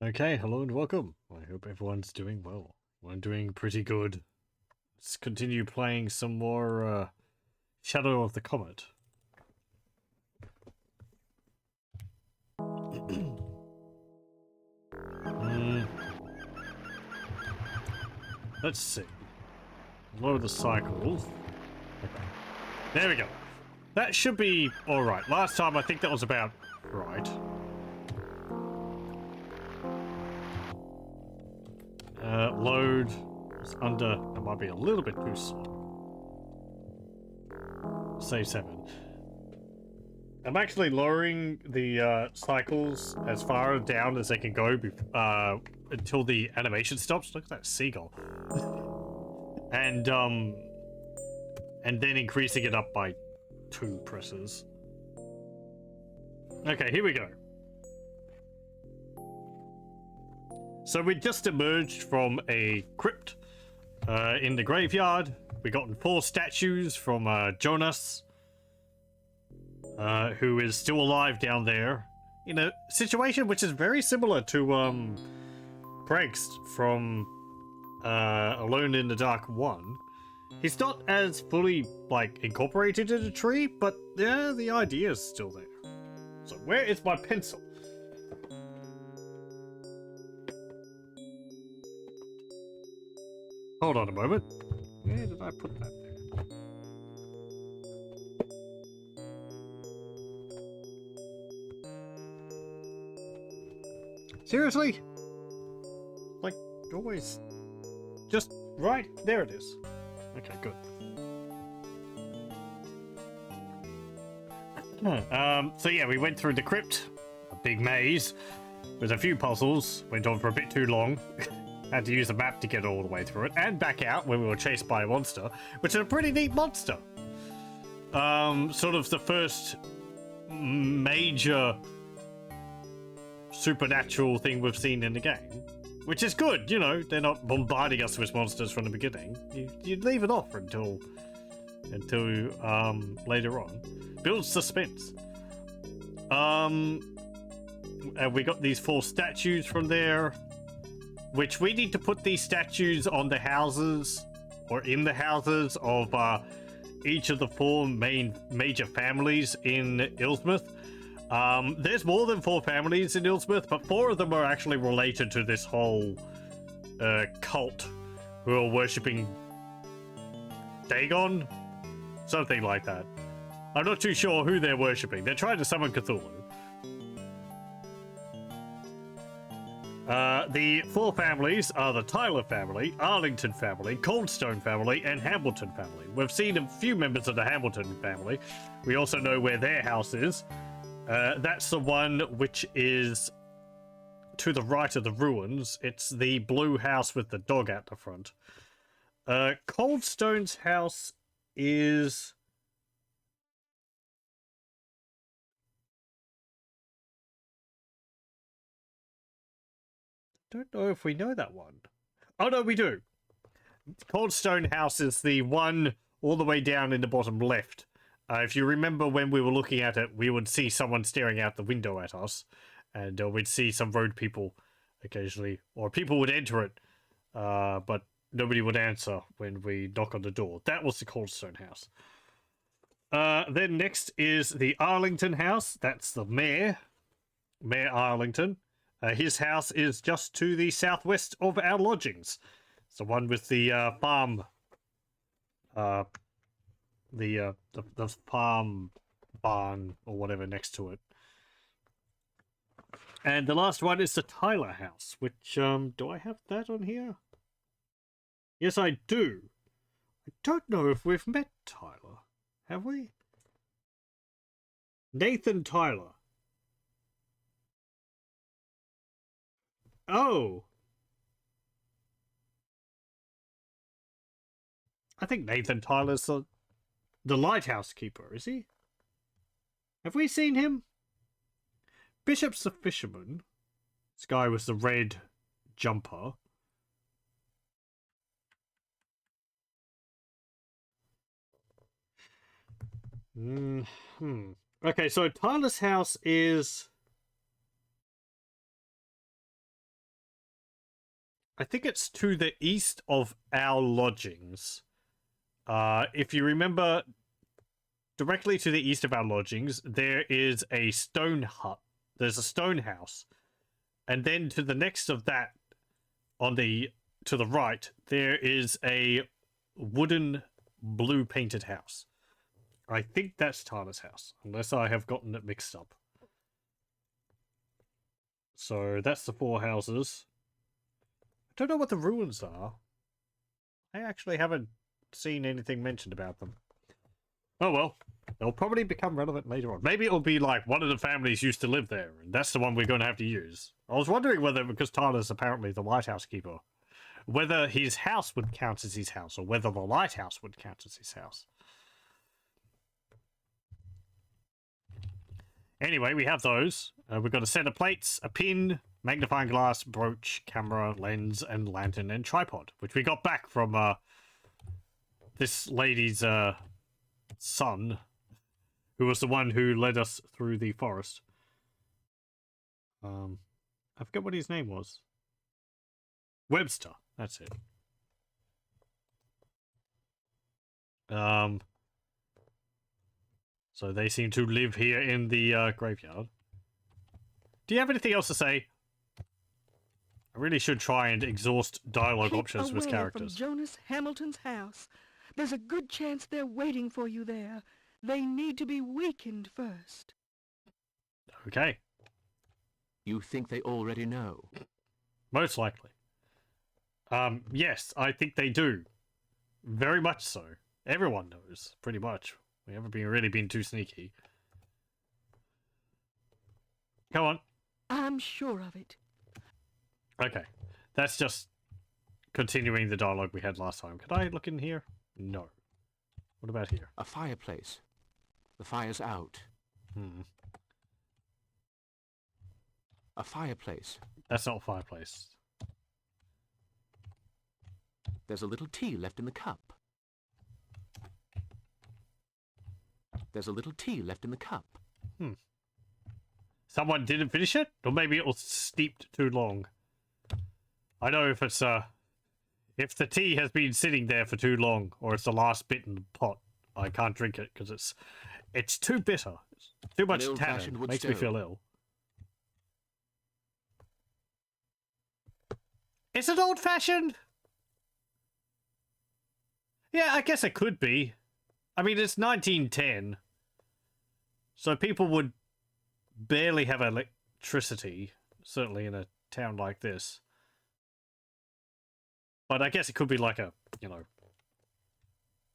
Okay, hello and welcome. I hope everyone's doing well. I'm doing pretty good. Let's continue playing some more Shadow of the Comet. Let's see. Load the cycles. Okay. There we go. That should be alright. Last time I think that was about right. Load is under. That might be a little bit too slow. Save 7. I'm actually lowering the cycles as far down as they can go until the animation stops. Look at that seagull. And then increasing it up by 2 presses. Okay, here we go. So we just emerged from a crypt in the graveyard. We gotten 4 statues from Jonas, who is still alive down there, in a situation which is very similar to Craig's from Alone in the Dark 1. He's not as fully, like, incorporated in a tree, but yeah, the idea is still there. So where is my pencil? Hold on a moment. Where did I put that there? Seriously? Like, always. Just right there it is. Okay, good. So yeah, we went through the crypt, a big maze, with a few puzzles, went on for a bit too long. Had to use a map to get all the way through it, and back out when we were chased by a monster, which is a pretty neat monster. Sort of the first major supernatural thing we've seen in the game, which is good. You know, they're not bombarding us with monsters from the beginning. You leave it off until later on. Builds suspense. And we got these 4 statues from there, which we need to put these statues on the houses, or in the houses of each of the 4 major families in Illsmouth. There's more than 4 families in Illsmouth, but 4 of them are actually related to this whole cult who are worshipping Dagon? Something like that. I'm not too sure who they're worshipping. They're trying to summon Cthulhu. The 4 families are the Tyler family, Arlington family, Coldstone family, and Hamilton family. We've seen a few members of the Hamilton family. We also know where their house is. That's the one which is to the right of the ruins. It's the blue house with the dog at the front. Coldstone's house is... Don't know if we know that one. Oh, no, we do. Coldstone House is the one all the way down in the bottom left. If you remember when we were looking at it, we would see someone staring out the window at us. And we'd see some road people occasionally. Or people would enter it, but nobody would answer when we knock on the door. That was the Coldstone House. Then next is the Arlington House. That's the mayor. Mayor Arlington. His house is just to the southwest of our lodgings. It's the one with the farm, the farm barn or whatever next to it. And the last one is the Tyler house, which do I have that on here? Yes, I do. I don't know if we've met Tyler. Have we? Nathan Tyler. Oh. I think Nathan Tyler's the lighthouse keeper, is he? Have we seen him? Bishop's the fisherman. This guy with the red jumper. Okay, so Tyler's house is I think it's to the east of our lodgings. If you remember, directly to the east of our lodgings, there is a stone hut. There's a stone house. And then to the next of that, to the right, there is a wooden blue painted house. I think that's Tana's house, unless I have gotten it mixed up. So that's the 4 houses. I don't know what the ruins are. I actually haven't seen anything mentioned about them. Oh well, they'll probably become relevant later on. Maybe it'll be like one of the families used to live there, and that's the one we're going to have to use. I was wondering whether, because Tyler's apparently the lighthouse keeper, whether his house would count as his house, or whether the lighthouse would count as his house. Anyway, we have those. We've got a set of plates, a pin, magnifying glass, brooch, camera, lens, and lantern, and tripod, which we got back from this lady's son, who was the one who led us through the forest. I forget what his name was. Webster, that's it. So they seem to live here in the graveyard. Do you have anything else to say? I really should try and exhaust dialogue options with characters. From Jonas Hamilton's house. There's a good chance they're waiting for you there. They need to be weakened first. Okay. You think they already know? Most likely. Yes, I think they do. Very much so. Everyone knows, pretty much. We haven't really been too sneaky. Come on. I'm sure of it. Okay. That's just continuing the dialogue we had last time. Could I look in here? No. What about here? A fireplace. The fire's out. A fireplace. That's not a fireplace. There's a little tea left in the cup. There's a little tea left in the cup. Someone didn't finish it? Or maybe it was steeped too long. I know if it's, if the tea has been sitting there for too long, or it's the last bit in the pot, I can't drink it, because it's too bitter. It's too much tannin. Makes me feel ill. Is it old-fashioned? Yeah, I guess it could be. I mean, it's 1910. So people would barely have electricity, certainly in a town like this. But I guess it could be like a,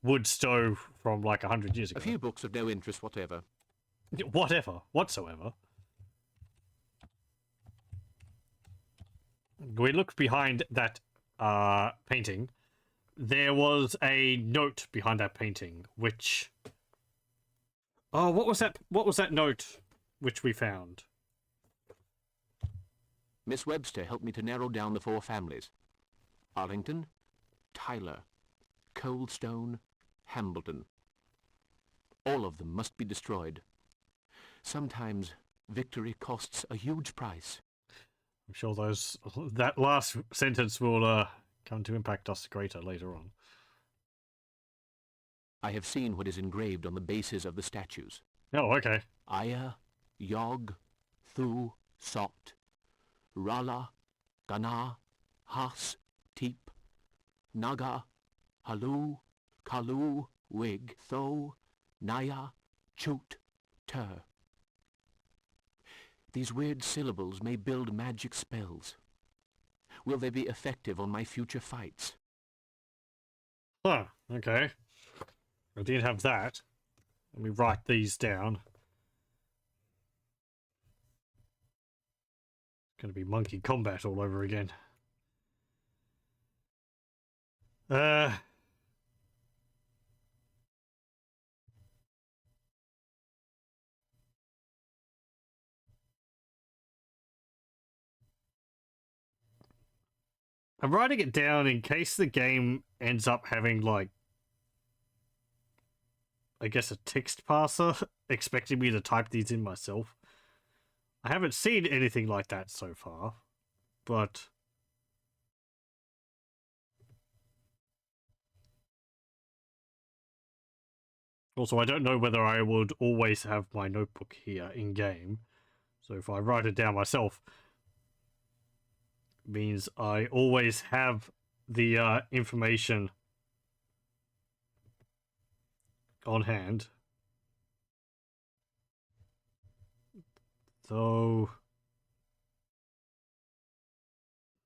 wood stove from like 100 years ago. A few books of no interest whatever. Whatsoever. We looked behind that painting. There was a note behind that painting, which... Oh, what was that? What was that note which we found? Miss Webster helped me to narrow down the 4 families. Arlington, Tyler, Coldstone, Hambleton. All of them must be destroyed. Sometimes victory costs a huge price. I'm sure that last sentence will come to impact us greater later on. I have seen what is engraved on the bases of the statues. Oh, okay. Aya, Yog, Thu, Sot, Rala, Gana, Has, Teep, Naga, Halu, Kalu, Wig, Tho, Naya, Chut, Ter. These weird syllables may build magic spells. Will they be effective on my future fights? Huh, okay. I didn't have that. Let me write these down. It's going to be monkey combat all over again. I'm writing it down in case the game ends up having, like, I guess a text parser expecting me to type these in myself. I haven't seen anything like that so far, but Also, I don't know whether I would always have my notebook here in-game. So if I write it down myself, it means I always have the information on hand. So...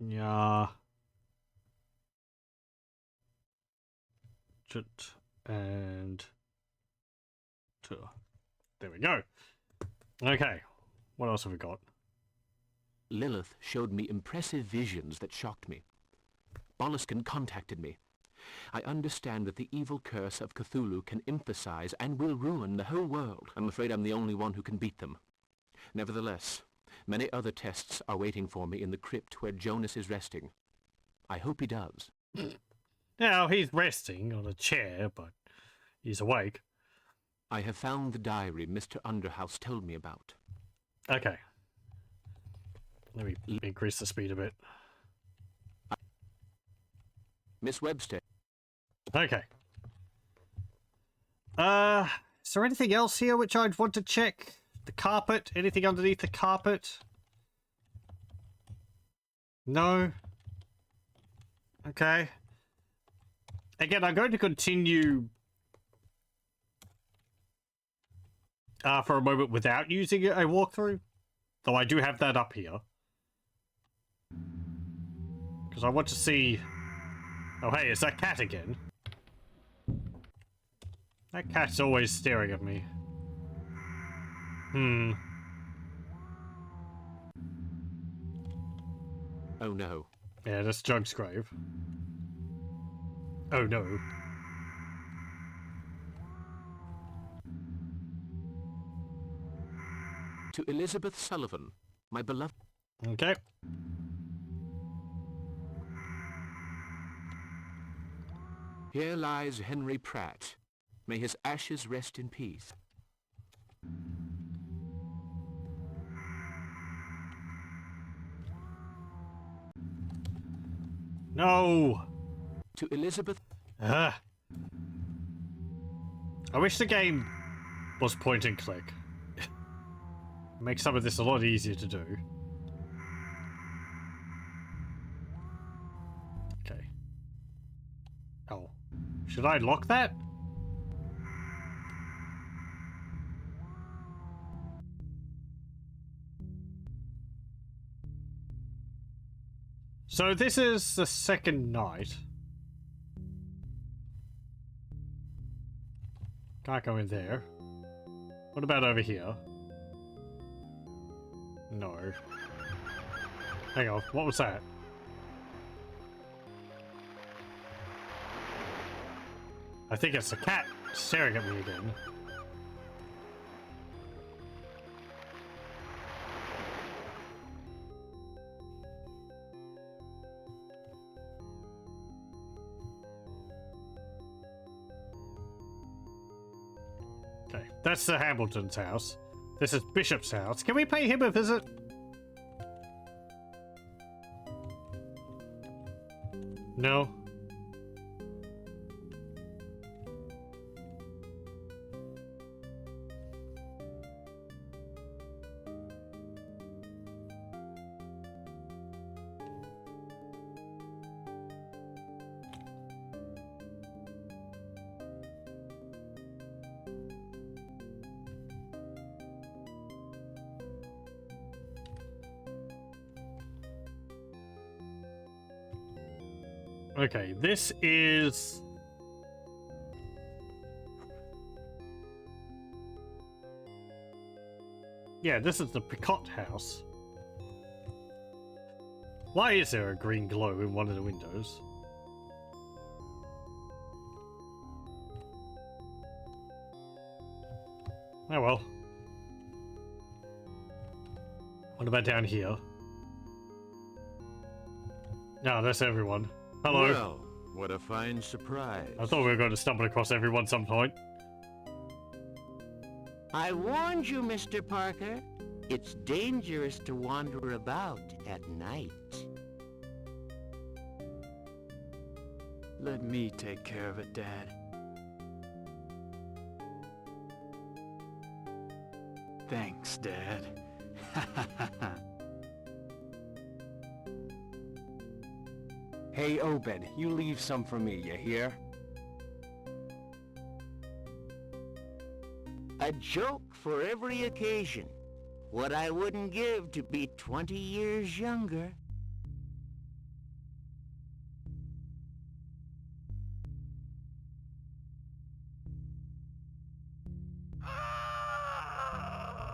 yeah... and... there we go. Okay, what else have we got? Lilith showed me impressive visions that shocked me. Boleskine contacted me. I understand that the evil curse of Cthulhu can emphasize and will ruin the whole world. I'm afraid I'm the only one who can beat them. Nevertheless, many other tests are waiting for me in the crypt where Jonas is resting. I hope he does. Now, he's resting on a chair, but he's awake. I have found the diary Mr. Underhouse told me about. Okay. Let me increase the speed a bit. Miss Webster. Okay. Is there anything else here which I'd want to check? The carpet? Anything underneath the carpet? No? Okay. Again, I'm going to continue for a moment without using a walkthrough. Though I do have that up here. Because I want to see... oh, hey, it's that cat again. That cat's always staring at me. Oh no. Yeah, that's Jug's grave. Oh no. To Elizabeth Sullivan, my beloved... Okay. Here lies Henry Pratt. May his ashes rest in peace. No! To Elizabeth... I wish the game was point and click. Makes some of this a lot easier to do. Okay. Oh. Should I lock that? So this is the second night. Can't go in there. What about over here? No. Hang on, what was that? I think it's a cat staring at me again. Okay, that's the Hambleton's house. This is Bishop's house. Can we pay him a visit? No. Okay, this is... yeah, this is the Picot house. Why is there a green glow in one of the windows? Oh well. What about down here? No, that's everyone. Hello. Well, what a fine surprise. I thought we were going to stumble across everyone some point. I warned you, Mr. Parker. It's dangerous to wander about at night. Let me take care of it, Dad. Thanks, Dad. Hey, Obed, you leave some for me, you hear? A joke for every occasion. What I wouldn't give to be 20 years younger.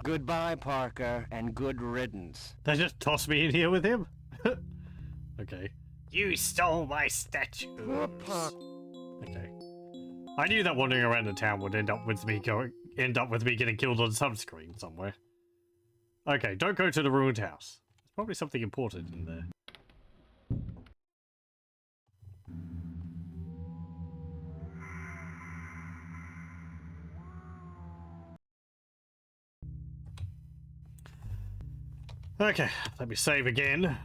Goodbye, Parker, and good riddance. They just tossed me in here with him? Okay. You stole my statue. Okay. I knew that wandering around the town would end up with me getting killed on some screen somewhere. Okay, don't go to the ruined house. There's probably something important in there. Okay, let me save again.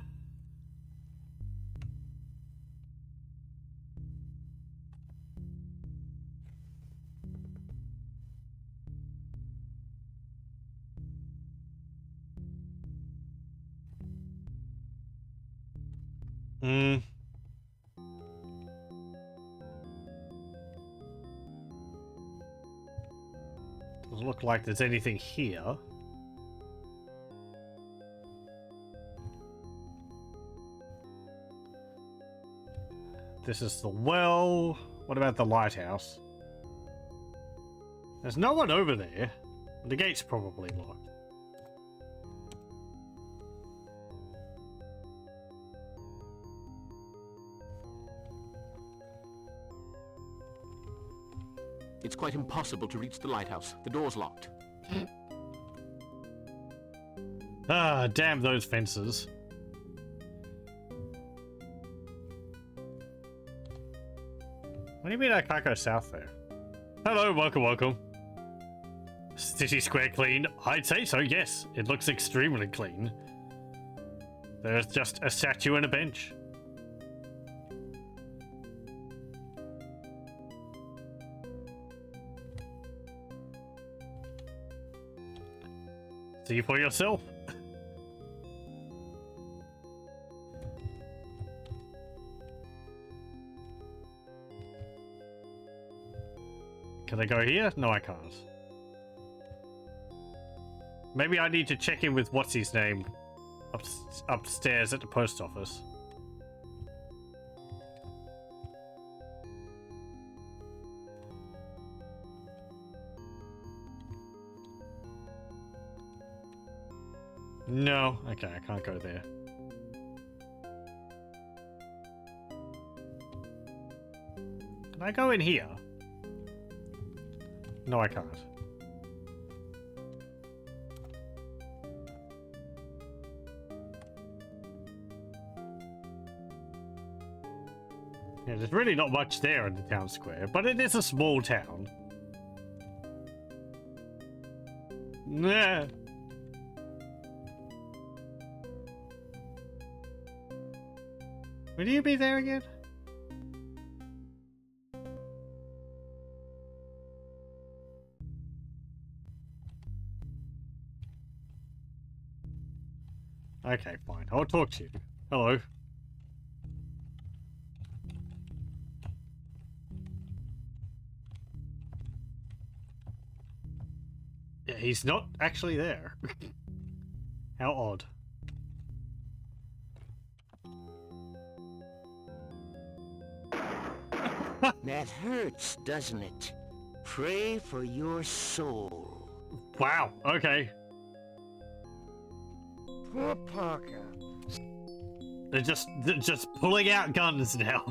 Doesn't look like there's anything here. This is the well. What about the lighthouse? There's no one over there. The gate's probably locked. It's quite impossible to reach the lighthouse. The door's locked. Ah, damn those fences. What do you mean I can't go south there? Hello, welcome, welcome. City square clean? I'd say so, yes. It looks extremely clean. There's just a statue and a bench. See for yourself. Can I go here? No, I can't. Maybe I need to check in with what's his name upstairs at the post office. No, okay, I can't go there. Can I go in here? No, I can't. Yeah, there's really not much there in the town square, but it is a small town. Nah. Will you be there again? Okay, fine. I'll talk to you. Hello. Yeah, he's not actually there. How odd. That hurts, doesn't it? Pray for your soul. Wow, okay. Poor Parker. They're just pulling out guns now.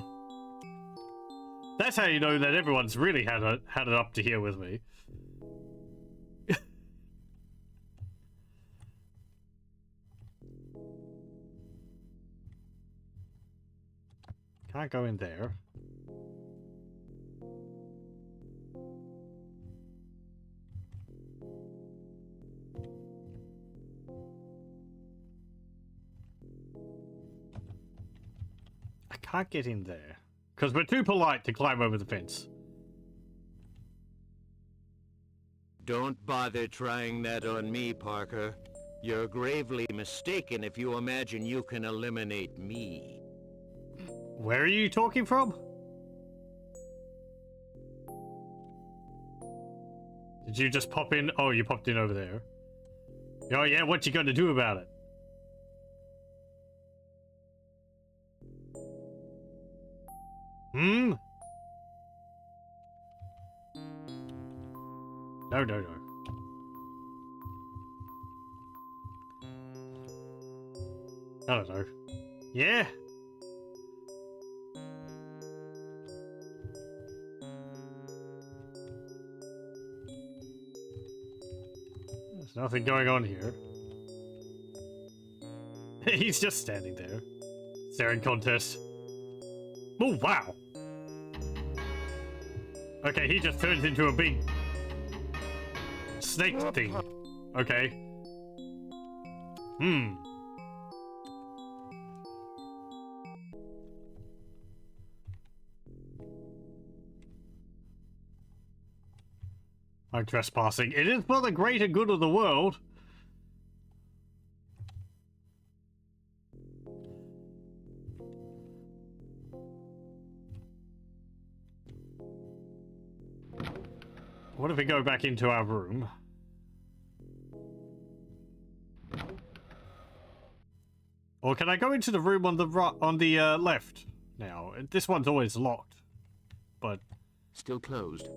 That's how you know that everyone's really had it up to here with me. Can't go in there. I can't get in there because we're too polite to climb over the fence. Don't bother trying that on me, Parker. You're gravely mistaken if you imagine you can eliminate me. Where are you talking from? Did you just pop in? Oh, you popped in over there. Oh yeah, what you gonna do about it? Hmm? No, no, no. I don't know. Yeah? There's nothing going on here. He's just standing there. Staring contest. Oh, wow! Okay, he just turns into a big snake thing. Okay. Hmm. I'm trespassing. It is for the greater good of the world. What if we go back into our room? Or can I go into the room on the left now? This one's always locked, but Still closed.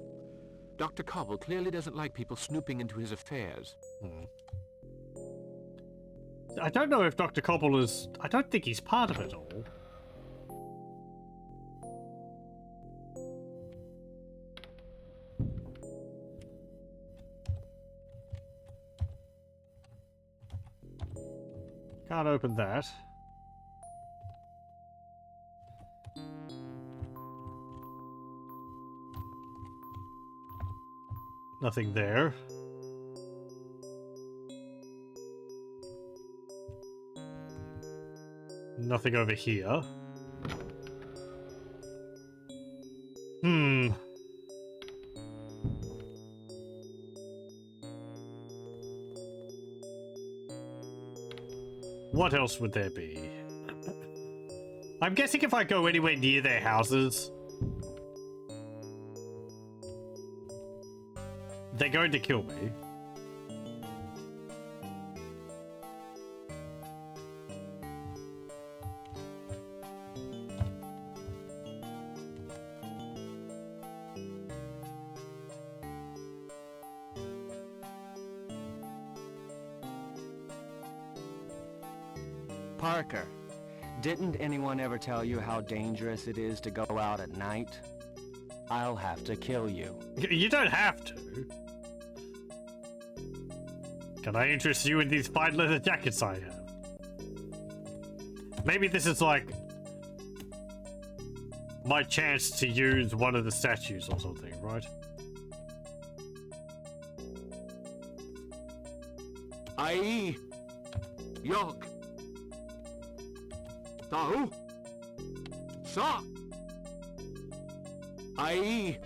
Dr. Cobble clearly doesn't like people snooping into his affairs. I don't know if Dr. Cobble is... I don't think he's part of it all. Can't open that. Nothing there. Nothing over here. Hmm. What else would there be? I'm guessing if I go anywhere near their houses, they're going to kill me. Parker, didn't anyone ever tell you how dangerous it is to go out at night? I'll have to kill you. You don't have to. Can I interest you in these fine leather jackets I have? Maybe this is like my chance to use one of the statues or something, right? Aye. Yok. Tau. Sa. Aye.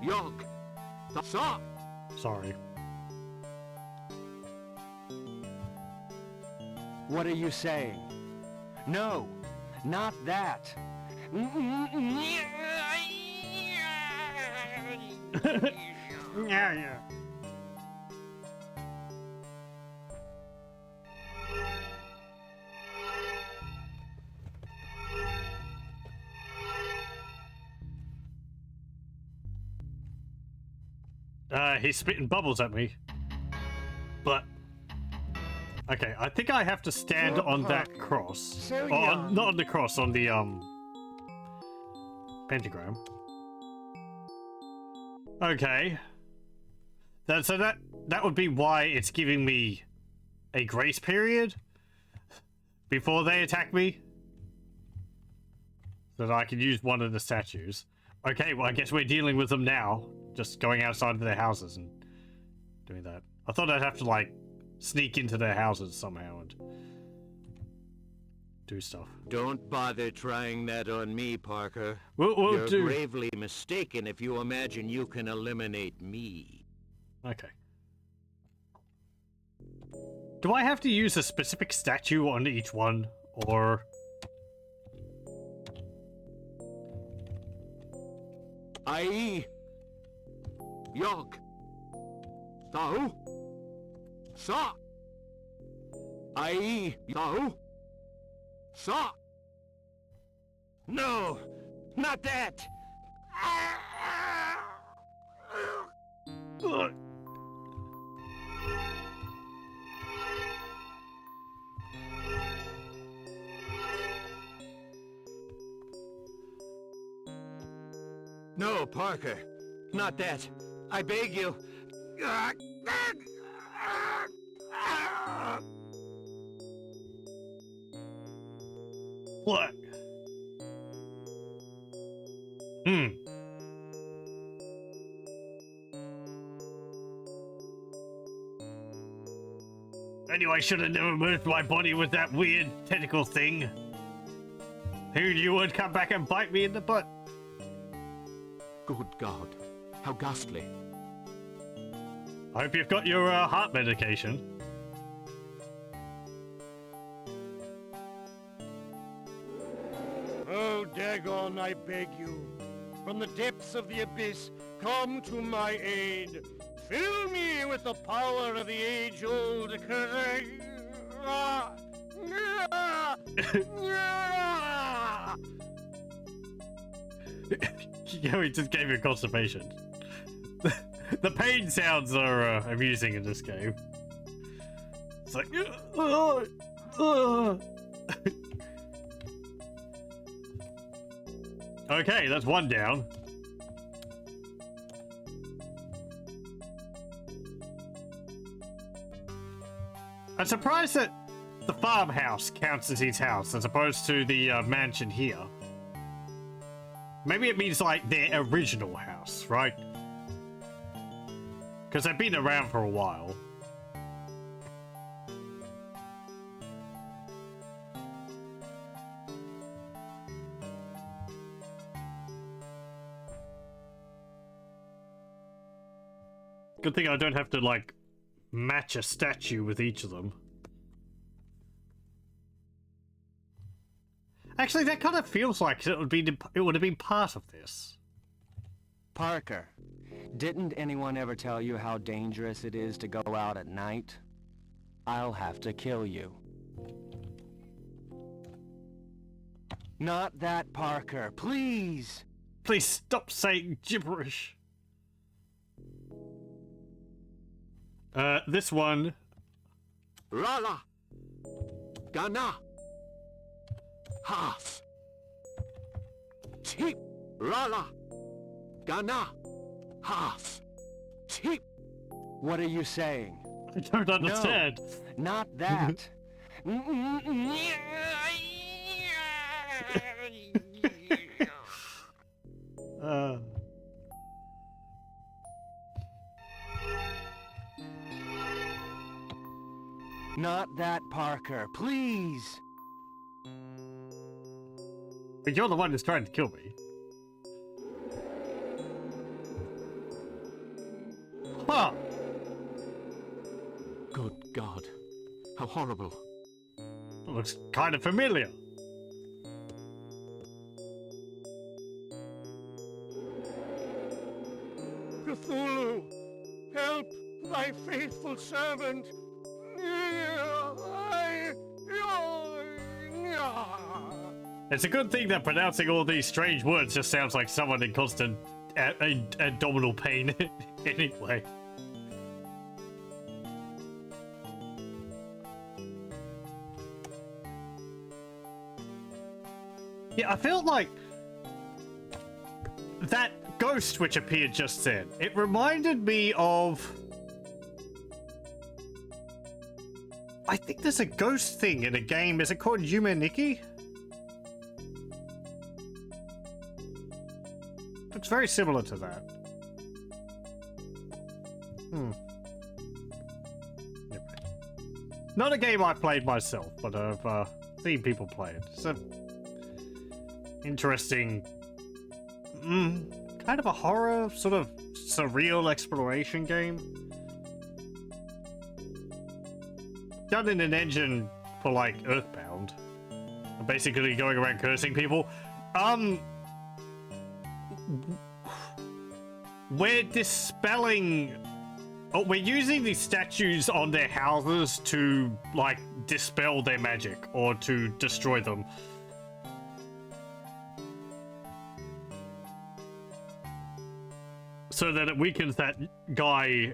Yok. Sa. Sorry. What are you saying? No, not that. Yeah. He's spitting bubbles at me. But okay, I think I have to stand on that cross. So Or young. not on the cross, on the pentagram. Okay. So that would be why it's giving me a grace period before they attack me, so that I can use one of the statues. Okay, well I guess we're dealing with them now, just going outside of their houses and doing that. I thought I'd have to like sneak into their houses somehow and do stuff. Don't bother trying that on me, Parker. We'll You're do. gravely mistaken if you imagine you can eliminate me. Okay. Do I have to use a specific statue on each one, or... Ai. Yog. Thou. Sa. Ai. Thou. Sa. No! Not that! Ugh. No, Parker. Not that. I beg you. What? Anyway, I should have never moved my body with that weird tentacle thing. Who knew would come back and bite me in the butt? Good God. How ghastly. I hope you've got your heart medication. Oh, Dagon, I beg you. From the depths of the abyss, come to my aid. Fill me with the power of the age-old... Yeah, we just gave you constipation. The pain sounds are amusing in this game. It's like... Okay, that's one down. I'm surprised that the farmhouse counts as his house as opposed to the mansion here. Maybe it means like their original house, right? Because they've been around for a while. Good thing I don't have to, like, match a statue with each of them. Actually, that kind of feels like it would have been part of this. Parker, didn't anyone ever tell you how dangerous it is to go out at night? I'll have to kill you. Not that, Parker, please! Please stop saying gibberish. This one. Rala. Gana. Half. Tip. Rala. Gana. Half. Tip. What are you saying? I don't understand. No, not that. Not that, Parker, please! But you're the one who's trying to kill me. Huh! Good God. How horrible. That looks kind of familiar. Cthulhu, help thy faithful servant. It's a good thing that pronouncing all these strange words just sounds like someone in constant abdominal pain anyway. Yeah, I felt like that ghost which appeared just then, it reminded me of... I think there's a ghost thing in a game. Is it called Yume Nikki? Looks very similar to that. Not a game I played myself, but I've seen people play it. It's a interesting, kind of a horror, sort of surreal exploration game. Done in an engine for like Earthbound. Basically going around cursing people. We're dispelling... Oh, we're using these statues on their houses to, like, dispel their magic or to destroy them. So that it weakens that guy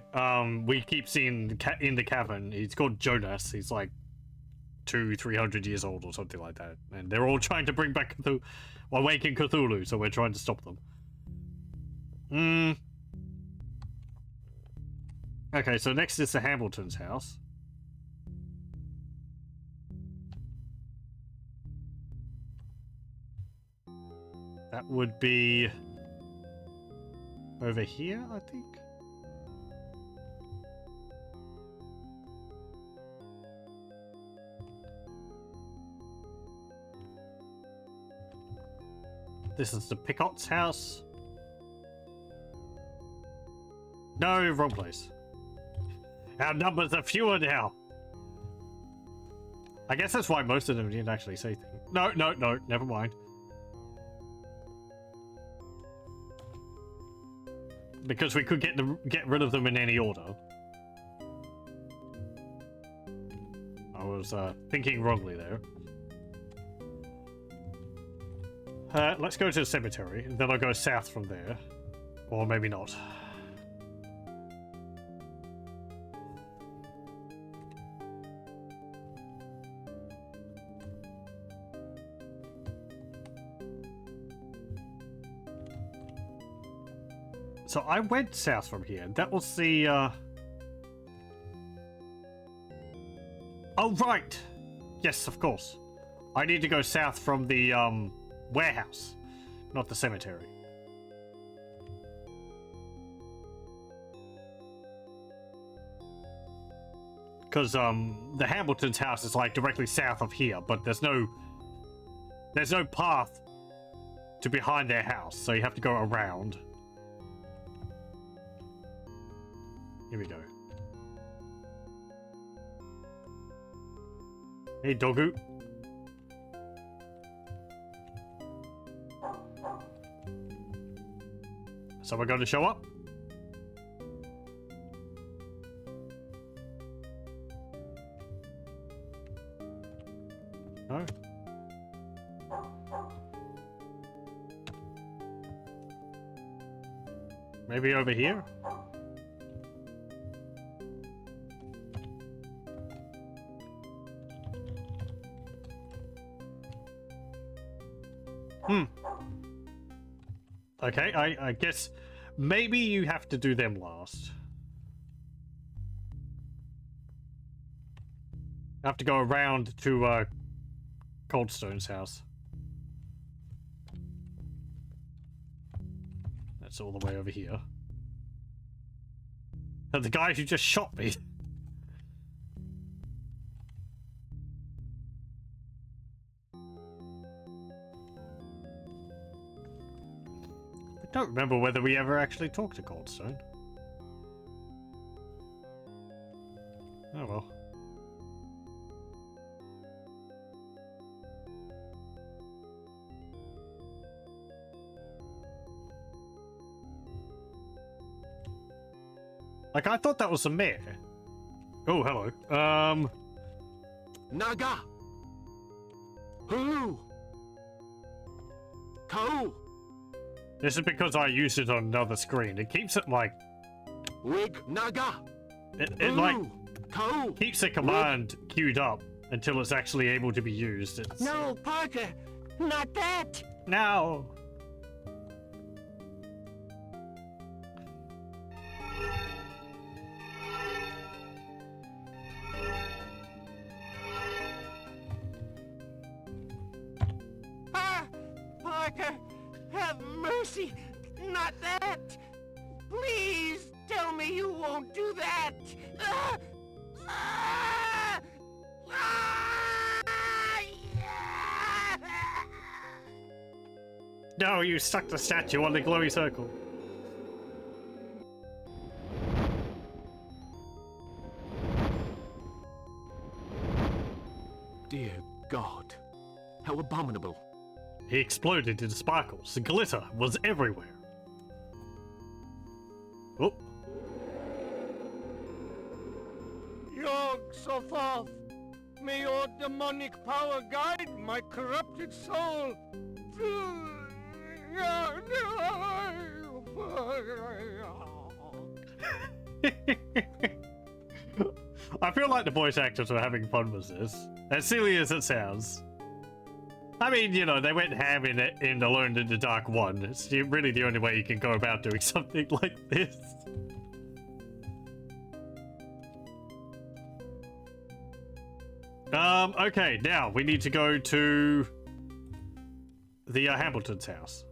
we keep seeing in the cavern. He's called Jonas. He's like 200-300 years old or something like that. And they're all trying to bring back Cthulhu, awaken Cthulhu, so we're trying to stop them. Okay, so next is the Hambleton's house. That would be over here, I think. This is the Picot's house. No, wrong place. Our numbers are fewer now. I guess that's why most of them didn't actually say things. No, never mind. Because we could get rid of them in any order. I was thinking wrongly there. Let's go to the cemetery, and then I'll go south from there. Or maybe not. So I went south from here. That was the, Oh, right! Yes, of course. I need to go south from the, warehouse, not the cemetery. Because, the Hambleton's house is, like, directly south of here, but there's no path to behind their house, so you have to go around. Here we go. Hey, doggo. Someone going to show up? No? Maybe over here? Okay, I guess maybe you have to do them last. I have to go around to Coldstone's house. That's all the way over here. And the guy who just shot me. I don't remember whether we ever actually talked to Coldstone. Oh well. Like, I thought that was the mayor. Oh, hello. Naga! Who? Ko! This is because I used it on another screen. It keeps it, like... Wig Naga! It like, Ko! keeps the command queued up until it's actually able to be used. It's... No, Parker! Not that! No! Parker, have mercy! Not that! Please tell me you won't do that! Ah! Ah! Ah! No, you stuck the statue on the glowy circle. Dear God, how abominable. He exploded into sparkles. The glitter was everywhere. Oh. Yog Sothoth, may your demonic power guide my corrupted soul through... I feel like the voice actors were having fun with this, as silly as it sounds. I mean, you know, they went ham in it in Alone in the Dark 1. It's really the only way you can go about doing something like this. Okay, now we need to go to the Hamilton's house.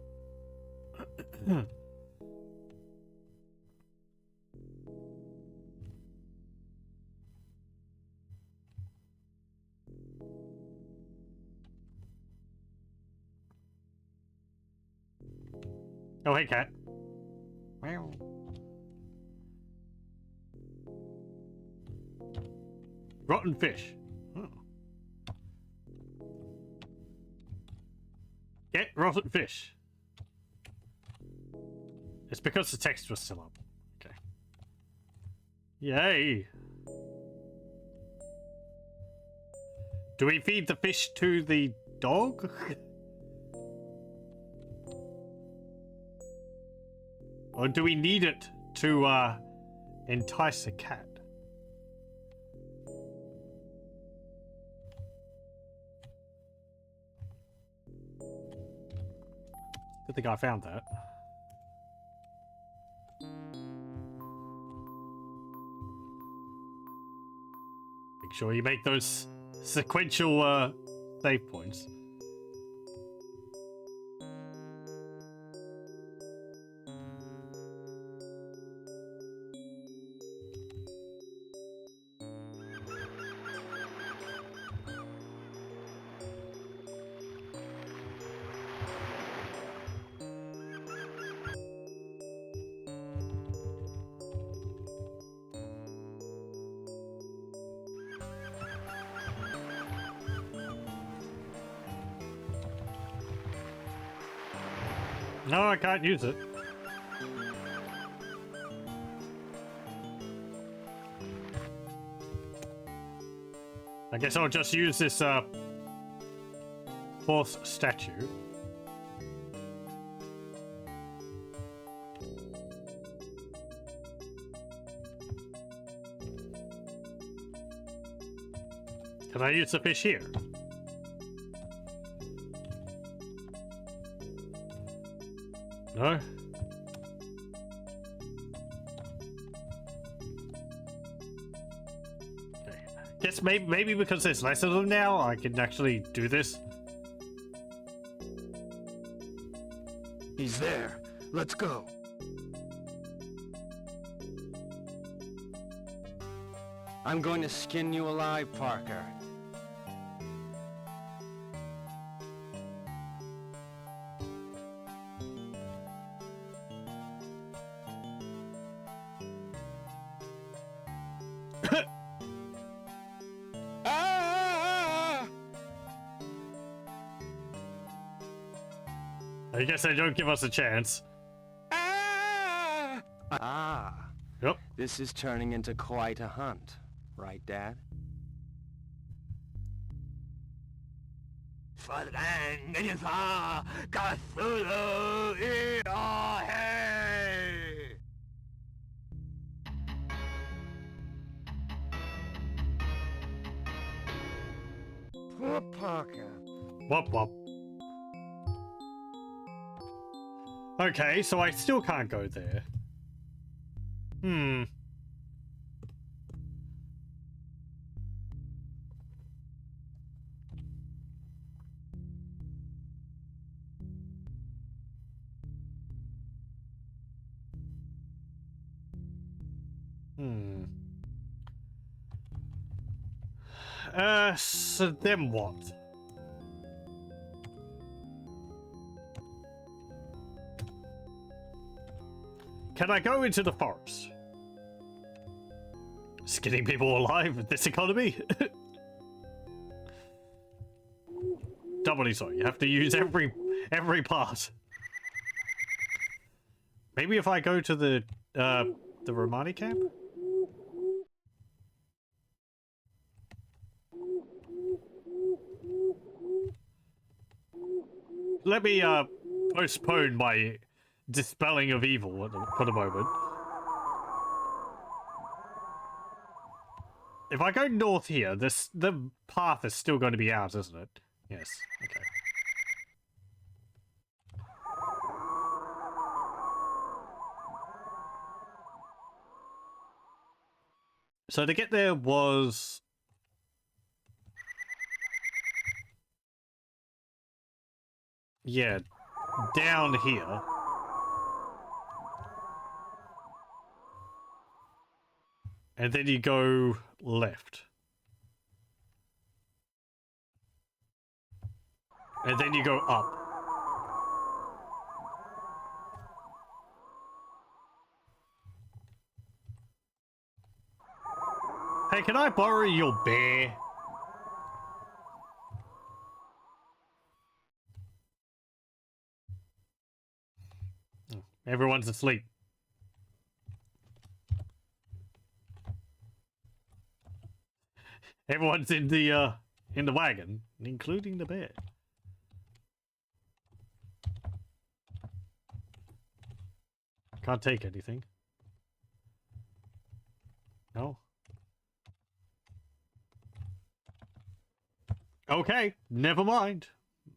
Oh, hey, cat. Meow. Rotten fish. Oh. Get rotten fish. It's because the text was still up. Okay. Yay. Do we feed the fish to the dog? Or do we need it to entice a cat? Good thing I found that. Make sure you make those sequential save points. No, I can't use it. I guess I'll just use this fourth statue. Can I use the fish here? No? Okay. Guess maybe because there's less of them now, I can actually do this. He's there. Let's go. I'm going to skin you alive, Parker. I guess they don't give us a chance. Ah. Yep. This is turning into quite a hunt, right, Dad? Cthulhu in our hay. Poor Parker. Wop wop. Okay, so I still can't go there. Hmm. So then what? can I go into the forest? Skinning people alive with this economy? Doubly so. You have to use every part. Maybe if I go to the Romani camp? Let me postpone my dispelling of evil for the moment. If I go north here, the path is still going to be out, isn't it? Yes. Okay. So to get there was... yeah, down here. And then you go left. And then you go up. Hey, can I borrow your bear? Everyone's asleep. Everyone's in the wagon, including the bear. Can't take anything. No. Okay, never mind.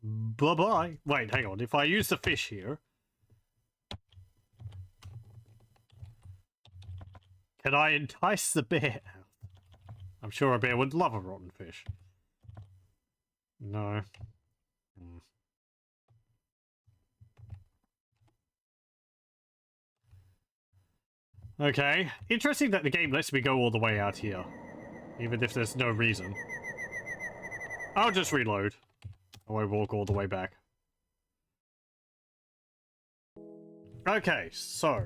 Bye-bye. Wait, hang on. If I use the fish here... can I entice the bear? I'm sure a bear would love a rotten fish. No. Okay. Interesting that the game lets me go all the way out here. Even if there's no reason. I'll just reload. I won't walk all the way back. Okay, so...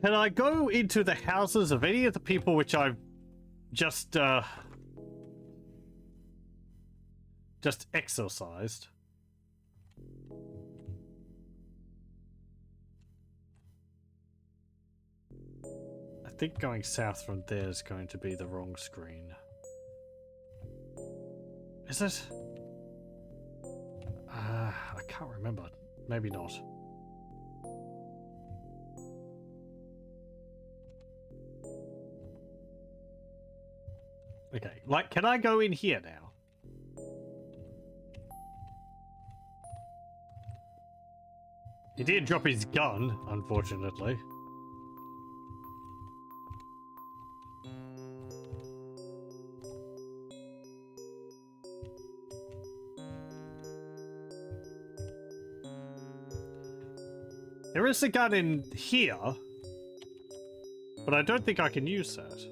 can I go into the houses of any of the people which I've just exorcised? I think going south from there is going to be the wrong screen. Is it? I can't remember. Maybe not. Okay, like, can I go in here now? He did drop his gun, unfortunately. There is a gun in here, but I don't think I can use that.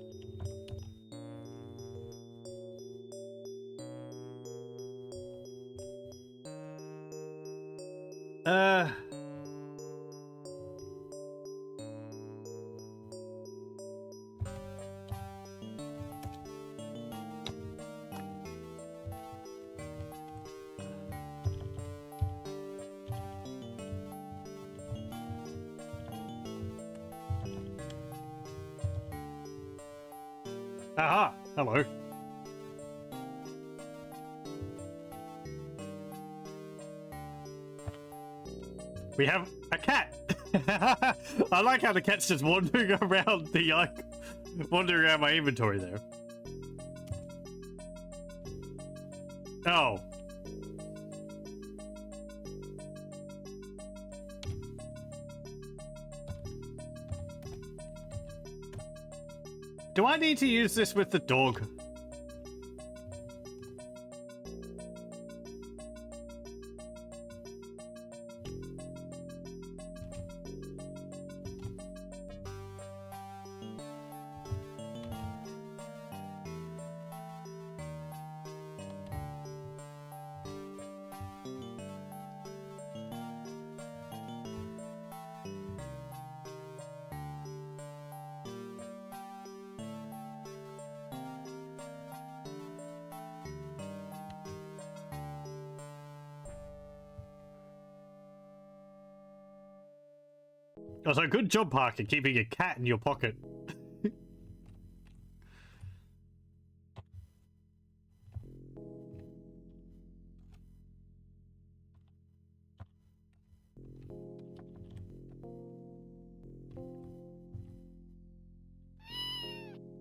Aha! Hello. We have a cat! I like how the cat's just wandering around the, wandering around my inventory there. Oh. Do I need to use this with the dog? Also, good job, Parker, keeping a cat in your pocket.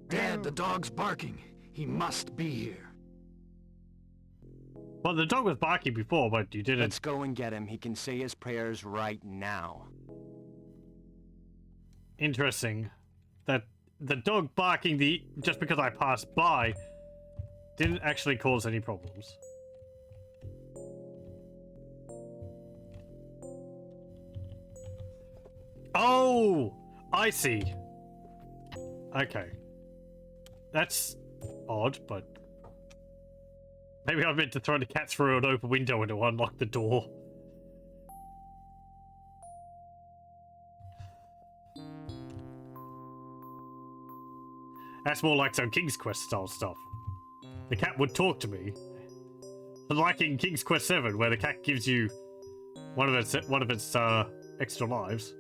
Dad, the dog's barking. He must be here. Well, the dog was barking before, but you didn't. Let's go and get him. He can say his prayers right now. Interesting that the dog barking just because I passed by didn't actually cause any problems. Oh, I see. Okay. That's odd, but maybe I meant to throw the cat through an open window and to unlock the door. That's more like some King's Quest style stuff. The cat would talk to me. Like in King's Quest 7, where the cat gives you one of its extra lives.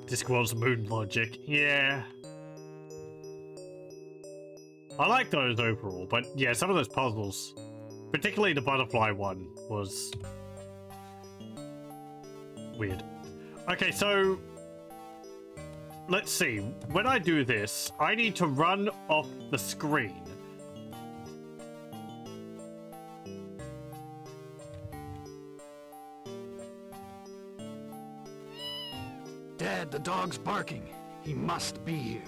Discworld's moon logic. Yeah. I like those overall, but yeah, some of those puzzles, particularly the butterfly one, was weird. Okay, so let's see. When I do this, I need to run off the screen. Dad, the dog's barking. He must be here.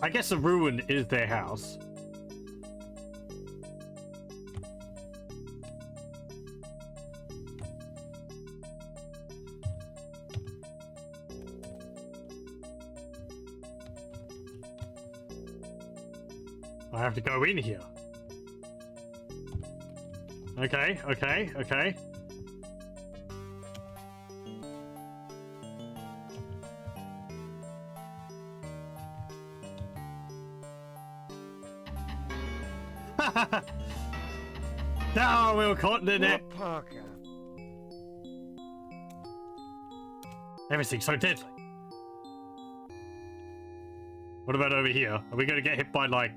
I guess the ruin is their house. I have to go in here. Okay, okay, okay. No, we were caught in the net. Parker. Everything's so deadly. What about over here? Are we going to get hit by, like,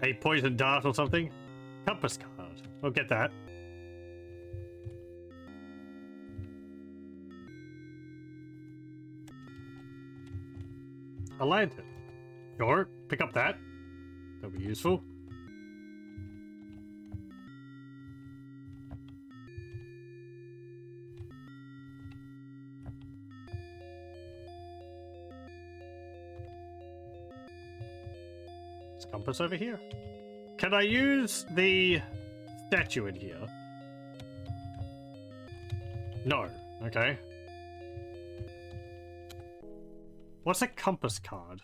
a poison dart or something? Compass card. We'll get that. A lantern. Sure, pick up that. That'll be useful. Compass over here. Can I use the statue in here? No. Okay. What's a compass card?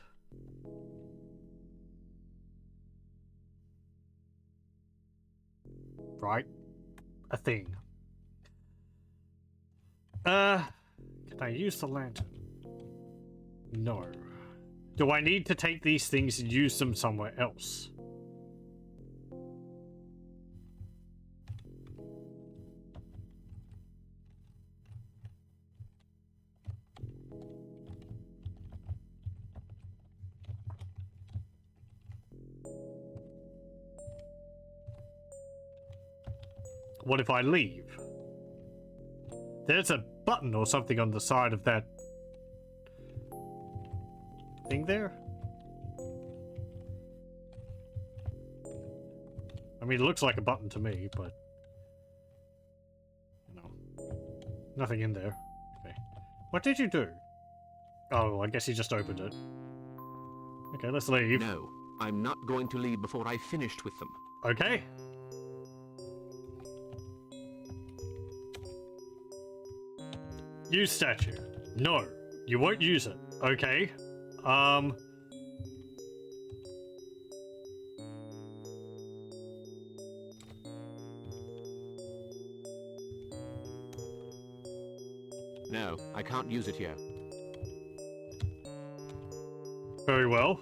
Right. A thing. Can I use the lantern? No. Do I need to take these things and use them somewhere else? What if I leave? There's a button or something on the side of that thing there? I mean, it looks like a button to me, but you know, nothing in there. Okay. What did you do? Oh, I guess you just opened it. Okay, let's leave. No, I'm not going to leave before I've finished with them. Okay. Use statue. No, you won't use it. Okay. No, I can't use it here. Very well.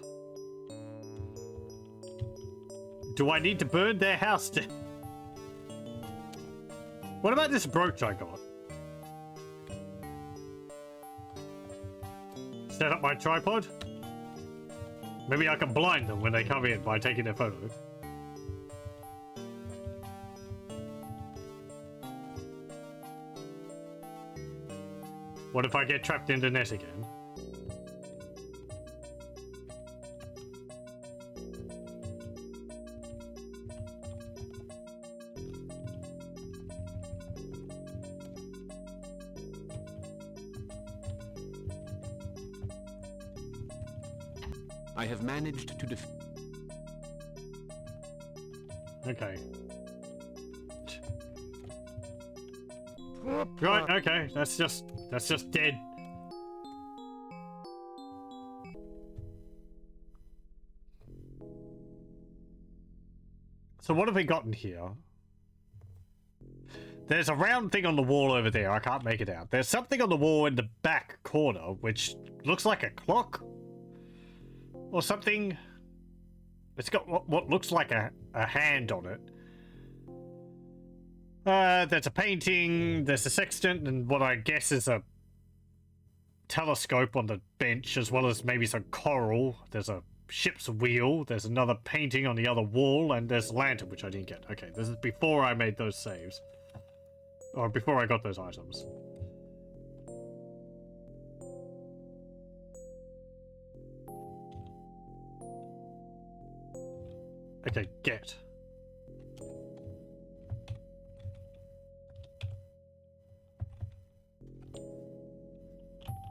Do I need to burn their house down? What about this brooch I got? Set up my tripod? Maybe I can blind them when they come in by taking their photo. What if I get trapped in the net again? I have managed to Okay. Right, okay, that's just dead. So what have we gotten here? There's a round thing on the wall over there, I can't make it out. There's something on the wall in the back corner, which looks like a clock? Or something. It's got what looks like a hand on it. There's a painting, there's a sextant, and what I guess is a telescope on the bench, as well as maybe some coral. There's a ship's wheel, there's another painting on the other wall, and there's a lantern, which I didn't get. Okay, this is before I made those saves. Or before I got those items. Okay, get.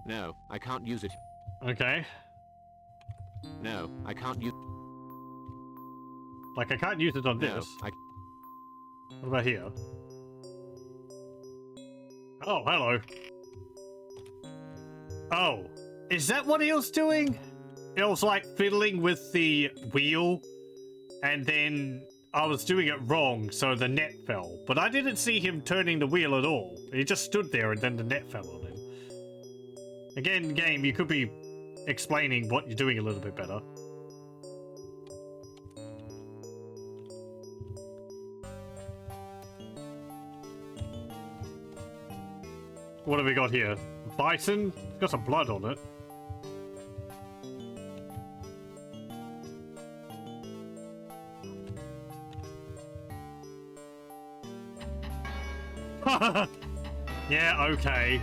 No, I can't use it. Okay. No, I can't use... Like, I can't use it on No, this. What about here? Oh, hello. Oh, is that what Ill's doing? Ill's like fiddling with the wheel, and then I was doing it wrong, so the net fell. But I didn't see him turning the wheel at all. He just stood there and then the net fell on him. Again, game, you could be explaining what you're doing a little bit better. What have we got here? Bison? It's got some blood on it. Yeah, okay.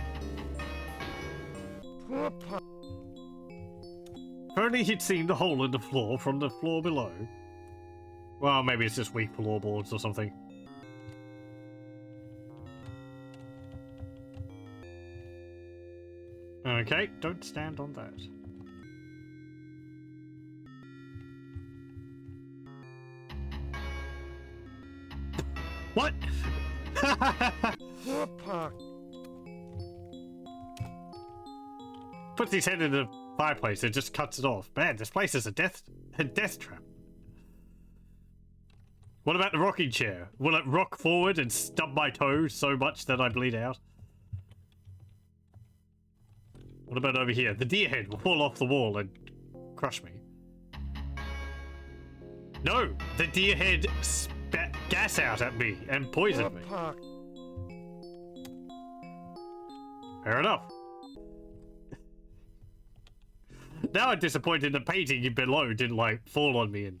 If only he'd seen the hole in the floor from the floor below. Well, maybe it's just weak floorboards or something. Okay, don't stand on that. What? Puts his head in the fireplace and just cuts it off. Man, this place is a death trap. What about the rocking chair? Will it rock forward and stub my toe so much that I bleed out? What about over here? The deer head will fall off the wall and crush me. No! The deer head spat gas out at me and poisoned me. Fair enough. Now I'm disappointed the painting below didn't, like, fall on me and...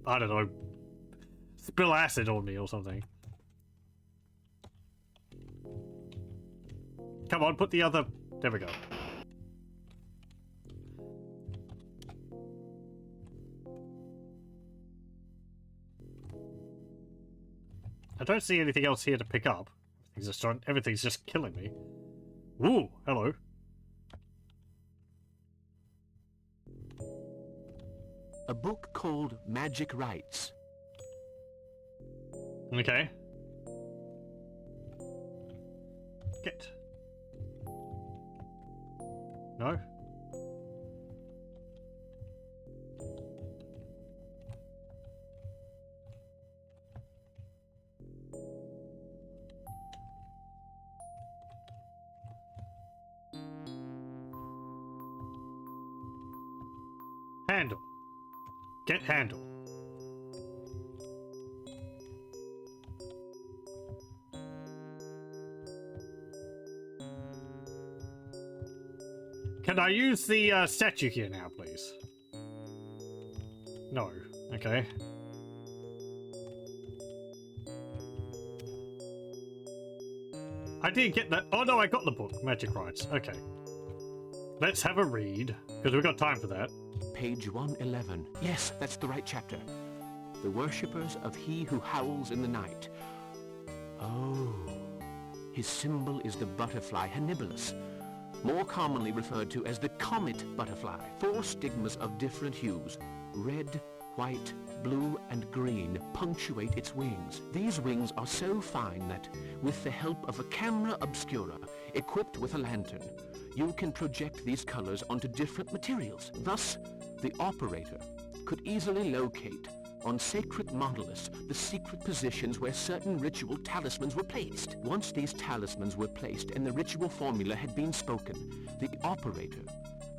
I don't know. Spill acid on me or something. Come on, put the other... There we go. I don't see anything else here to pick up. Everything's just killing me. Ooh, hello. A book called Magic Rites. Okay. Get. No? Handle. Get handle. Can I use the statue here now, please? No. Okay. I didn't get that. Oh no, I got the book. Magic Rites. Okay. Let's have a read, because we've got time for that. Page 111. Yes, that's the right chapter. The worshippers of he who howls in the night. Oh. His symbol is the butterfly Hannibalus, more commonly referred to as the comet butterfly. 4 stigmas of different hues, red, white, blue, and green, punctuate its wings. These wings are so fine that, with the help of a camera obscura equipped with a lantern, you can project these colors onto different materials. Thus, the operator could easily locate on sacred monoliths the secret positions where certain ritual talismans were placed. Once these talismans were placed and the ritual formula had been spoken, the operator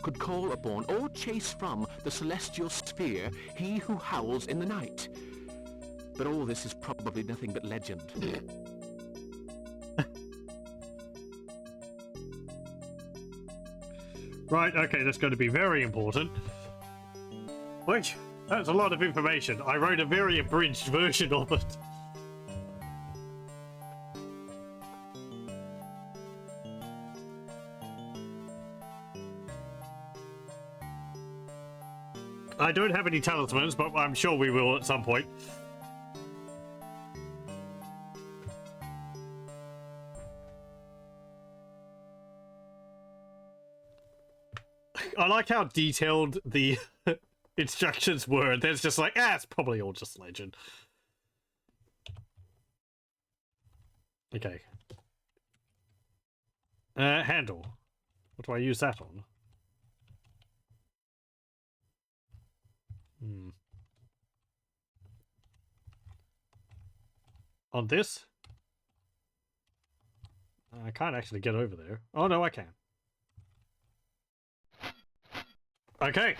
could call upon or chase from the celestial sphere he who howls in the night. But all this is probably nothing but legend. Right, okay, that's going to be very important. Which, that's a lot of information. I wrote a very abridged version of it. I don't have any talismans, but I'm sure we will at some point. I like how detailed the instructions were. There's just like, it's probably all just legend. Okay. Handle. What do I use that on? On this? I can't actually get over there. Oh, no, I can. Okay.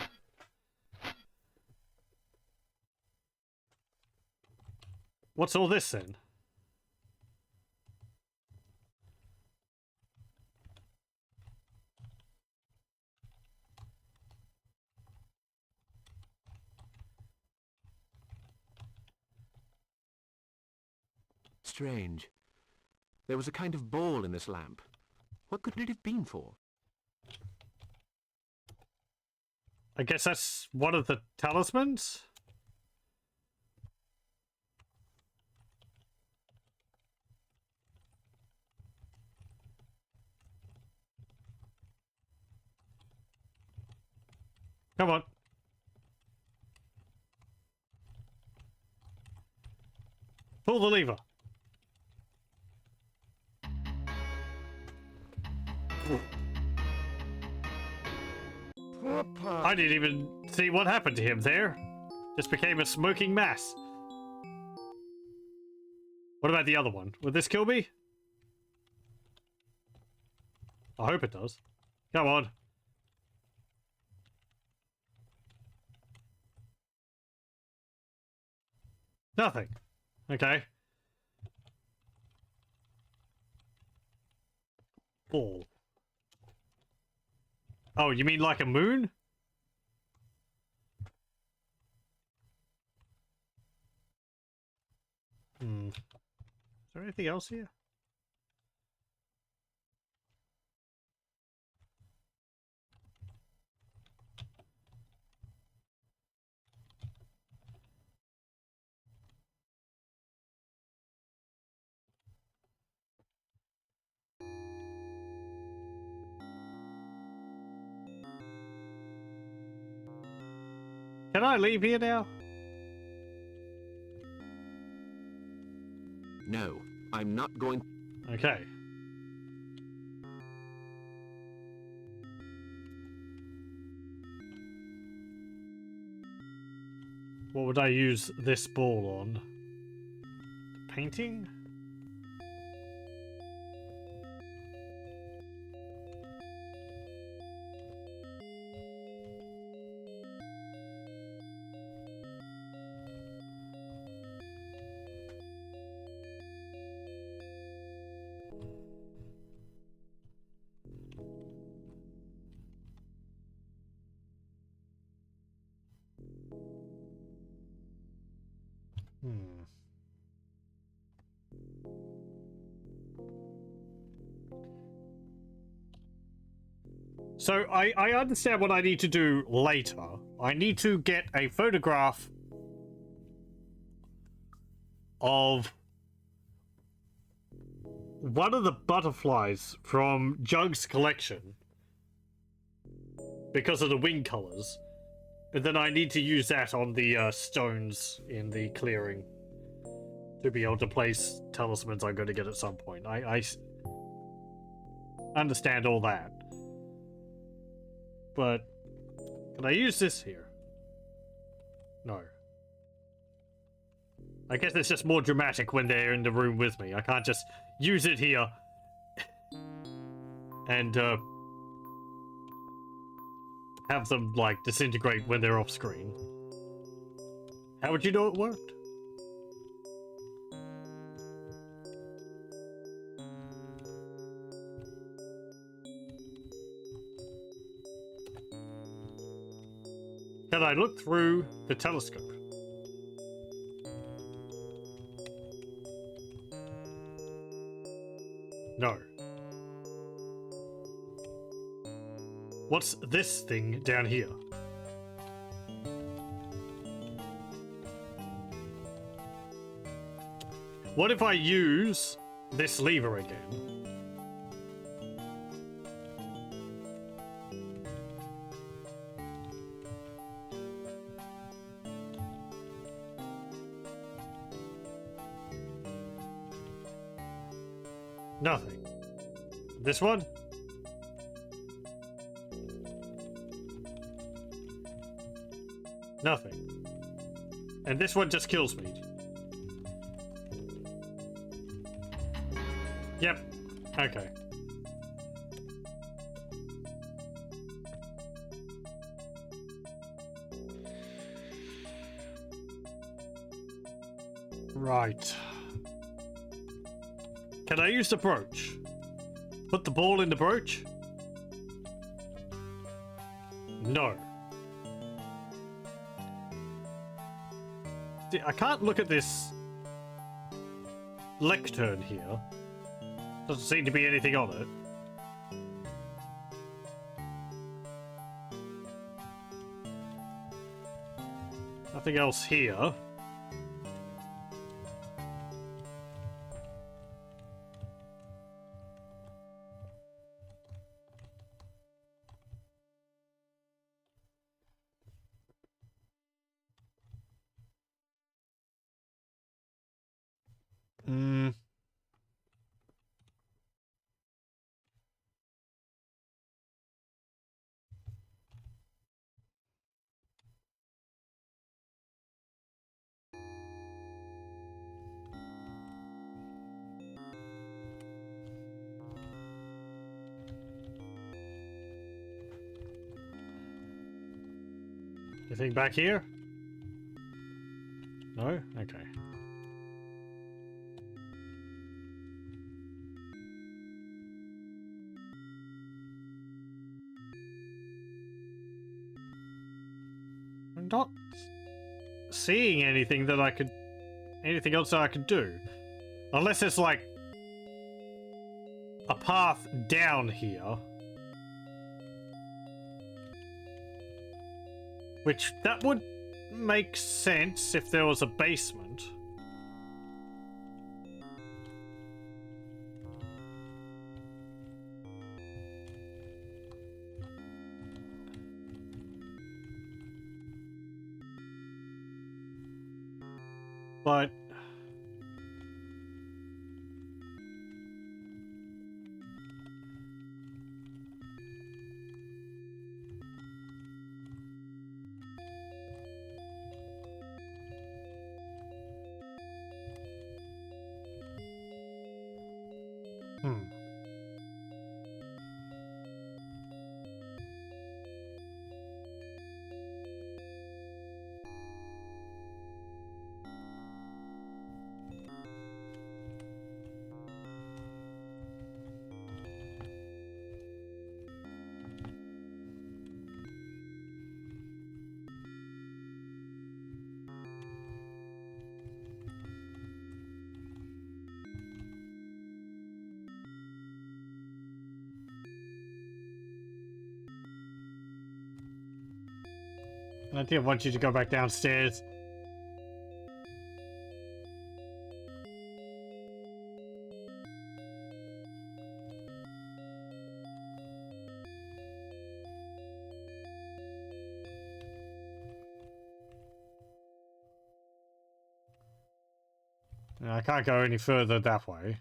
What's all this then? Strange. There was a kind of ball in this lamp. What could it have been for? I guess that's one of the talismans? Come on. Pull the lever. I didn't even see what happened to him there. Just became a smoking mass. What about the other one? Would this kill me? I hope it does. Come on. Nothing. Okay. Ball. Oh, you mean like a moon? Is there anything else here? Can I leave here now? No, I'm not going... Okay. What would I use this ball on? Painting? So I understand what I need to do later. I need to get a photograph of one of the butterflies from Jug's collection because of the wing colors. And then I need to use that on the stones in the clearing to be able to place talismans I'm going to get at some point. I understand all that. But can I use this here? No. I guess it's just more dramatic when they're in the room with me. I can't just use it here and have them, like, disintegrate when they're off screen. How would you know it worked? Can I look through the telescope? No. What's this thing down here? What if I use this lever again? Nothing. This one? Nothing. And this one just kills me. Yep. Okay. Right. Can I use the brooch? Put the ball in the brooch? No. See, I can't look at this lectern here. Doesn't seem to be anything on it. Nothing else here. Anything back here? No? Okay. I'm not seeing anything that I could... anything else that I could do. Unless it's like a path down here. Which, that would make sense if there was a basement. But... I didn't want you to go back downstairs. I can't go any further that way.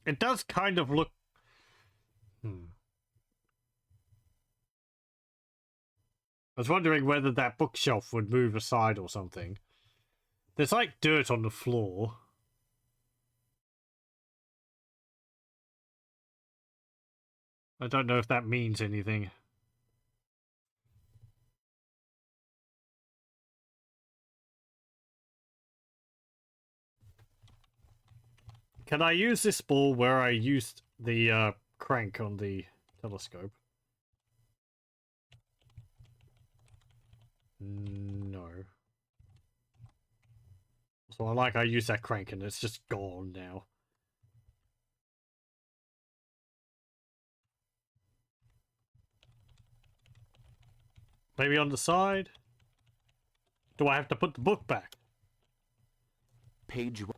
It does kind of look... I was wondering whether that bookshelf would move aside or something. There's like dirt on the floor. I don't know if that means anything. Can I use this ball where I used the crank on the telescope? No. So I use that crank and it's just gone now. Maybe on the side? Do I have to put the book back? Page 1.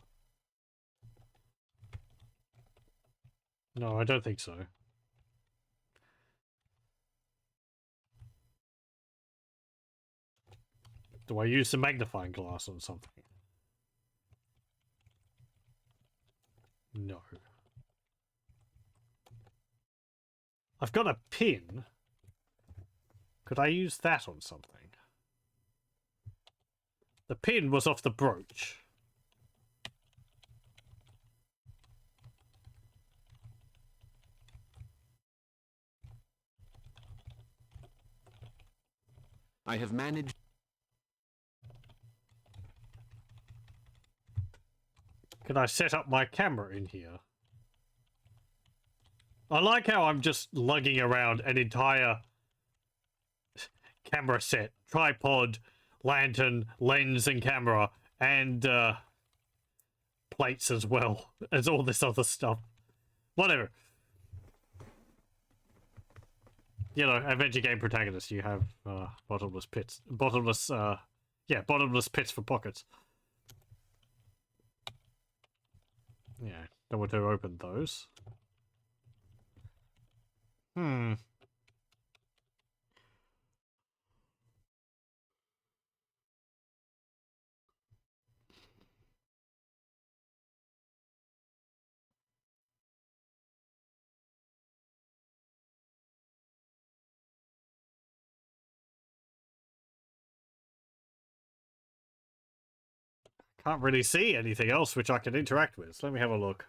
No, I don't think so. Do I use the magnifying glass on something? No. I've got a pin. Could I use that on something? The pin was off the brooch. I have managed... Can I set up my camera in here? I like how I'm just lugging around an entire camera set, tripod, lantern, lens and camera, and plates as well as all this other stuff. Whatever. You know, adventure game protagonist, you have bottomless pits. Bottomless pits for pockets. Yeah, don't want to open those. Can't really see anything else which I can interact with. Let me have a look.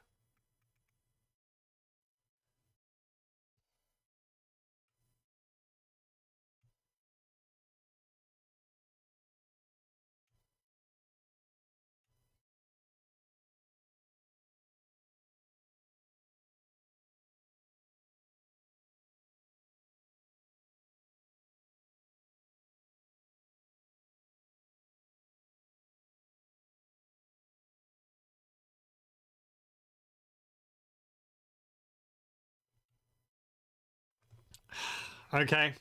Okay.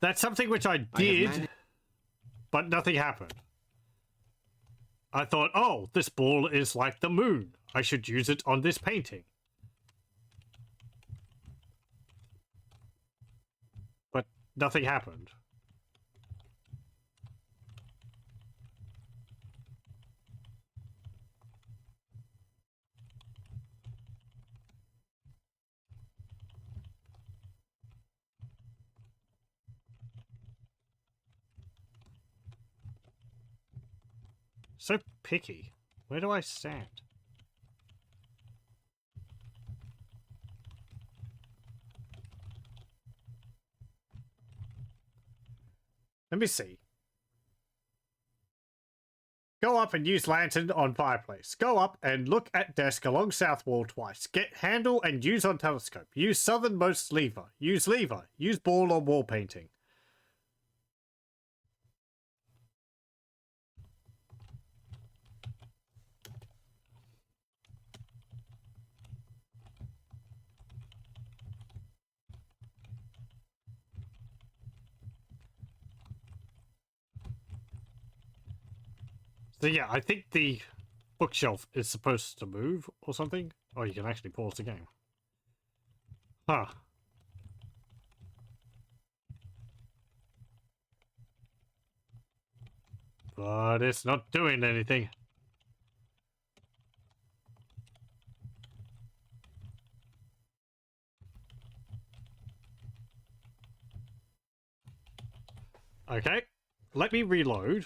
That's something which I did, but nothing happened. I thought, oh, this ball is like the moon. I should use it on this painting. But nothing happened. So picky. Where do I stand? Let me see. Go up and use lantern on fireplace. Go up and look at desk along south wall twice. Get handle and use on telescope. Use southernmost lever. Use lever. Use ball on wall painting. So yeah, I think the bookshelf is supposed to move or something. Oh, you can actually pause the game. Huh. But it's not doing anything. Okay, let me reload.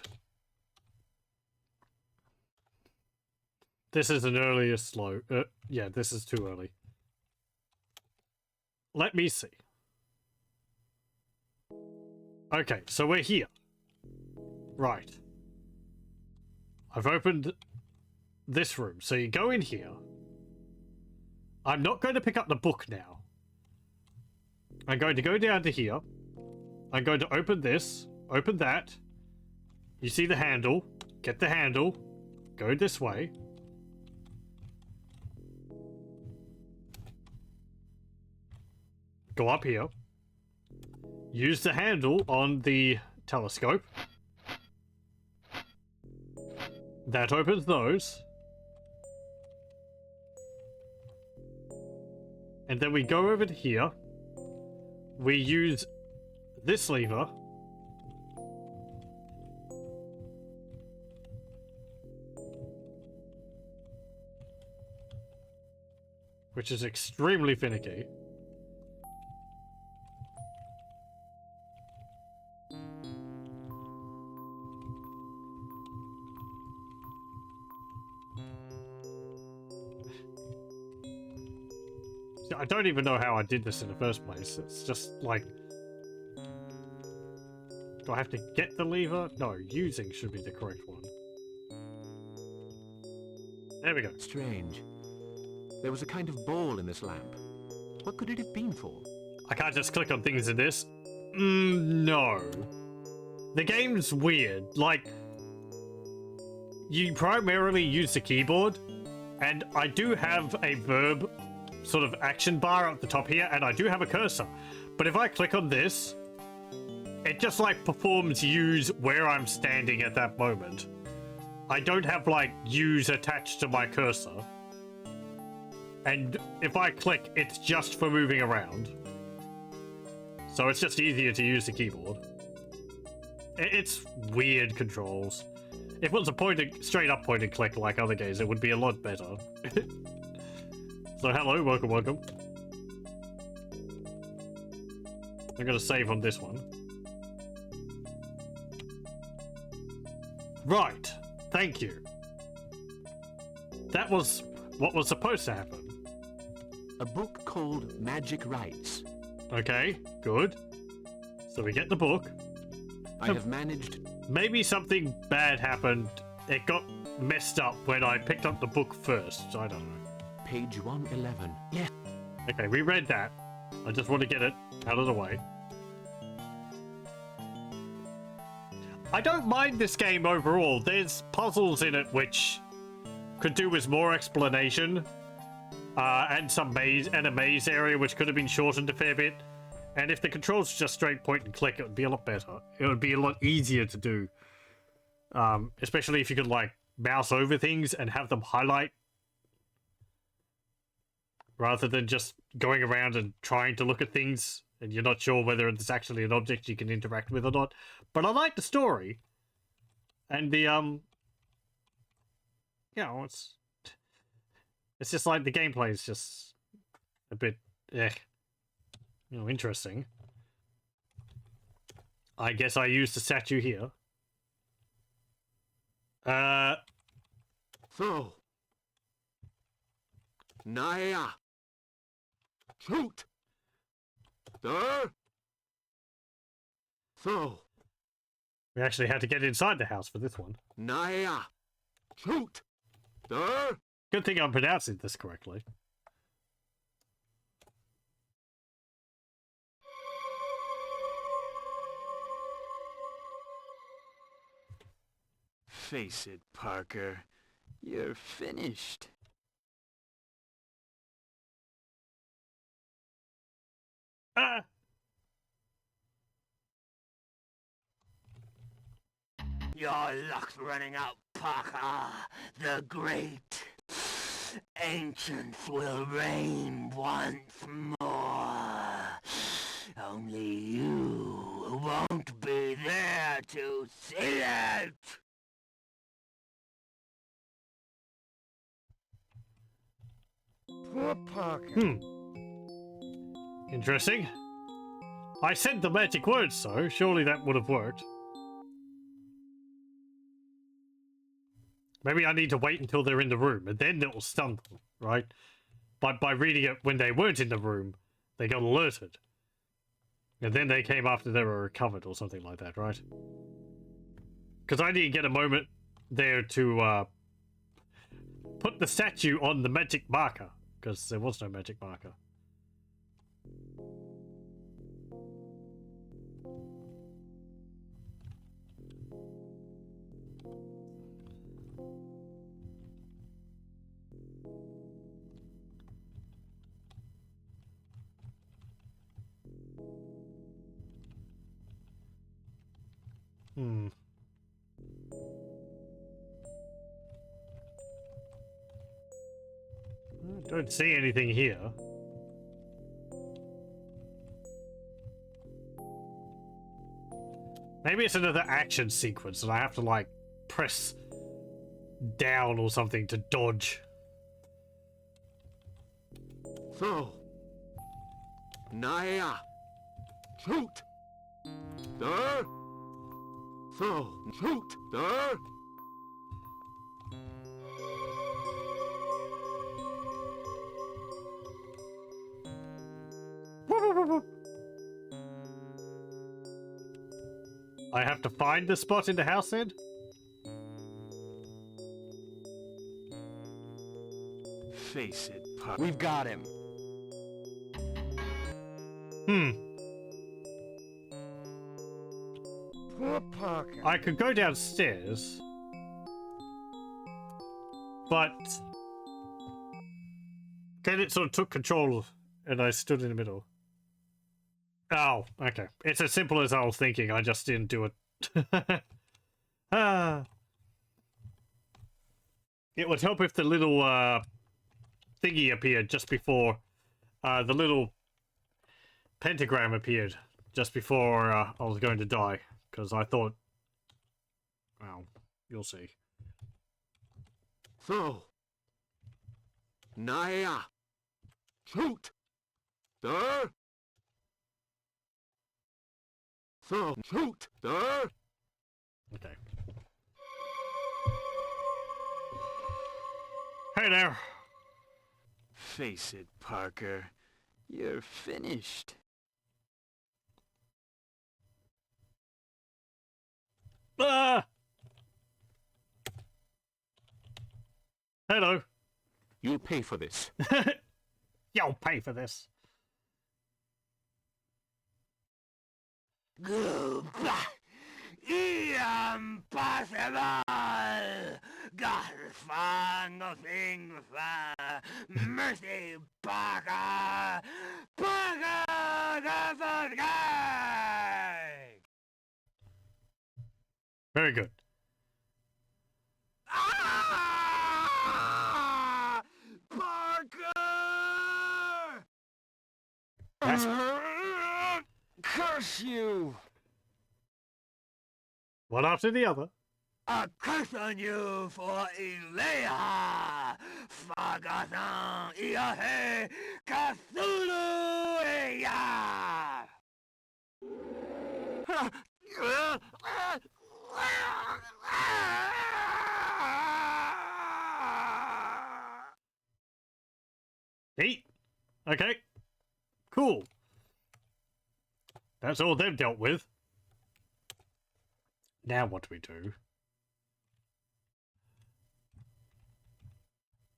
This is an earlier slow. Yeah, this is too early. Let me see. Okay, so we're here. Right. I've opened this room. So you go in here. I'm not going to pick up the book now. I'm going to go down to here. I'm going to open this. Open that. You see the handle. Get the handle. Go this way. Go up here. Use the handle on the telescope. That opens those. And then we go over to here. We use this lever. Which is extremely finicky. I don't even know how I did this in the first place. It's just like... Do I have to get the lever? No, using should be the correct one. There we go. Strange. There was a kind of ball in this lamp. What could it have been for? I can't just click on things in this. No. The game's weird. Like, you primarily use the keyboard, and I do have a verb sort of action bar at the top here, and I do have a cursor. But if I click on this, it just like performs use where I'm standing at that moment. I don't have like use attached to my cursor. And if I click, it's just for moving around. So it's just easier to use the keyboard. It's weird controls. If it was a straight up point and click like other games, it would be a lot better. So hello, welcome. I'm gonna save on this one. Right, thank you. That was what was supposed to happen. A book called Magic Rites. Okay, good. So we get the book. I have managed... Maybe something bad happened. It got messed up when I picked up the book first. I don't know. Page 111. Yes. Okay, we read that. I just want to get it out of the way. I don't mind this game overall. There's puzzles in it which could do with more explanation. And a maze area which could have been shortened a fair bit. And if the controls just straight point and click, it would be a lot better. It would be a lot easier to do. Especially if you could like mouse over things and have them highlight. Rather than just going around and trying to look at things and you're not sure whether it's actually an object you can interact with or not. But I like the story. And the, you know, it's just like the gameplay is just a bit, interesting. I guess I used the statue here. So. Naya. Shoot. There. So. We actually had to get inside the house for this one. Naya. Shoot. There. Good thing I'm pronouncing this correctly. Face it, Parker. You're finished. Ah! Your luck's running out, Parker the Great. Ancients will reign once more. Only you won't be there to see it. Poor Parker. Interesting. I said the magic words, so surely that would have worked. Maybe I need to wait until they're in the room, and then it will stun them, right? But by reading it when they weren't in the room, they got alerted. And then they came after they were recovered or something like that, right? Because I didn't get a moment there to put the statue on the magic marker, because there was no magic marker. I don't see anything here. Maybe it's another action sequence and I have to, like, press down or something to dodge. So, Naya, shoot! There! So, shoot! There! I have to find the spot in the house then? Face it, Parker. We've got him. Poor Parker. I could go downstairs. But then it sort of took control and I stood in the middle. Oh, okay. It's as simple as I was thinking. I just didn't do it. It would help if the little thingy appeared just before the little pentagram appeared just before I was going to die. Because I thought, well, you'll see. So, Naya, shoot! There! So, shoot! There! Okay. Hey there. Face it, Parker. You're finished. Ah! Hello. You'll pay for this. You'll pay for this. Goodbye. Impossible. Gotta find nothing for mercy, Parker. Parker the guy. Very good. Ah! Parker! That's... Curse you! One after the other. A curse on you for Ilea! Forgotten Iahe Cthulhu Eya! Neat. Okay. Cool. That's all they've dealt with. Now what do we do?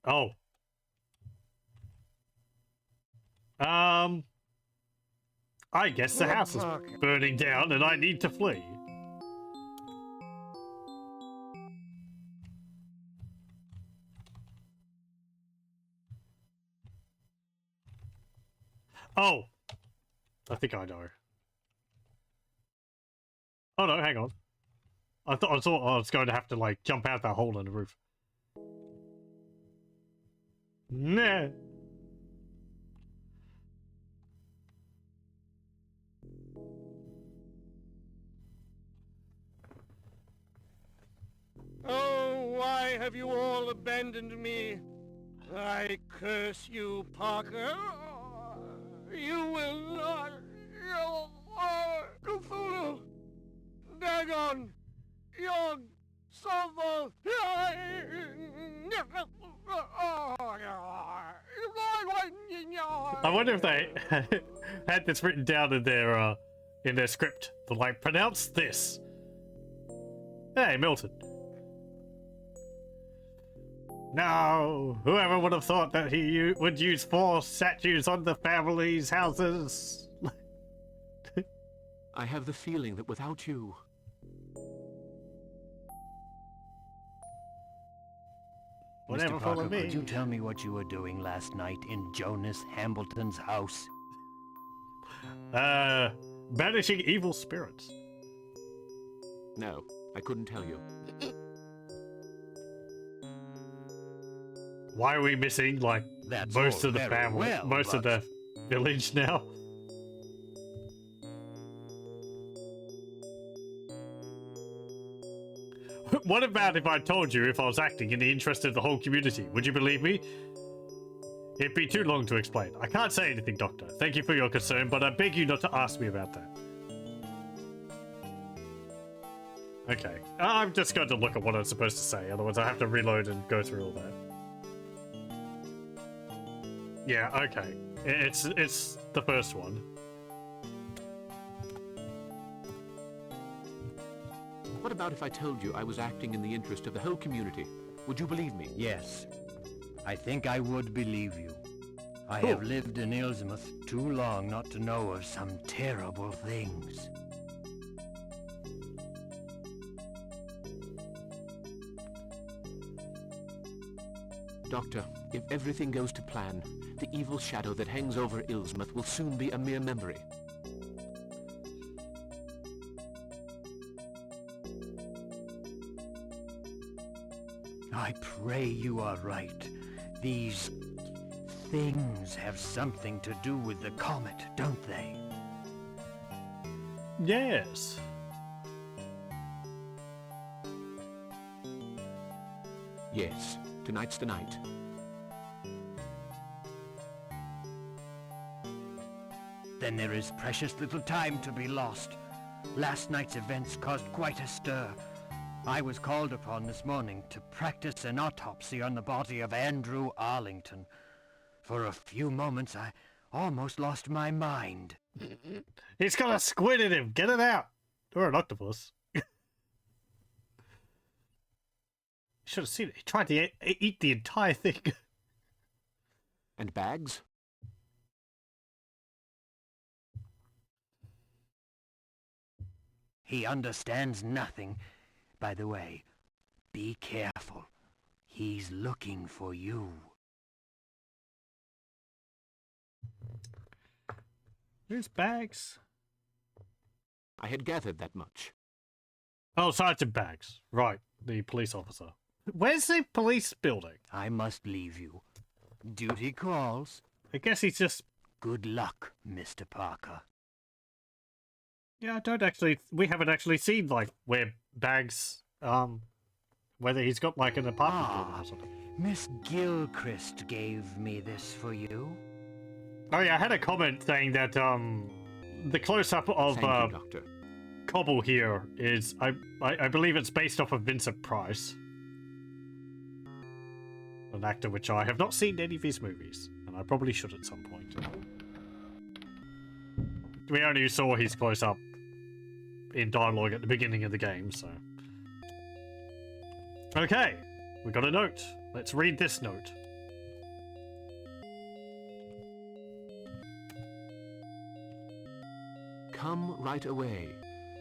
Oh. I guess the house is burning down and I need to flee. Oh. I think I know. Oh no, hang on. I thought I was going to have to, like, jump out that hole in the roof. Nah. Oh, why have you all abandoned me? I curse you, Parker. You will not... You are Cthulhu. Dagon. You're Suffer. I wonder if they had this written down in their script. To, like, pronounce this. Hey, Milton. No, whoever would have thought that he would use 4 statues on the family's houses? I have the feeling that without you... Whatever Mr. for Parker, me. could you tell me what you were doing last night in Jonas Hambleton's house? Banishing evil spirits. No, I couldn't tell you. Why are we missing, like, That's most all of the very family, well, most of but- the village now? What about if I told you if I was acting in the interest of the whole community? Would you believe me? It'd be too long to explain. I can't say anything, Doctor. Thank you for your concern, but I beg you not to ask me about that. Okay. I'm just going to look at what I'm supposed to say, otherwise I have to reload and go through all that. Yeah, okay. It's the first one. What about if I told you I was acting in the interest of the whole community? Would you believe me? Yes. I think I would believe you. I Cool. have lived in Illsmouth too long not to know of some terrible things. Doctor, if everything goes to plan, the evil shadow that hangs over Illsmouth will soon be a mere memory. I pray you are right. These things have something to do with the comet, don't they? Yes. Yes, tonight's the night. Then there is precious little time to be lost. Last night's events caused quite a stir. I was called upon this morning to practice an autopsy on the body of Andrew Arlington. For a few moments I almost lost my mind. He's got a squid in him. Get it out. Or an octopus. Should have seen it. He tried to eat the entire thing. And bags? He understands nothing. By the way, be careful. He's looking for you. There's bags. I had gathered that much. Oh, Sergeant Bags. Right, the police officer. Where's the police building? I must leave you. Duty calls. I guess he's just... Good luck, Mr. Parker. Yeah, we haven't actually seen, like, where Bags, whether he's got, like, an apartment building or something. Miss Gilchrist gave me this for you. Oh yeah, I had a comment saying that, the close-up of, Thank you, Doctor. Cobble here is, I believe it's based off of Vincent Price. An actor which I have not seen any of his movies, and I probably should at some point. We only saw his close-up in dialogue at the beginning of the game, so... Okay, we got a note. Let's read this note. Come right away.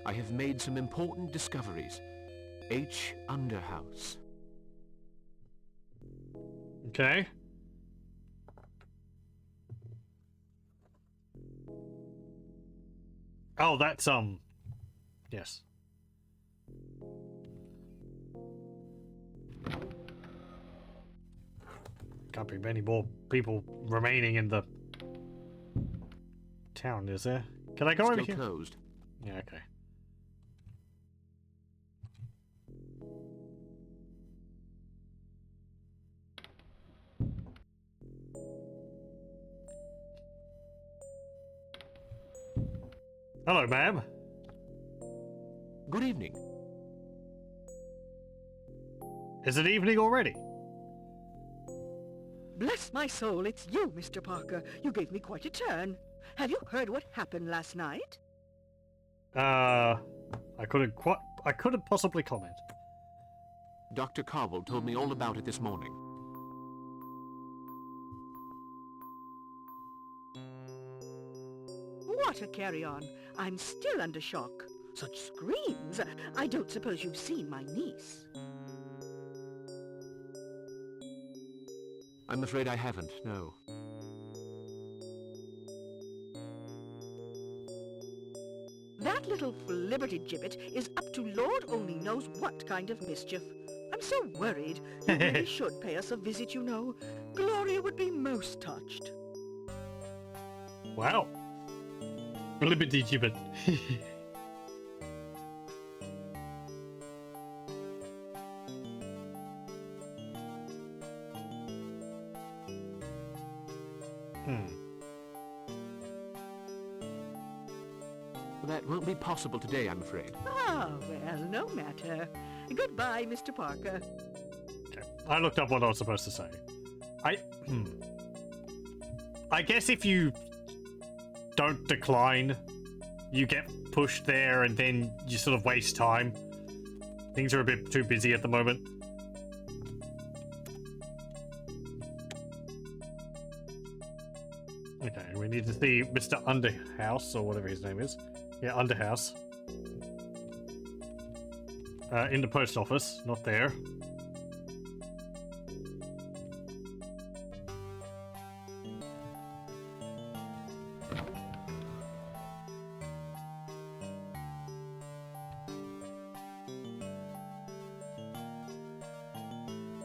I have made some important discoveries. H. Underhouse. Okay. Oh, that's, yes. Can't be many more people remaining in the town, is there? Can I go over Still here? closed. Yeah, okay. Hello, ma'am. Good evening. Is it evening already? Bless my soul, it's you, Mr. Parker. You gave me quite a turn. Have you heard what happened last night? I couldn't possibly comment. Dr. Cobble told me all about it this morning. What a carry-on. I'm still under shock. Such screams. I don't suppose you've seen my niece. I'm afraid I haven't, no. That little flibbertigibbet is up to Lord only knows what kind of mischief. I'm so worried. You really should pay us a visit, you know. Gloria would be most touched. Wow. Liberty gibbet. That won't be possible today, I'm afraid. Ah, well, no matter. Goodbye, Mr. Parker. Okay. I looked up what I was supposed to say. I guess if you don't decline, you get pushed there and then you sort of waste time. Things are a bit too busy at the moment. Okay, we need to see Mr. Underhouse, or whatever his name is. Yeah, Underhouse. In the post office, not there.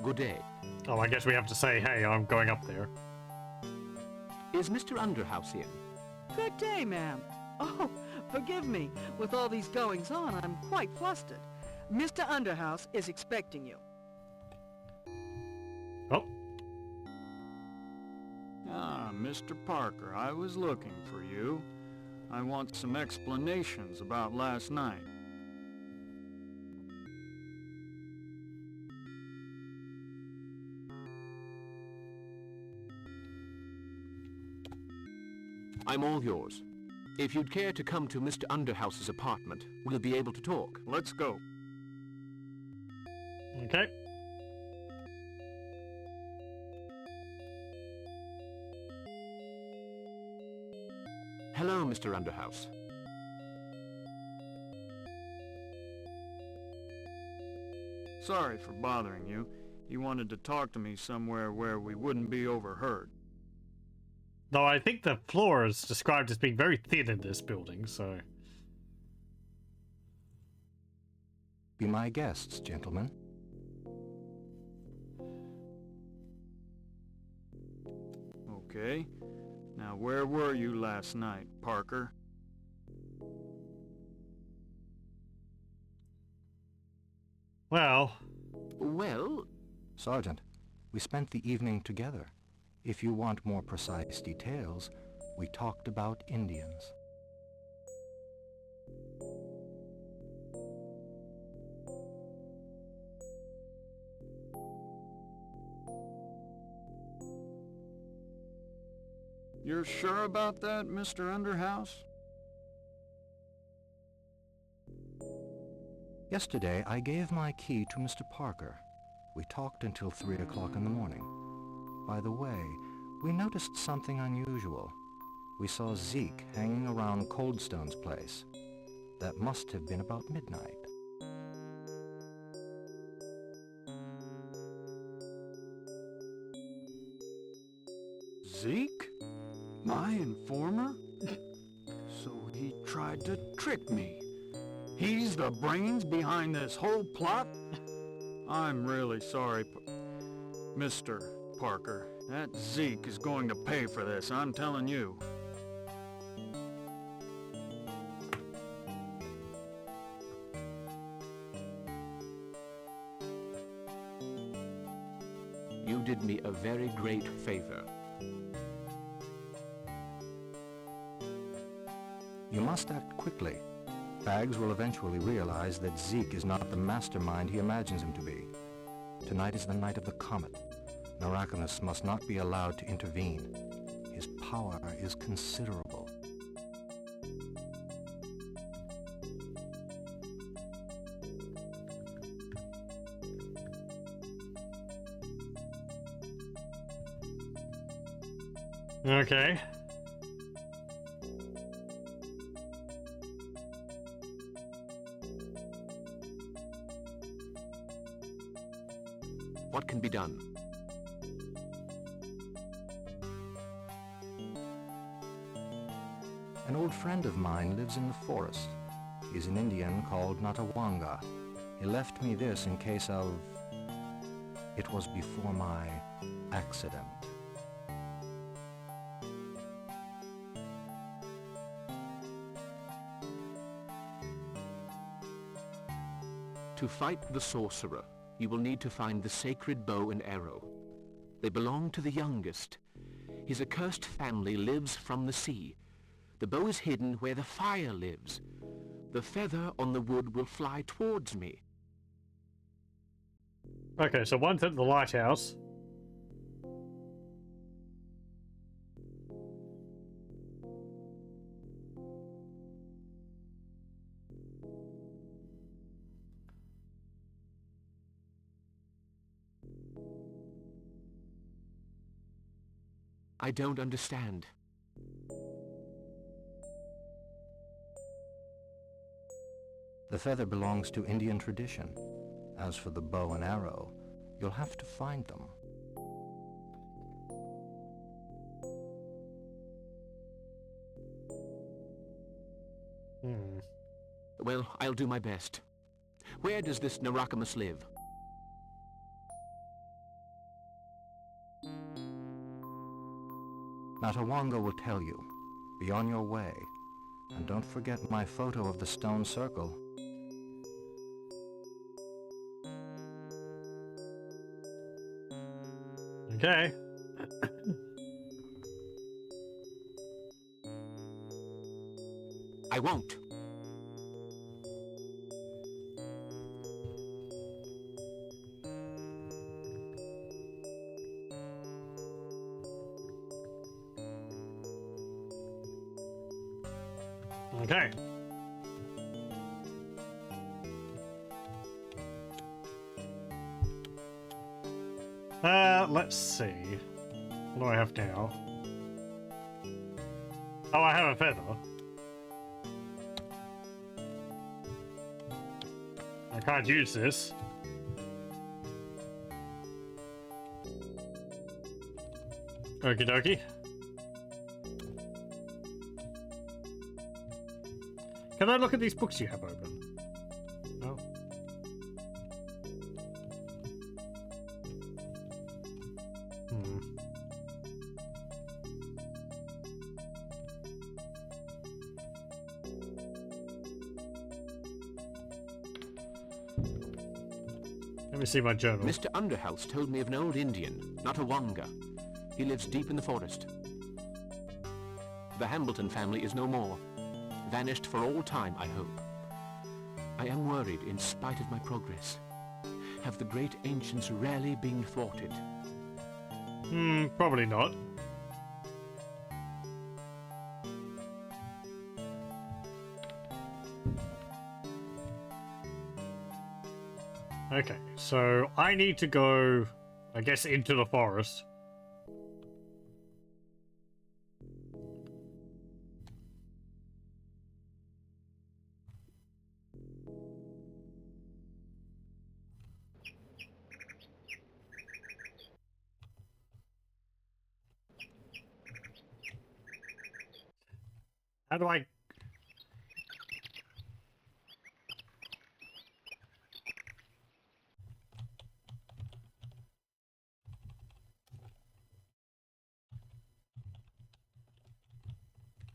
Good day. Oh, I guess we have to say, hey, I'm going up there. Is Mr. Underhouse in? Good day, ma'am. Oh, forgive me. With all these goings-on, I'm quite flustered. Mr. Underhouse is expecting you. Oh, Ah, Mr. Parker, I was looking for you. I want some explanations about last night. I'm all yours. If you'd care to come to Mr. Underhouse's apartment, we'll be able to talk. Let's go. okay. Hello, Mr. Underhouse. Sorry for bothering you. You wanted to talk to me somewhere where we wouldn't be overheard. Though I think the floor is described as being very thin in this building, so... Be my guests, gentlemen. Okay. Now, where were you last night, Parker? Well... Well, Sergeant, we spent the evening together. If you want more precise details, we talked about Indians. You're sure about that, Mr. Underhouse? Yesterday, I gave my key to Mr. Parker. We talked until 3 o'clock in the morning. By the way, we noticed something unusual. We saw Zeke hanging around Coldstone's place. That must have been about midnight. Zeke? My informer? So he tried to trick me. He's the brains behind this whole plot? I'm really sorry, Mr. Parker. That Zeke is going to pay for this, I'm telling you. You did me a very great favor. You must act quickly. Baggs will eventually realize that Zeke is not the mastermind he imagines him to be. Tonight is the night of the Comet. Narakamus must not be allowed to intervene. His power is considerable. Okay. What can be done? An old friend of mine lives in the forest. He's an Indian called Natawanga. He left me this in case of... It was before my accident. To fight the sorcerer, you will need to find the sacred bow and arrow. They belong to the youngest. His accursed family lives from the sea. The bow is hidden where the fire lives. The feather on the wood will fly towards me. Okay, so one's at the lighthouse. I don't understand. The feather belongs to Indian tradition. As for the bow and arrow, you'll have to find them. Well, I'll do my best. Where does this Narakamus live? Natawanga will tell you. Be on your way. And don't forget my photo of the stone circle. Okay. I won't. Okay. Let's see. What do I have now? Oh, I have a feather. I can't use this. Okie dokie. Can I look at these books you have open? No. Let me see my journal. Mr. Underhouse told me of an old Indian, Natawanga. He lives deep in the forest. The Hambleton family is no more. Vanished for all time, I hope. I am worried in spite of my progress. Have the great ancients rarely been thwarted? Probably not. Okay, so I need to go, I guess, into the forest. How do I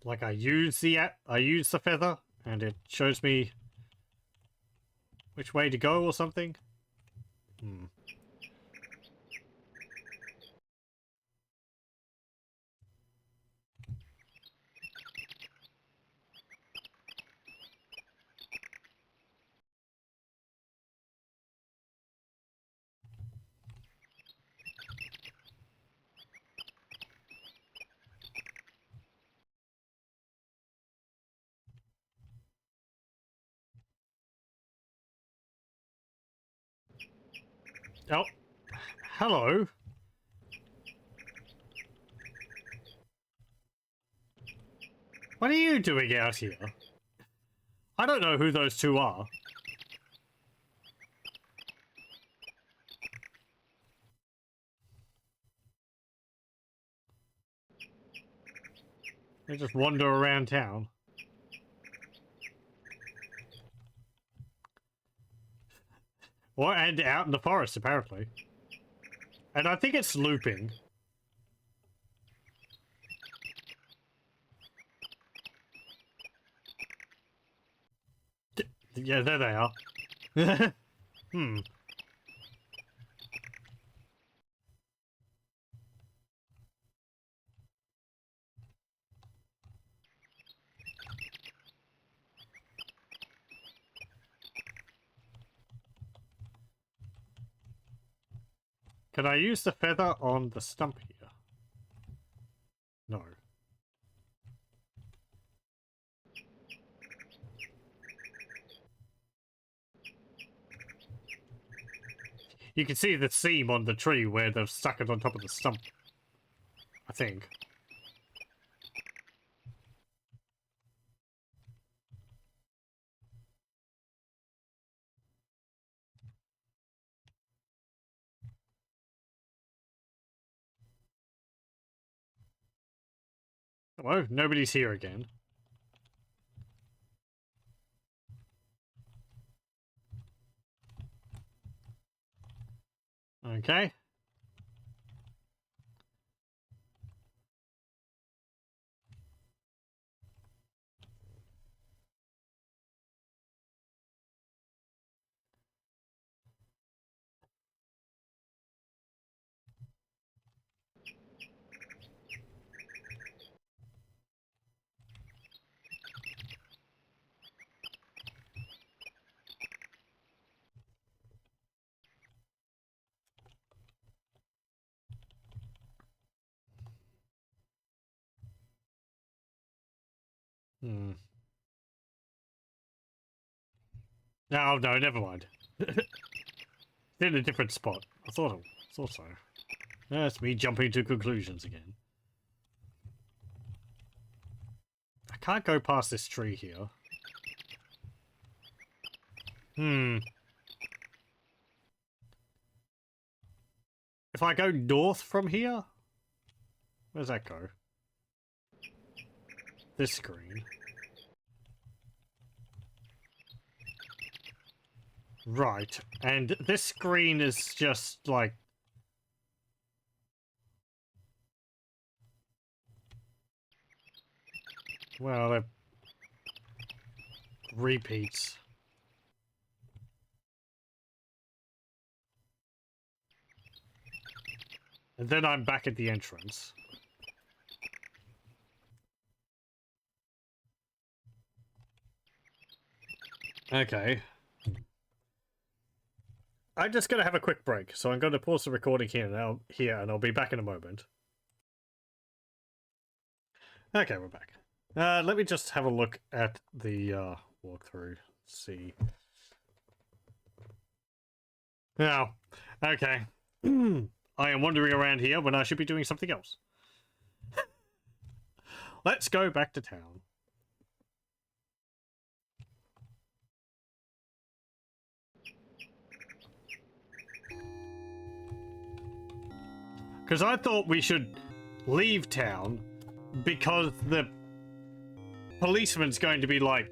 Like I use the feather, and it shows me which way to go or something. Hmm. Oh, hello. What are you doing out here? I don't know who those two are. They just wander around town. Or, and out in the forest, apparently. And I think it's looping. Yeah, there they are. Hmm. Can I use the feather on the stump here? No. You can see the seam on the tree where they've stuck it on top of the stump. I think. Hello, nobody's here again. Okay. Hmm. No, no, never mind. It's in a different spot. I thought so. That's me jumping to conclusions again. I can't go past this tree here. Hmm. If I go north from here, where's that go? This screen. Right, and this screen is just like... Well, it repeats. And then I'm back at the entrance. Okay. I'm just going to have a quick break, so I'm going to pause the recording here and I'll be back in a moment. Okay, we're back. Let me just have a look at the walkthrough. See. Now, okay. I am wandering around here when I should be doing something else. Let's go back to town. Because I thought we should leave town because the policeman's going to be like,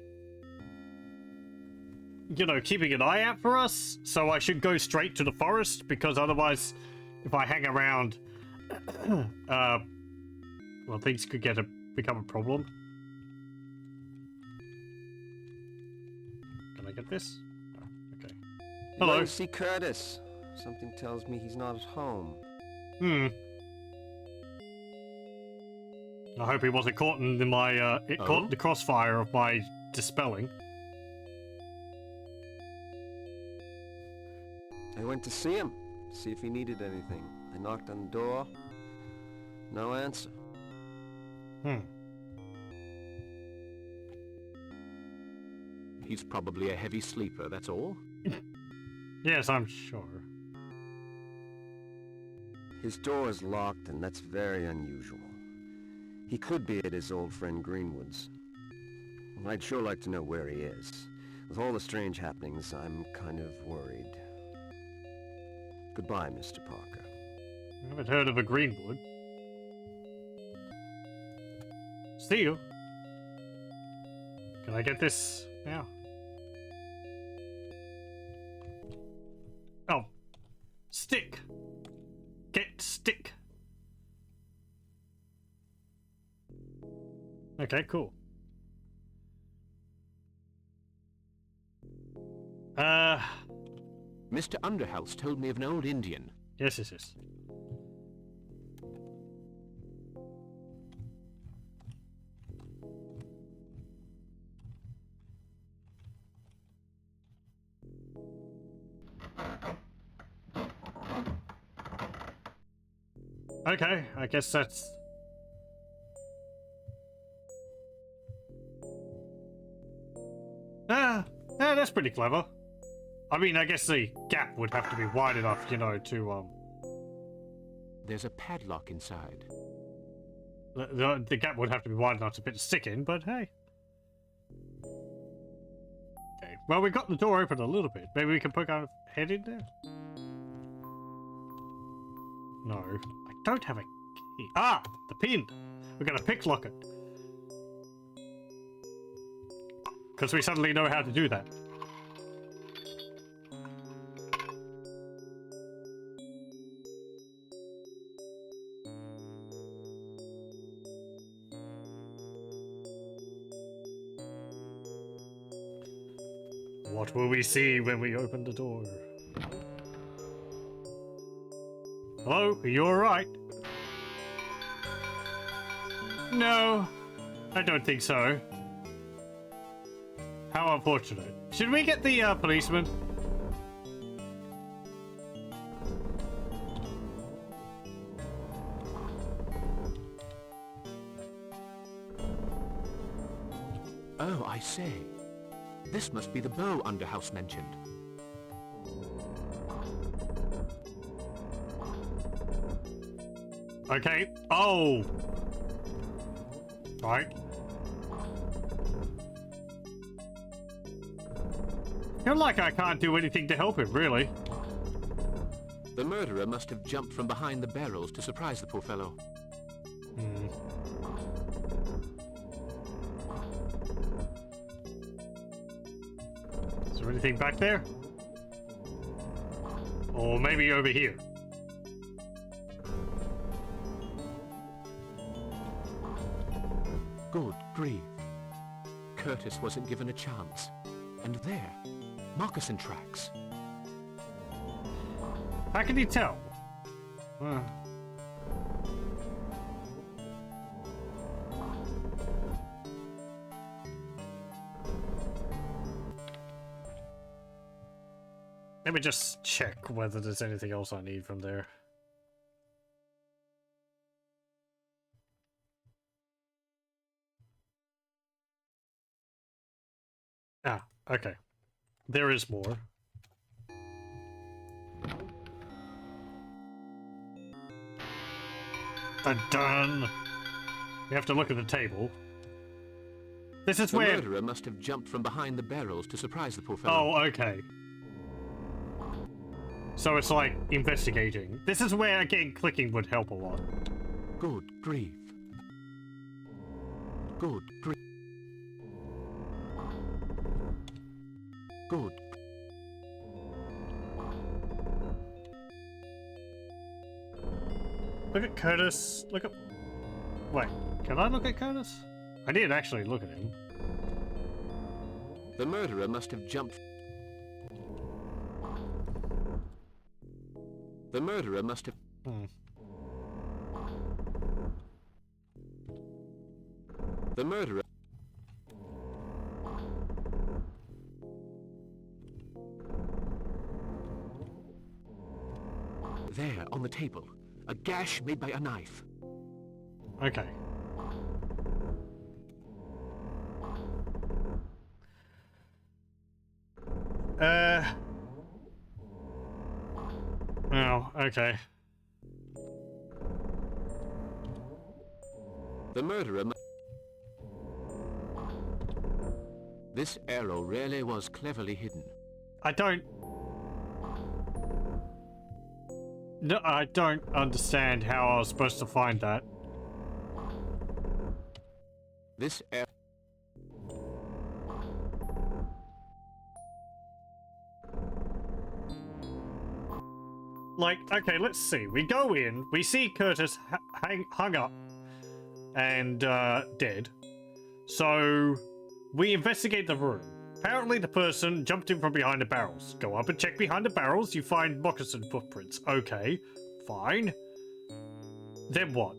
you know, keeping an eye out for us. So I should go straight to the forest because otherwise, if I hang around, well, things could become a problem. I get this? Oh, okay. You Hello. want to see Curtis? Something tells me he's not at home. I hope he wasn't caught in my, caught in the crossfire of my dispelling. I went to see him, see if he needed anything. I knocked on the door. No answer. He's probably a heavy sleeper, that's all. Yes, I'm sure. His door is locked, and that's very unusual. He could be at his old friend Greenwood's. I'd sure like to know where he is. With all the strange happenings, I'm kind of worried. Goodbye, Mr. Parker. I haven't heard of a Greenwood. See you. Can I get this now? Oh. Stick. Get stick. Okay, cool. Mr. Underhouse told me of an old Indian. Yes, yes, yes. Okay, I guess that's... that's pretty clever. I mean, I guess the gap would have to be wide enough, you know, to, There's a padlock inside. The gap would have to be wide enough to fit a stick in, but hey. Okay, well, we got the door open a little bit. Maybe we can poke our head in there? No, I don't have a key. Ah, the pin. We're gonna picklock it. Because we suddenly know how to do that. What will we see when we open the door? Hello? Are you alright? No, I don't think so. How unfortunate. Should we get the policeman? Oh, I say. This must be the bow Underhouse mentioned. Okay. Oh! Right. Feel like I can't do anything to help him, really. The murderer must have jumped from behind the barrels to surprise the poor fellow. Is there anything back there? Or maybe over here? Good grief. Curtis wasn't given a chance. And there, moccasin tracks. How can you tell? Let me just check whether there's anything else I need from there. Ah, okay. There is more. Dun dun! We have to look at the table. This is where... The murderer must have jumped from behind the barrels to surprise the poor fellow. Oh, okay. So it's like investigating. This is where, again, clicking would help a lot. Good grief. Good grief. Good. Look at Curtis. Look at... Wait, can I look at Curtis? I did actually look at him. The murderer must have jumped... The murderer must have... The murderer... There, on the table. A gash made by a knife. Okay. Oh, okay. The murderer... This arrow really was cleverly hidden. I don't understand how I was supposed to find that. This arrow... Like, okay, let's see. We go in, we see Curtis hung up and dead. So we investigate the room. Apparently the person jumped in from behind the barrels. Go up and check behind the barrels, you find moccasin footprints. Okay, fine. Then what?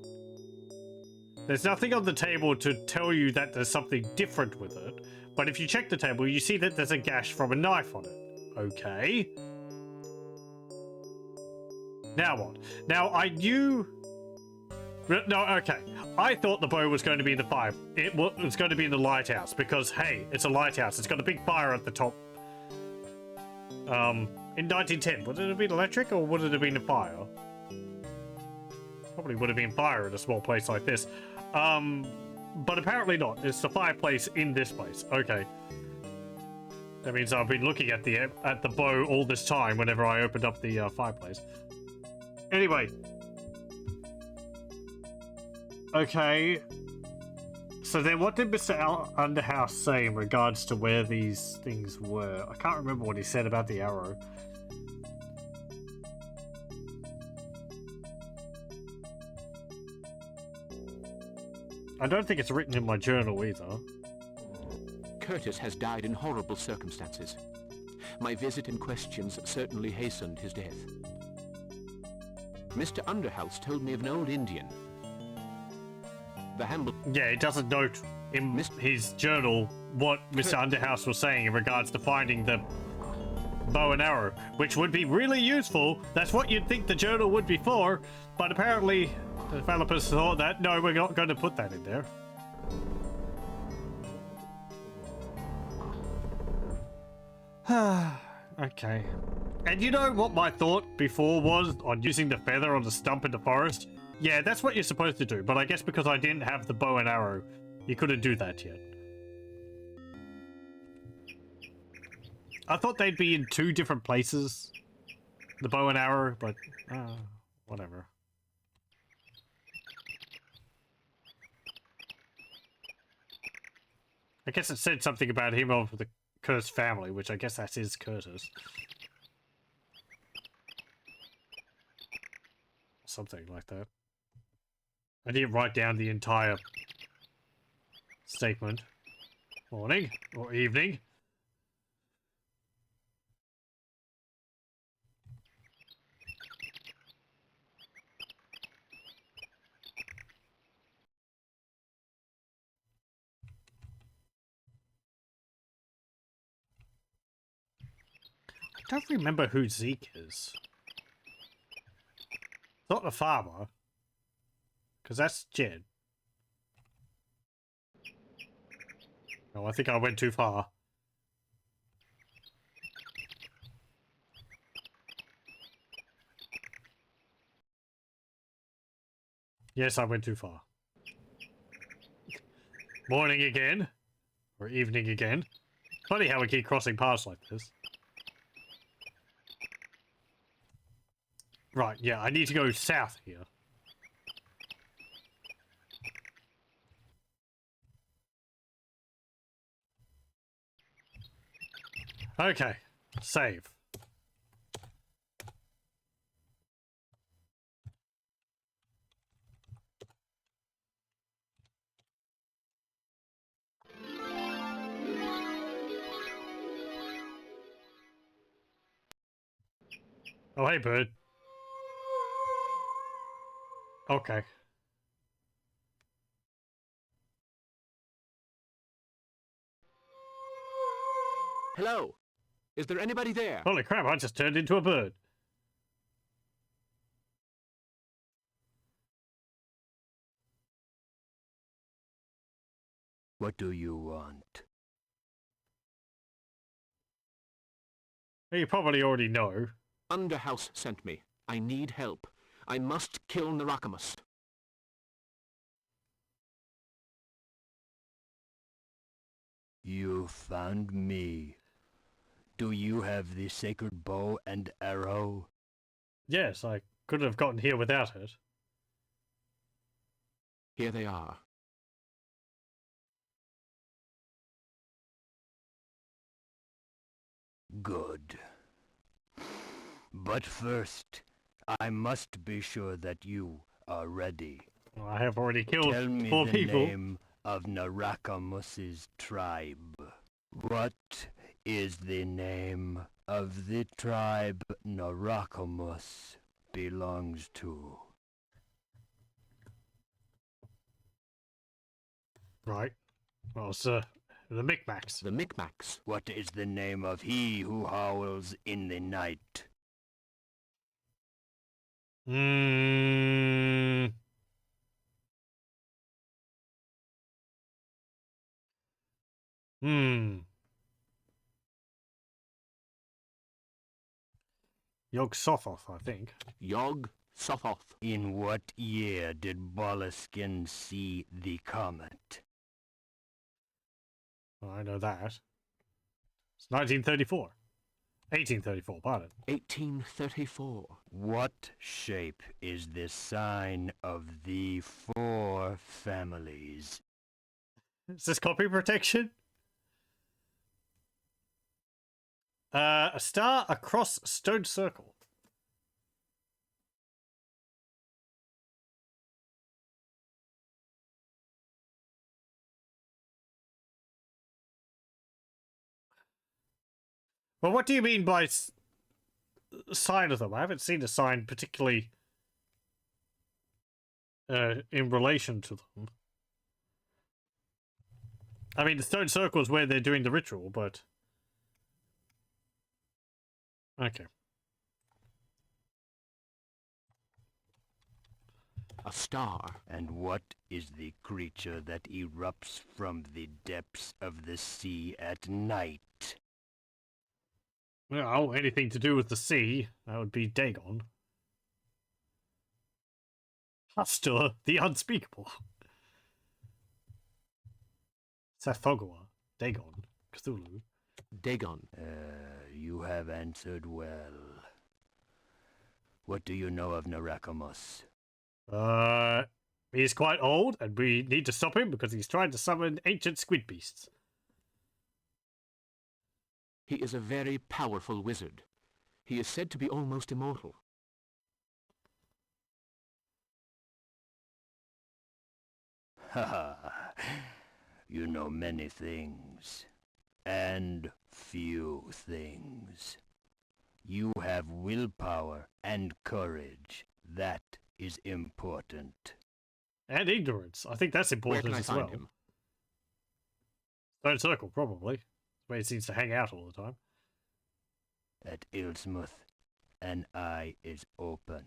There's nothing on the table to tell you that there's something different with it. But if you check the table, you see that there's a gash from a knife on it. Okay. Now what? Now I knew... No, okay. I thought the bow was going to be in the fire. It was going to be in the lighthouse because, hey, it's a lighthouse. It's got a big fire at the top. In 1910, would it have been electric or would it have been a fire? Probably would have been fire in a small place like this. But apparently not. It's the fireplace in this place. Okay. That means I've been looking at the bow all this time whenever I opened up the fireplace. Anyway. Okay. So then what did Mr. Underhouse say in regards to where these things were? I can't remember what he said about the arrow. I don't think it's written in my journal either. Curtis has died in horrible circumstances. My visit and questions certainly hastened his death. Mr. Underhouse told me of an old Indian. The Yeah, it doesn't note in his journal what Mr. Underhouse was saying in regards to finding the bow and arrow, which would be really useful. That's what you'd think the journal would be for, but apparently the developers thought that, no, we're not going to put that in there. Okay. And you know what my thought before was on using the feather on the stump in the forest? Yeah, that's what you're supposed to do, but I guess because I didn't have the bow and arrow, you couldn't do that yet. I thought they'd be in two different places, the bow and arrow, but whatever. I guess it said something about him of the Curtis family, which I guess that is Curtis. Something like that. I didn't write down the entire statement. Morning or evening. I don't remember who Zeke is. Not the farmer. Because that's Jed. Oh, I think I went too far. Yes, I went too far. Morning again. Or evening again. Funny how we keep crossing paths like this. Right, yeah, I need to go south here. Okay, save. Oh, hey, bird. Okay. Hello? Is there anybody there? Holy crap, I just turned into a bird. What do you want? You probably already know. Underhouse sent me. I need help. I must kill Narakamus. You found me. Do you have the sacred bow and arrow? Yes, I couldn't have gotten here without it. Here they are. Good. But first, I must be sure that you are ready. Well, I have already killed Tell me 4 the people. name of Narakamus's tribe. What is the name of the tribe Narakamus belongs to? Right. Well, it's the Micmacs. The Micmacs. What is the name of he who howls in the night? Hmm. Yog-Sothoth, I think. Yog-Sothoth. In what year did Boleskine see the comet? Well, I know that. It's 1934. 1834, pardon. 1834. What shape is the sign of the 4 families? Is this copy protection? A star across stone circle. Well, what do you mean by sign of them? I haven't seen a sign particularly in relation to them. I mean, the stone circle is where they're doing the ritual, but... Okay. A star. And what is the creature that erupts from the depths of the sea at night? Well, anything to do with the sea, that would be Dagon. Hastur, the unspeakable. Sathogwa, Dagon, Cthulhu. Dagon. You have answered well. What do you know of Narakamus? He's quite old, and we need to stop him because he's trying to summon ancient squid beasts. He is a very powerful wizard. He is said to be almost immortal. Ha ha. You know many things. And few things. You have willpower and courage. That is important. And ignorance. I think that's important Where can I as find well. him? Stone Circle, probably. Where he seems to hang out all the time. At Illsmouth, an eye is open.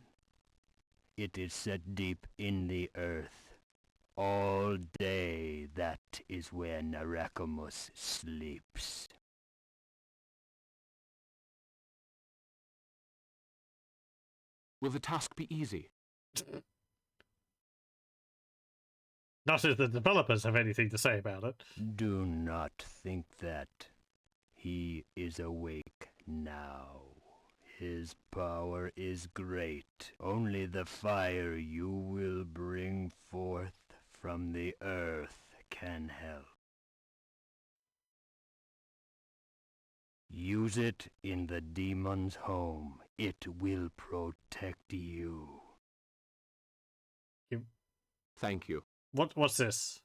It is set deep in the earth. All day, that is where Narakamus sleeps. Will the task be easy? Not if the developers have anything to say about it. Do not think that. He is awake now. His power is great. Only the fire you will bring forth from the earth can help. Use it in the demon's home. It will protect you. Thank you. What's this?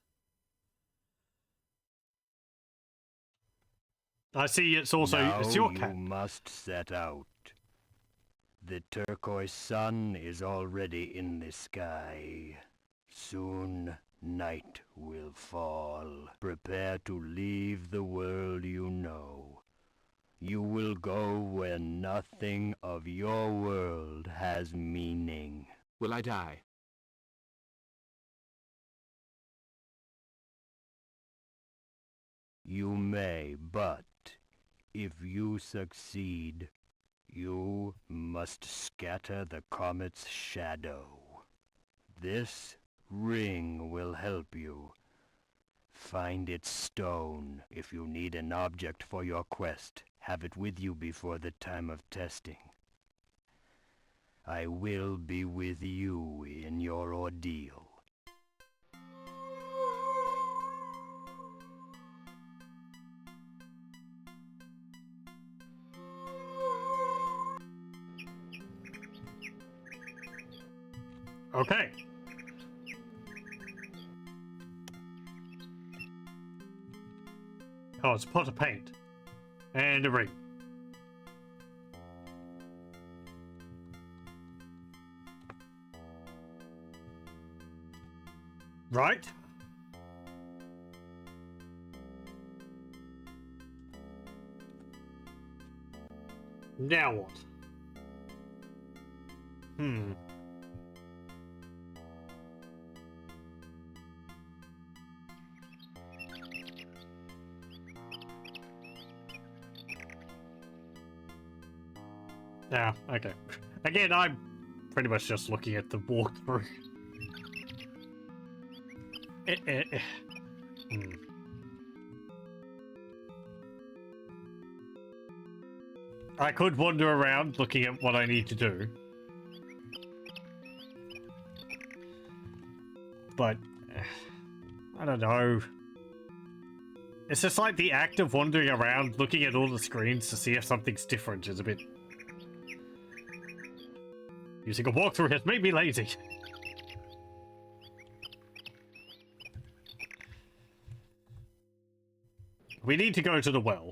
I see it's also Now it's your you cat. must set out. The turquoise sun is already in the sky. Soon night will fall. Prepare to leave the world you know. You will go where nothing of your world has meaning. Will I die? You may, but if you succeed, you must scatter the comet's shadow. This ring will help you. Find its stone. If you need an object for your quest, have it with you before the time of testing. I will be with you in your ordeal. Okay. Oh, it's a pot of paint. And a ring. Right. Now what? Yeah, okay. Again, I'm pretty much just looking at the walkthrough. I could wander around looking at what I need to do. But, I don't know. It's just like the act of wandering around looking at all the screens to see if something's different is a bit... Using a walkthrough has made me lazy. We need to go to the well.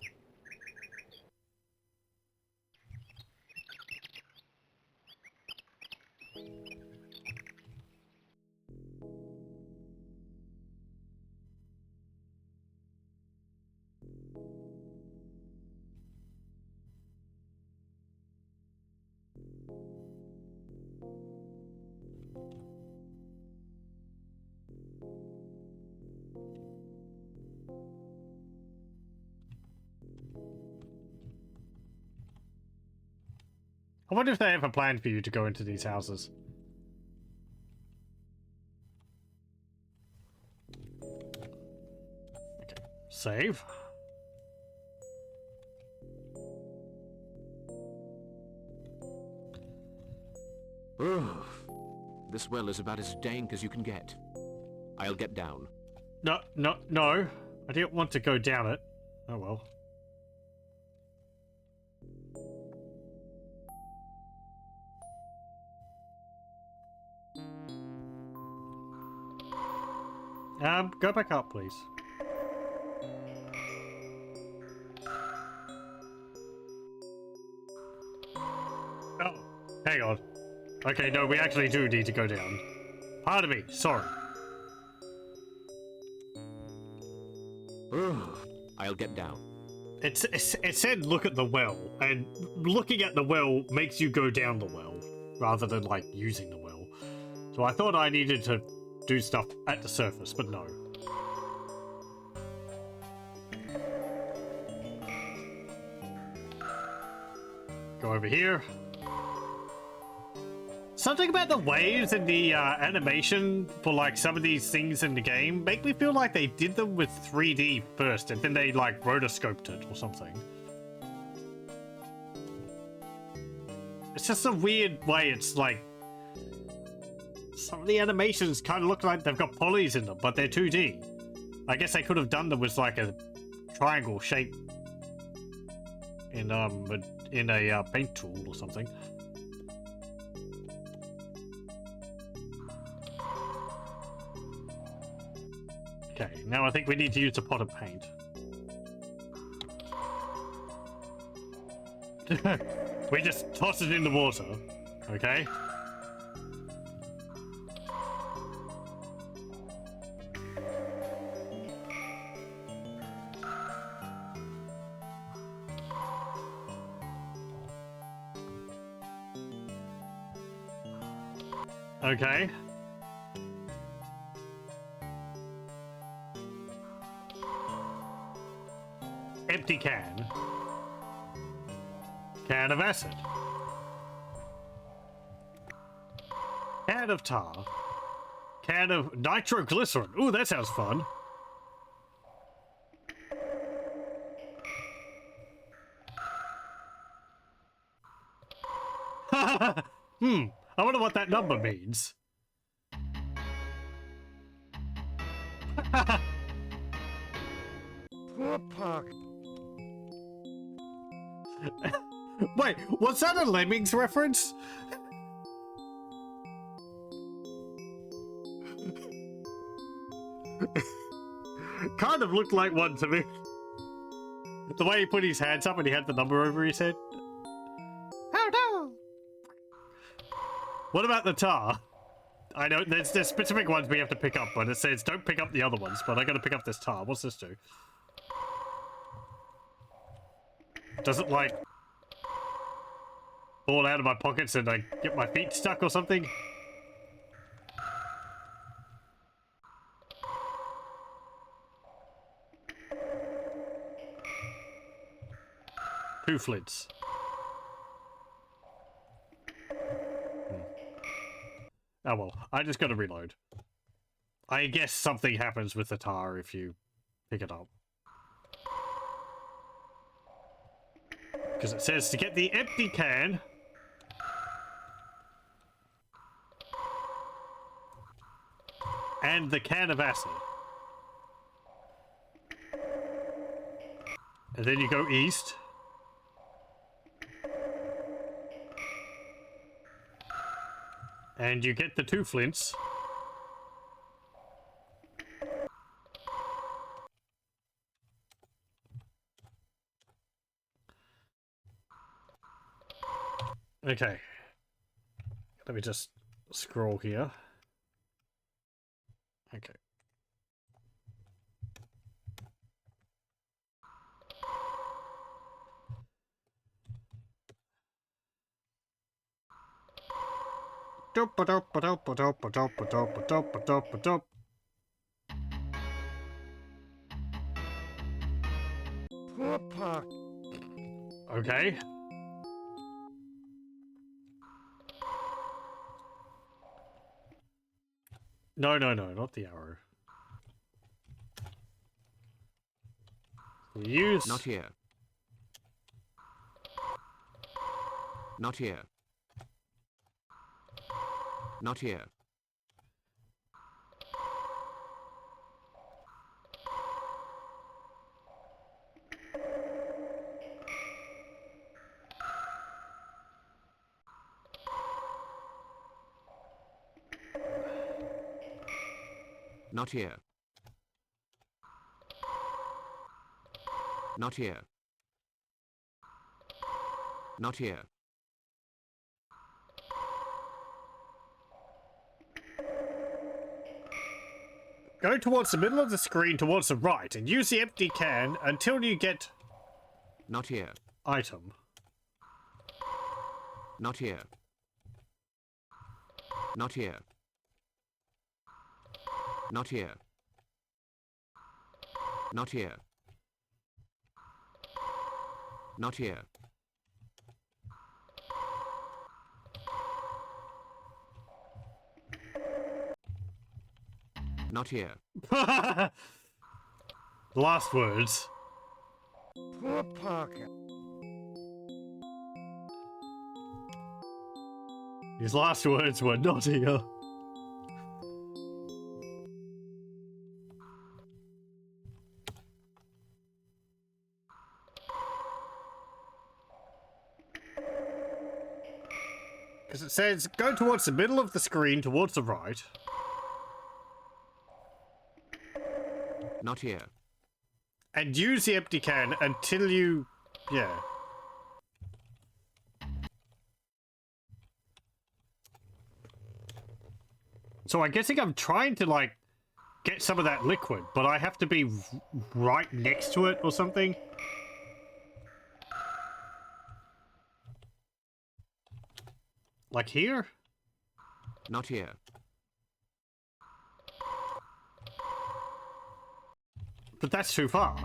I wonder if they have a plan for you to go into these houses. Okay, save. This well is about as dank as you can get. I'll get down. No. I didn't want to go down it. Oh well. Go back up, please. Oh, hang on. Okay, no, we actually do need to go down. Pardon me, sorry. I'll get down. It said look at the well, and looking at the well makes you go down the well, rather than, like, using the well. So I thought I needed to do stuff at the surface, but no. Go over here. Something about the waves and the animation for like some of these things in the game make me feel like they did them with 3D first and then they like rotoscoped it or something. It's just a weird way. It's like some of the animations kind of look like they've got polys in them, but they're 2D. I guess they could have done them with like a triangle shape in a paint tool or something. Okay, now I think we need to use a pot of paint. We just toss it in the water, okay? Okay. Empty can. Can of acid. Can of tar. Can of nitroglycerin. Ooh, that sounds fun. I wonder what that number means. Poor Parker. Wait, was that a Lemmings reference? Kind of looked like one to me. The way he put his hands up and he had the number over his head. Oh no! What about the tar? I know there's specific ones we have to pick up, but it says don't pick up the other ones, but I gotta pick up this tar. What's this do? Does it like fall out of my pockets and I get my feet stuck or something? Two flints. Oh well, I just gotta reload. I guess something happens with the tar if you pick it up. Because it says to get the empty can. And the can of acid. And then you go east. And you get the two flints. Okay. Let me just scroll here. Okay. Poor Parker. Okay. No, not the arrow. Use... Not here. Not here. Not here. Not here. Not here. Not here. Go towards the middle of the screen towards the right and use the empty can until you get... Not here. Item. Not here. Not here. Not here. Not here. Not here. Not here. Last words. Poor Parker. His last words were not here. Because it says, go towards the middle of the screen towards the right. Not here. And use the empty can until you... yeah. So I'm guessing I'm trying to, like, get some of that liquid, but I have to be right next to it or something. Like here? Not here. But that's too far.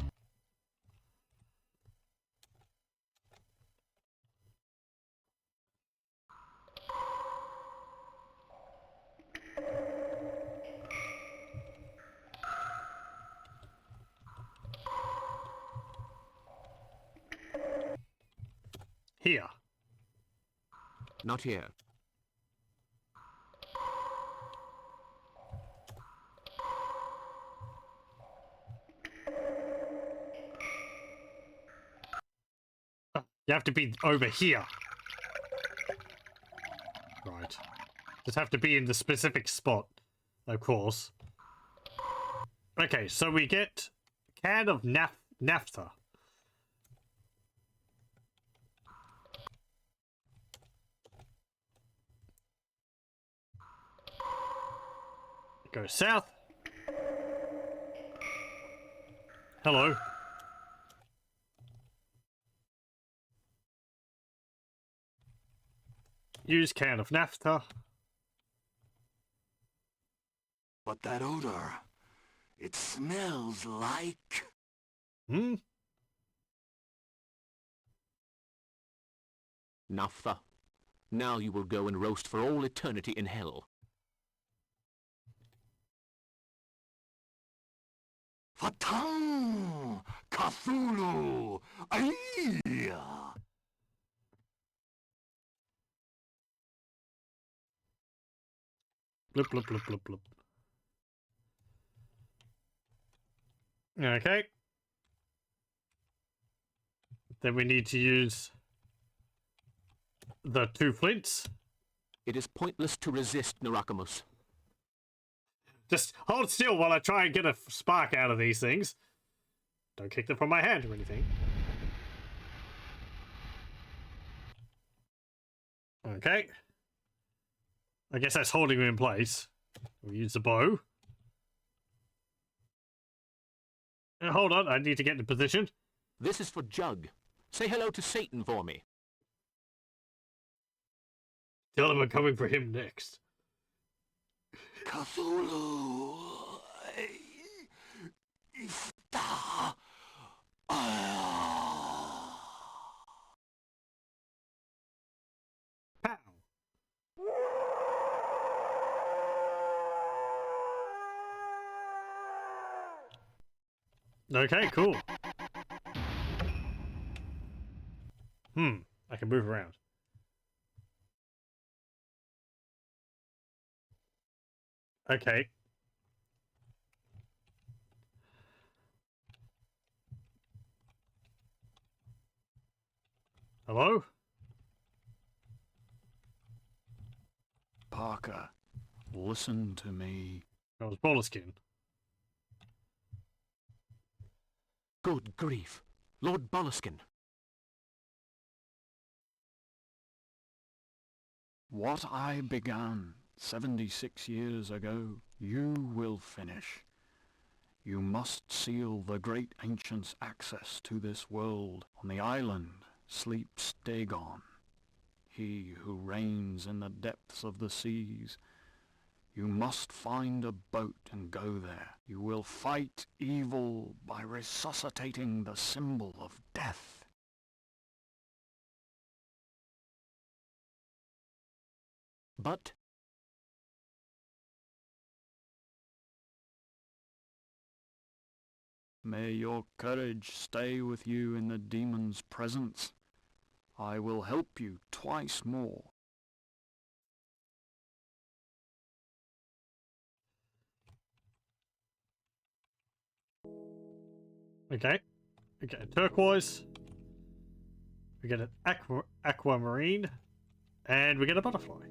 Here. Not here. You have to be over here. Right. Just have to be in the specific spot, of course. Okay, so we get a can of naphtha. Go south. Hello. Use can of naphtha. But that odor, it smells like... Hmm? Naphtha. Now you will go and roast for all eternity in hell. Fatang! Cthulhu! Aia! Blip, blip, blip, blip, blip. Okay. Then we need to use the 2 flints. It is pointless to resist, Narakamus. Just hold still while I try and get a spark out of these things. Don't kick them from my hand or anything. Okay. I guess that's holding me in place. We'll use the bow. Hold on, I need to get in position. This is for Jug. Say hello to Satan for me. Tell him I'm coming for him next. Cthulhu! Ifta! Pow! Okay, cool. I can move around. Okay. Hello? Parker, listen to me. That was Boleskine. Good grief. Lord Boleskine. What I began 76 years ago, you will finish. You must seal the great ancient's access to this world. On the island sleeps Dagon, he who reigns in the depths of the seas. You must find a boat and go there. You will fight evil by resuscitating the symbol of death. But... May your courage stay with you in the demon's presence. I will help you twice more. Okay. We get a turquoise. We get an aquamarine. And we get a butterfly.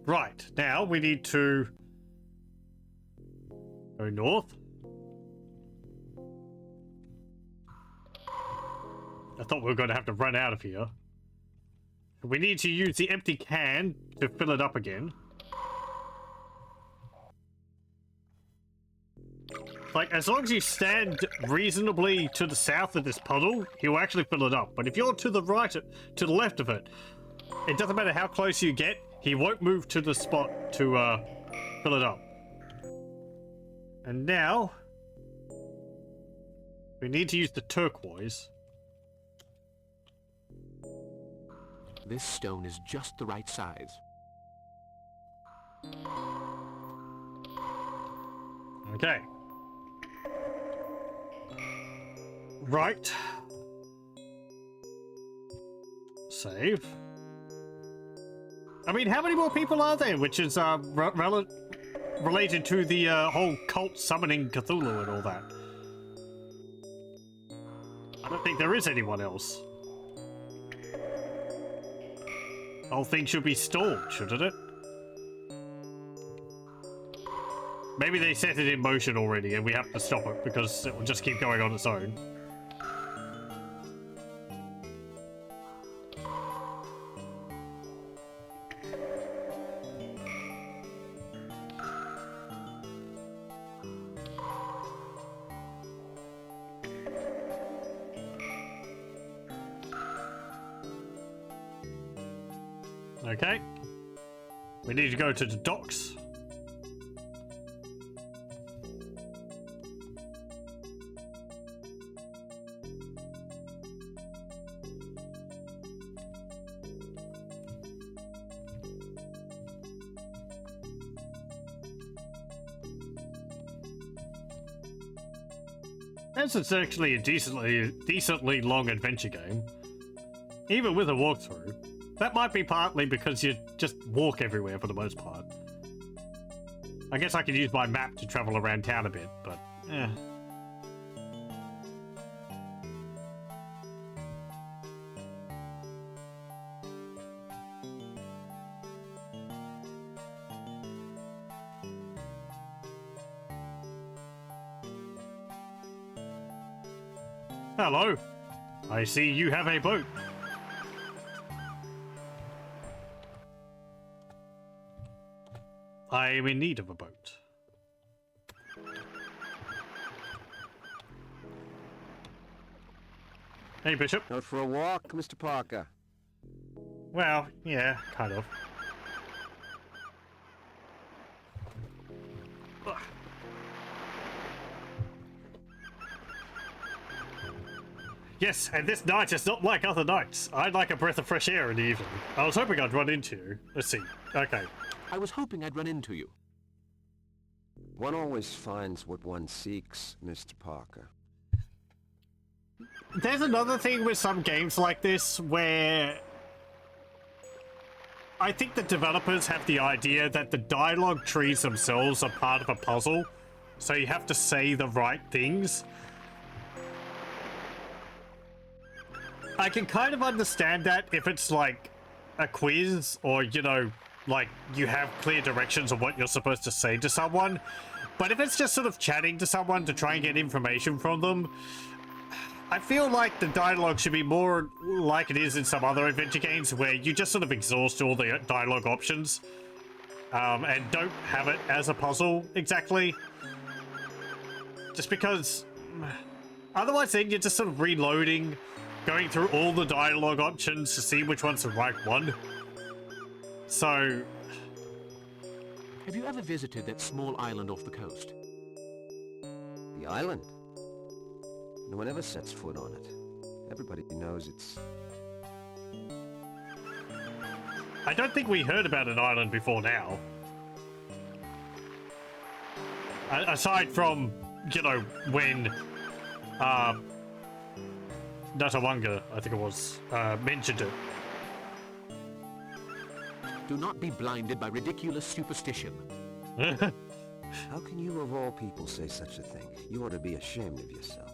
Right, now we need to go north. I thought we were going to have to run out of here. We need to use the empty can to fill it up again. Like, as long as you stand reasonably to the south of this puddle, he'll actually fill it up. But if you're to the right, to the left of it, it doesn't matter how close you get, he won't move to the spot to fill it up. And now, we need to use the turquoise. This stone is just the right size. Okay. Right. Save. I mean, how many more people are there? Which is related to the whole cult summoning Cthulhu and all that. I don't think there is anyone else. The whole thing should be stalled, shouldn't it? Maybe they set it in motion already and we have to stop it because it will just keep going on its own. Okay. We need to go to the docks. This is actually a decently long adventure game, even with a walkthrough. That might be partly because you just walk everywhere for the most part. I guess I could use my map to travel around town a bit, but eh. Hello. I see you have a boat. I am in need of a boat. Hey, Bishop. Out for a walk, Mr. Parker? Well, yeah, kind of. Ugh. Yes, and this night is not like other nights. I'd like a breath of fresh air in the evening. I was hoping I'd run into you. Let's see. Okay. I was hoping I'd run into you. One always finds what one seeks, Mr. Parker. There's another thing with some games like this where I think the developers have the idea that the dialogue trees themselves are part of a puzzle, so you have to say the right things. I can kind of understand that if it's like a quiz or, you know, like you have clear directions of what you're supposed to say to someone, but if it's just sort of chatting to someone to try and get information from them, I feel like the dialogue should be more like it is in some other adventure games where you just sort of exhaust all the dialogue options and don't have it as a puzzle exactly. Just because otherwise then you're just sort of reloading, going through all the dialogue options to see which one's the right one. So... Have you ever visited that small island off the coast? The island? No one ever sets foot on it. Everybody knows it's... I don't think we heard about an island before now. Aside from, you know, when Natawanga, I think it was, mentioned it. Do not be blinded by ridiculous superstition. How can you of all people say such a thing? You ought to be ashamed of yourself.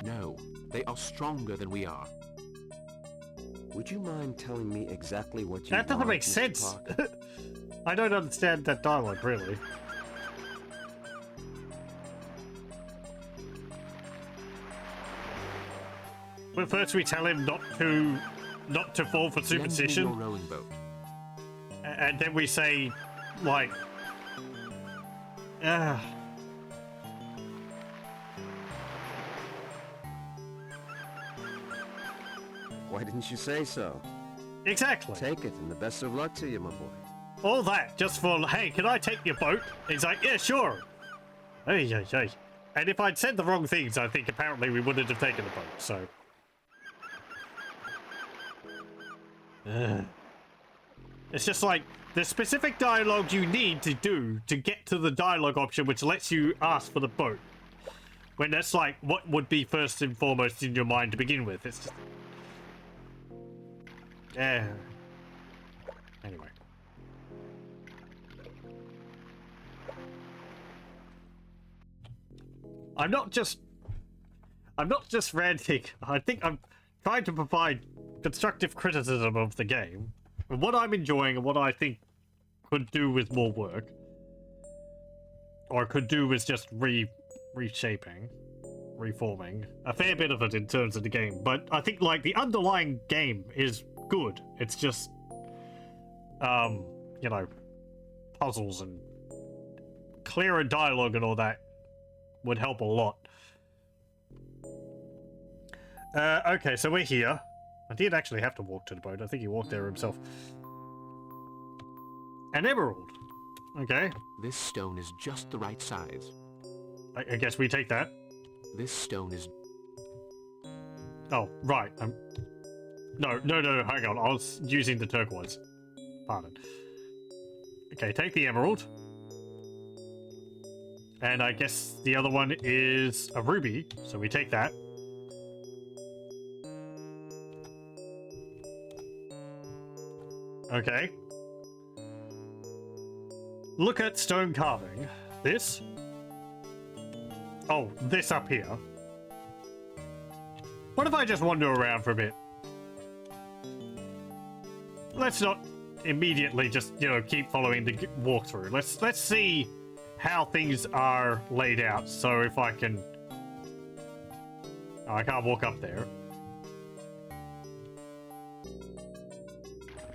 No, they are stronger than we are. Would you mind telling me exactly what you That doesn't want, make Mr. sense. Parker? I don't understand that dialogue, really. But first we tell him not to fall for Lend me your superstition, rowing boat. and then we say, like, ah. Why didn't you say so? Exactly. Take it, and the best of luck to you, my boy. All that just for, hey, can I take your boat? He's like, yeah, sure. Hey, hey, hey. And if I'd said the wrong things, I think apparently we wouldn't have taken the boat, so. It's just like, the specific dialogue you need to do to get to the dialogue option which lets you ask for the boat. When that's like, what would be first and foremost in your mind to begin with. It's just... yeah. Anyway. I'm not just ranting. I think I'm trying to provide constructive criticism of the game. And what I'm enjoying and what I think could do with more work. Or could do with just reshaping. Reforming. A fair bit of it in terms of the game. But I think, like, the underlying game is good. It's just, you know, puzzles and clearer dialogue and all that would help a lot. Okay, so we're here. I did actually have to walk to the boat. I think he walked there himself. An emerald. Okay. This stone is just the right size. I guess we take that. This stone is... Oh, right. No, hang on. I was using the turquoise. Pardon. Okay, take the emerald. And I guess the other one is a ruby, so we take that. Okay. Look at stone carving. This. Oh, this up here. What if I just wander around for a bit? Let's not immediately just, you know, keep following the walkthrough. Let's see how things are laid out. So if I can... oh, I can't walk up there.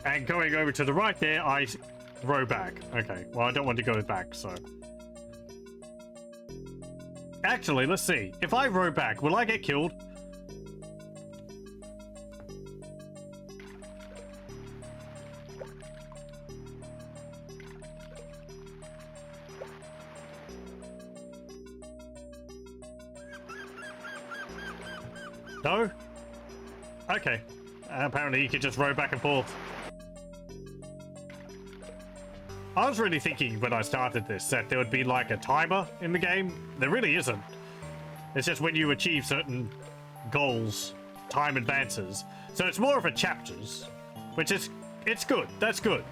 And going over to the right there, I row back. Okay, well, I don't want to go back, so... actually, let's see. If I row back, will I get killed? No? Okay. Apparently you can just row back and forth. I was really thinking when I started this that there would be like a timer in the game. There really isn't. It's just when you achieve certain goals, time advances. So it's more of a chapters, which is, it's good. That's good.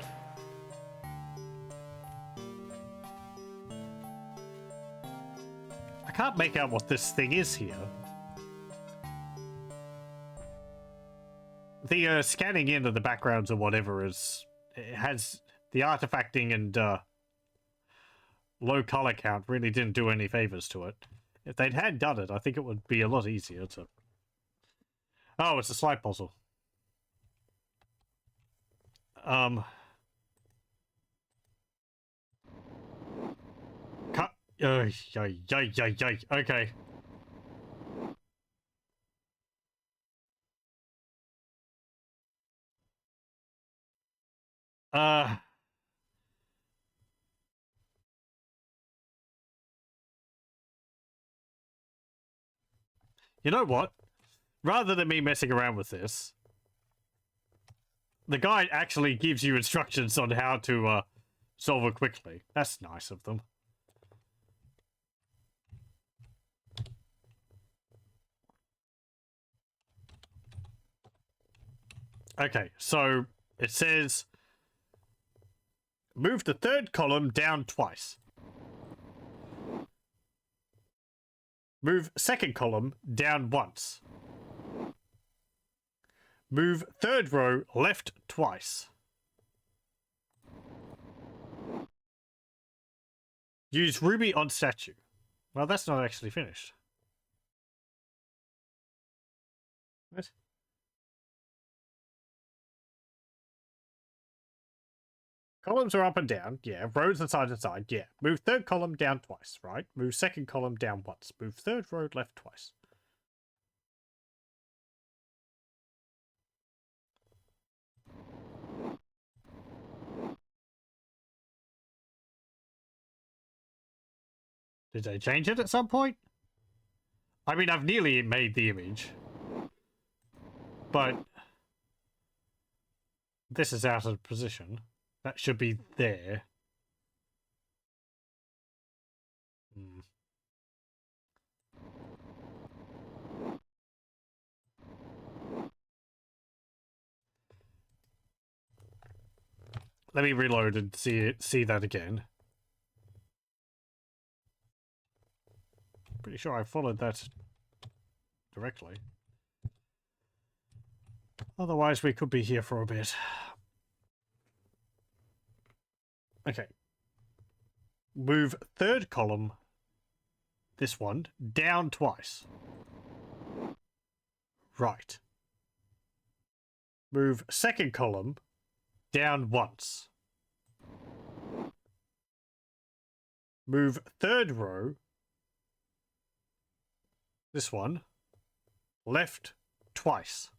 I can't make out what this thing is here. The scanning in of the backgrounds or whatever is, it has the artifacting and low color count really didn't do any favors to it. If they'd had done it, I think it would be a lot easier to... oh, it's a slide puzzle. Cut. Okay. You know what? Rather than me messing around with this, the guide actually gives you instructions on how to solve it quickly. That's nice of them. Okay, so it says move the third column down twice. Move second column down once. Move third row left twice. Use ruby on statue. Well, that's not actually finished. What? Columns are up and down, yeah. Rows are side to side, yeah. Move third column down twice, right? Move second column down once. Move third row left twice. Did they change it at some point? I mean, I've nearly made the image. But this is out of position. That should be there. Let me reload and see that again. Pretty sure I followed that directly. Otherwise, we could be here for a bit. Okay. Move third column, this one, down twice. Right. Move second column down once. Move third row, this one, left twice.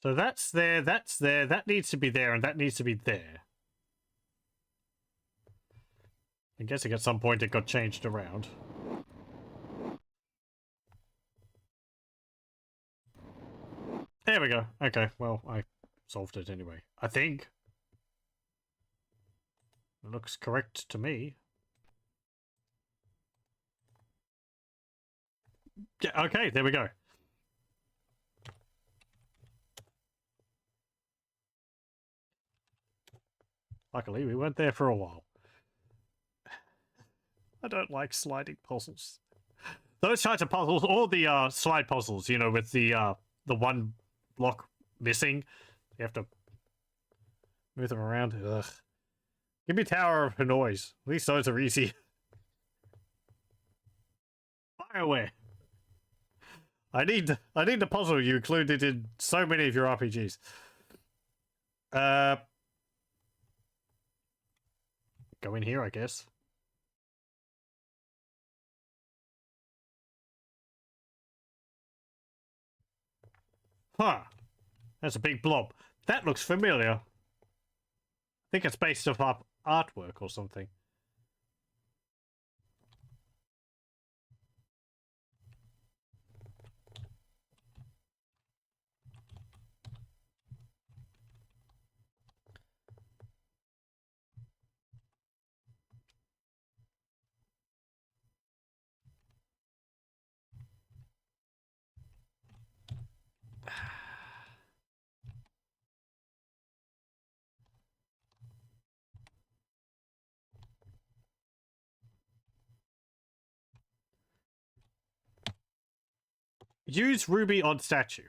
So that's there, that needs to be there, and that needs to be there. I'm guessing at some point it got changed around. There we go. Okay, well, I solved it anyway. I think. It looks correct to me. Yeah, okay, there we go. Luckily, we weren't there for a while. I don't like sliding puzzles. Those types of puzzles, or the slide puzzles, you know, with the one block missing. You have to move them around. Ugh. Give me Tower of Hanoi. At least those are easy. Fire away. I need the puzzle you included in so many of your RPGs. Go in here, I guess. Huh. That's a big blob. That looks familiar. I think it's based off artwork or something. Use ruby on statue.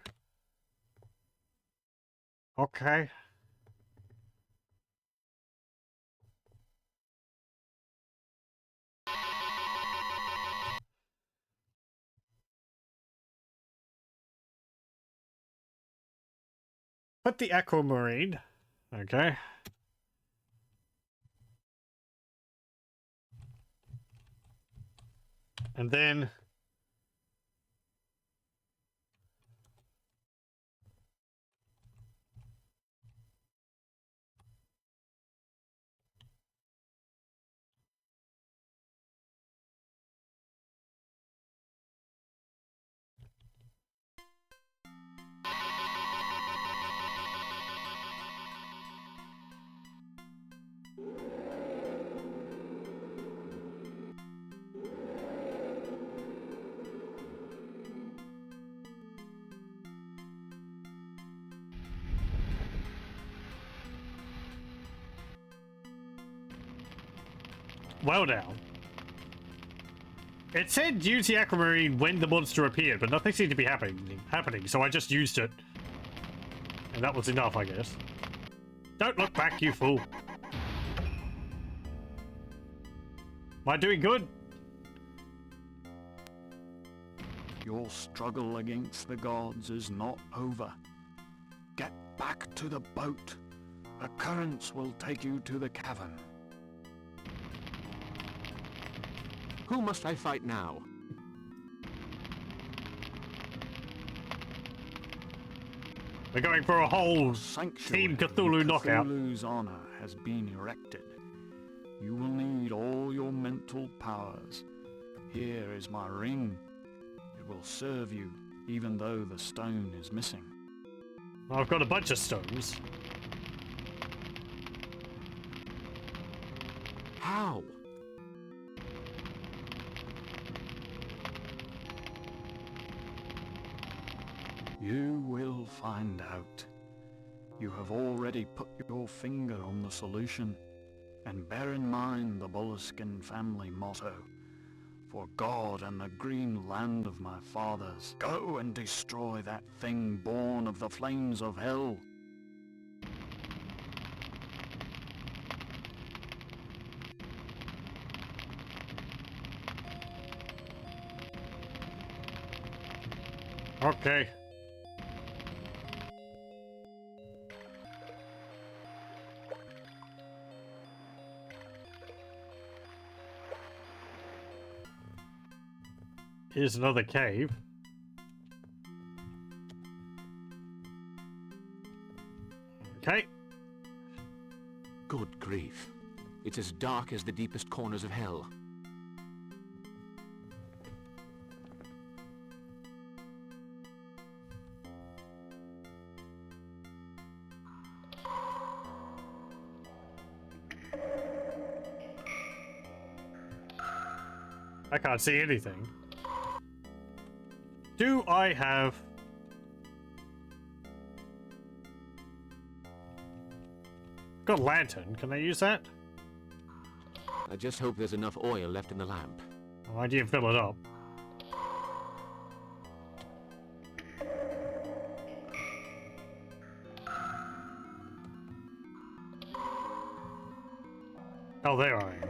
Okay. Put the aquamarine. Okay. And then well down. It said use the aquamarine when the monster appeared, but nothing seemed to be happening, so I just used it. And that was enough, I guess. Don't look back, you fool. Am I doing good? Your struggle against the gods is not over. Get back to the boat. The currents will take you to the cavern. Who must I fight now? We're going for a whole Sanctuary Team Cthulhu knockout. Cthulhu's honor has been erected. You will need all your mental powers. Here is my ring. It will serve you, even though the stone is missing. I've got a bunch of stones. How? You will find out. You have already put your finger on the solution. And bear in mind the Boleskine family motto. For God and the green land of my fathers, go and destroy that thing born of the flames of hell. Okay. Here's another cave. Okay. Good grief. It's as dark as the deepest corners of hell. I can't see anything. Do I have... Got a lantern. Can I use that? I just hope there's enough oil left in the lamp. Why do you fill it up? Oh, there I am.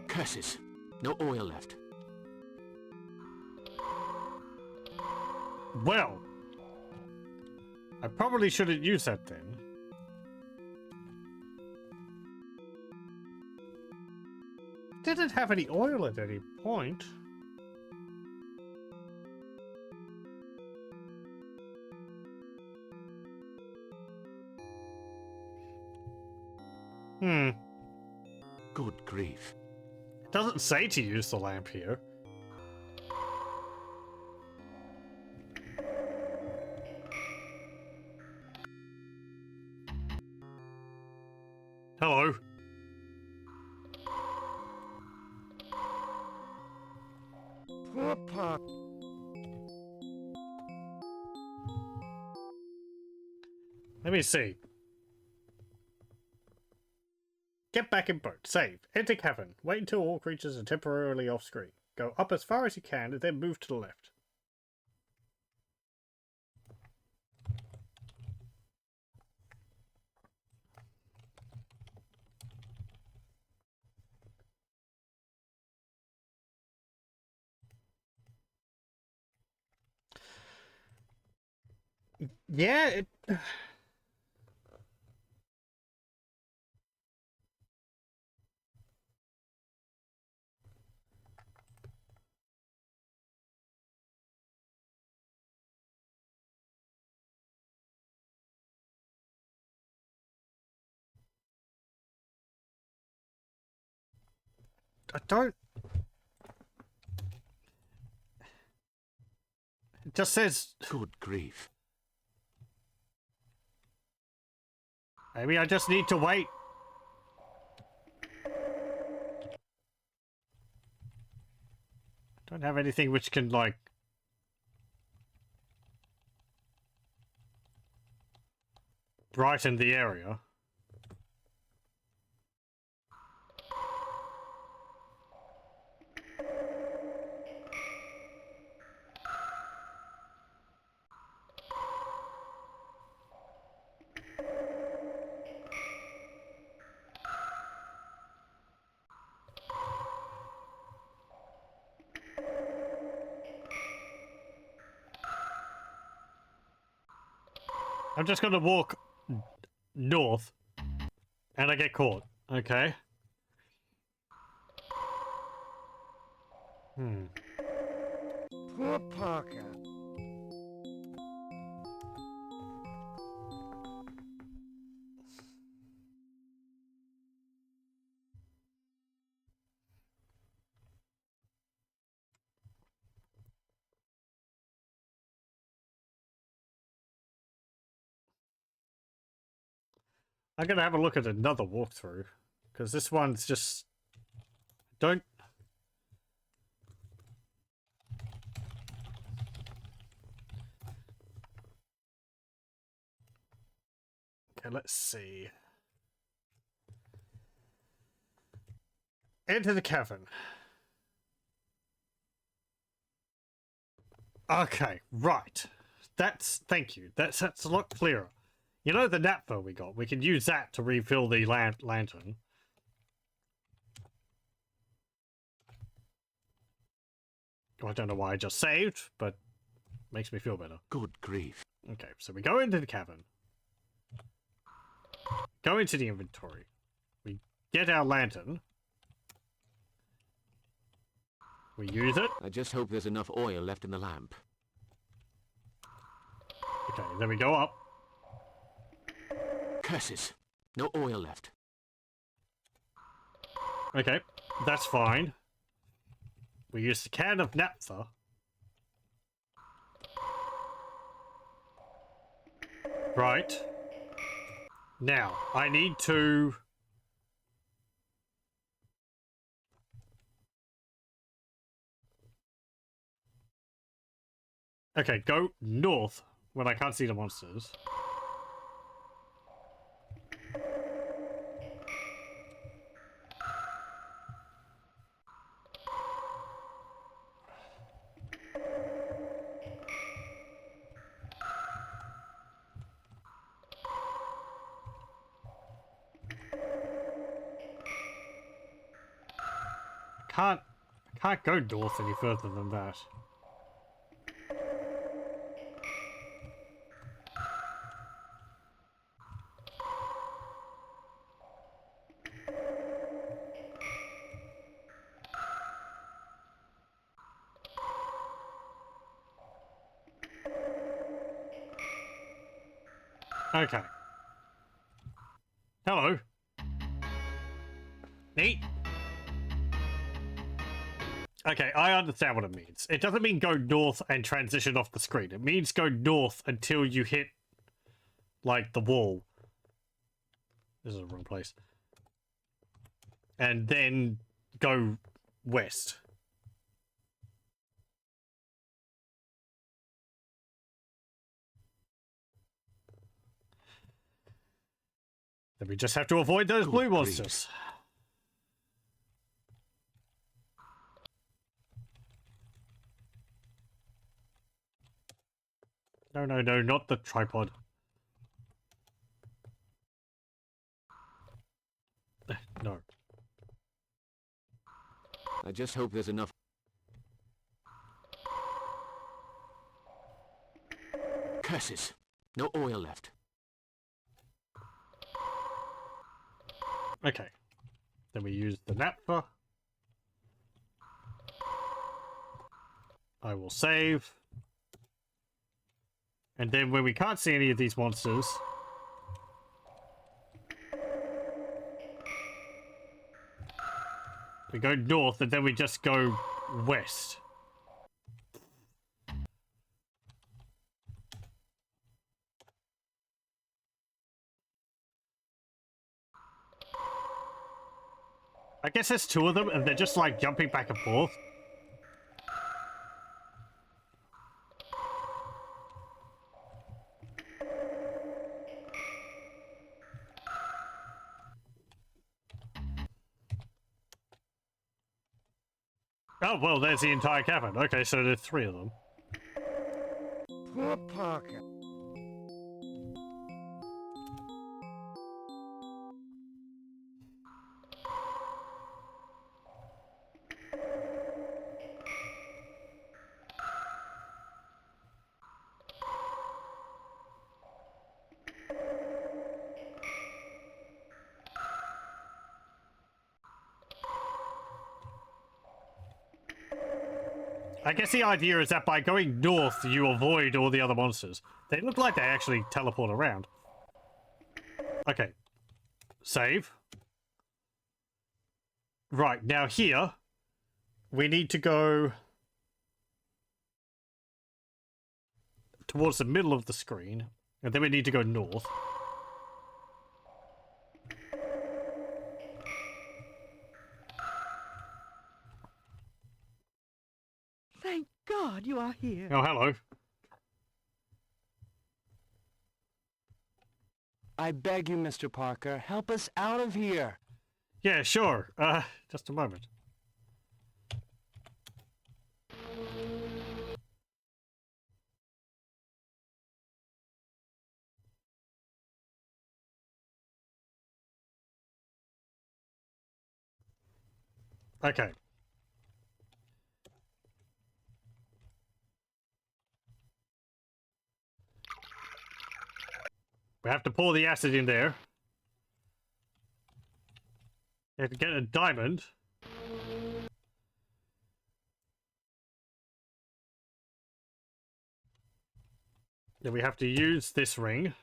Curses! No oil left. Well, I probably shouldn't use that then. Didn't have any oil at any point. Good grief. It doesn't say to use the lamp here. Hello. Poor Pop. Let me see. Get back in boat. Save. Enter cavern. Wait until all creatures are temporarily off screen. Go up as far as you can and then move to the left. Yeah, it... I don't... It just says... Good grief. Maybe I just need to wait. Don't have anything which can, like... brighten the area. I'm just gonna walk north, and I get caught. Okay. Poor Parker. I'm gonna have a look at another walkthrough, because this one's just don't. Okay, let's see. Enter the cavern. Okay, right. Thank you. That's a lot clearer. You know the naphtha we got? We can use that to refill the lantern. I don't know why I just saved, but makes me feel better. Good grief. Okay, so we go into the cavern. Go into the inventory. We get our lantern. We use it. I just hope there's enough oil left in the lamp. Okay, then we go up. Curses! No oil left. Okay, that's fine. We use the can of naphtha. Right. Now, I need to... Okay, go north when I can't see the monsters. I can't go north any further than that. Okay. Hello. Neat. Okay, I understand what it means. It doesn't mean go north and transition off the screen. It means go north until you hit, like, the wall. This is the wrong place. And then go west. Then we just have to avoid those blue monsters. No, no, no, not the tripod. No. I just hope there's enough. Curses! No oil left. Okay. Then we use the naphtha. I will save. And then when we can't see any of these monsters... we go north and then we just go west. I guess there's two of them and they're just like jumping back and forth. Oh, well, there's the entire cavern. Okay, so there's three of them. Poor Parker. I guess the idea is that by going north, you avoid all the other monsters. They look like they actually teleport around. Okay. Save. Right, now here, we need to go towards the middle of the screen, and then we need to go north. Thank God you are here. Oh, hello. I beg you, Mr. Parker, help us out of here. Yeah, sure. Just a moment. Okay. We have to pour the acid in there. We have to get a diamond. Then we have to use this ring.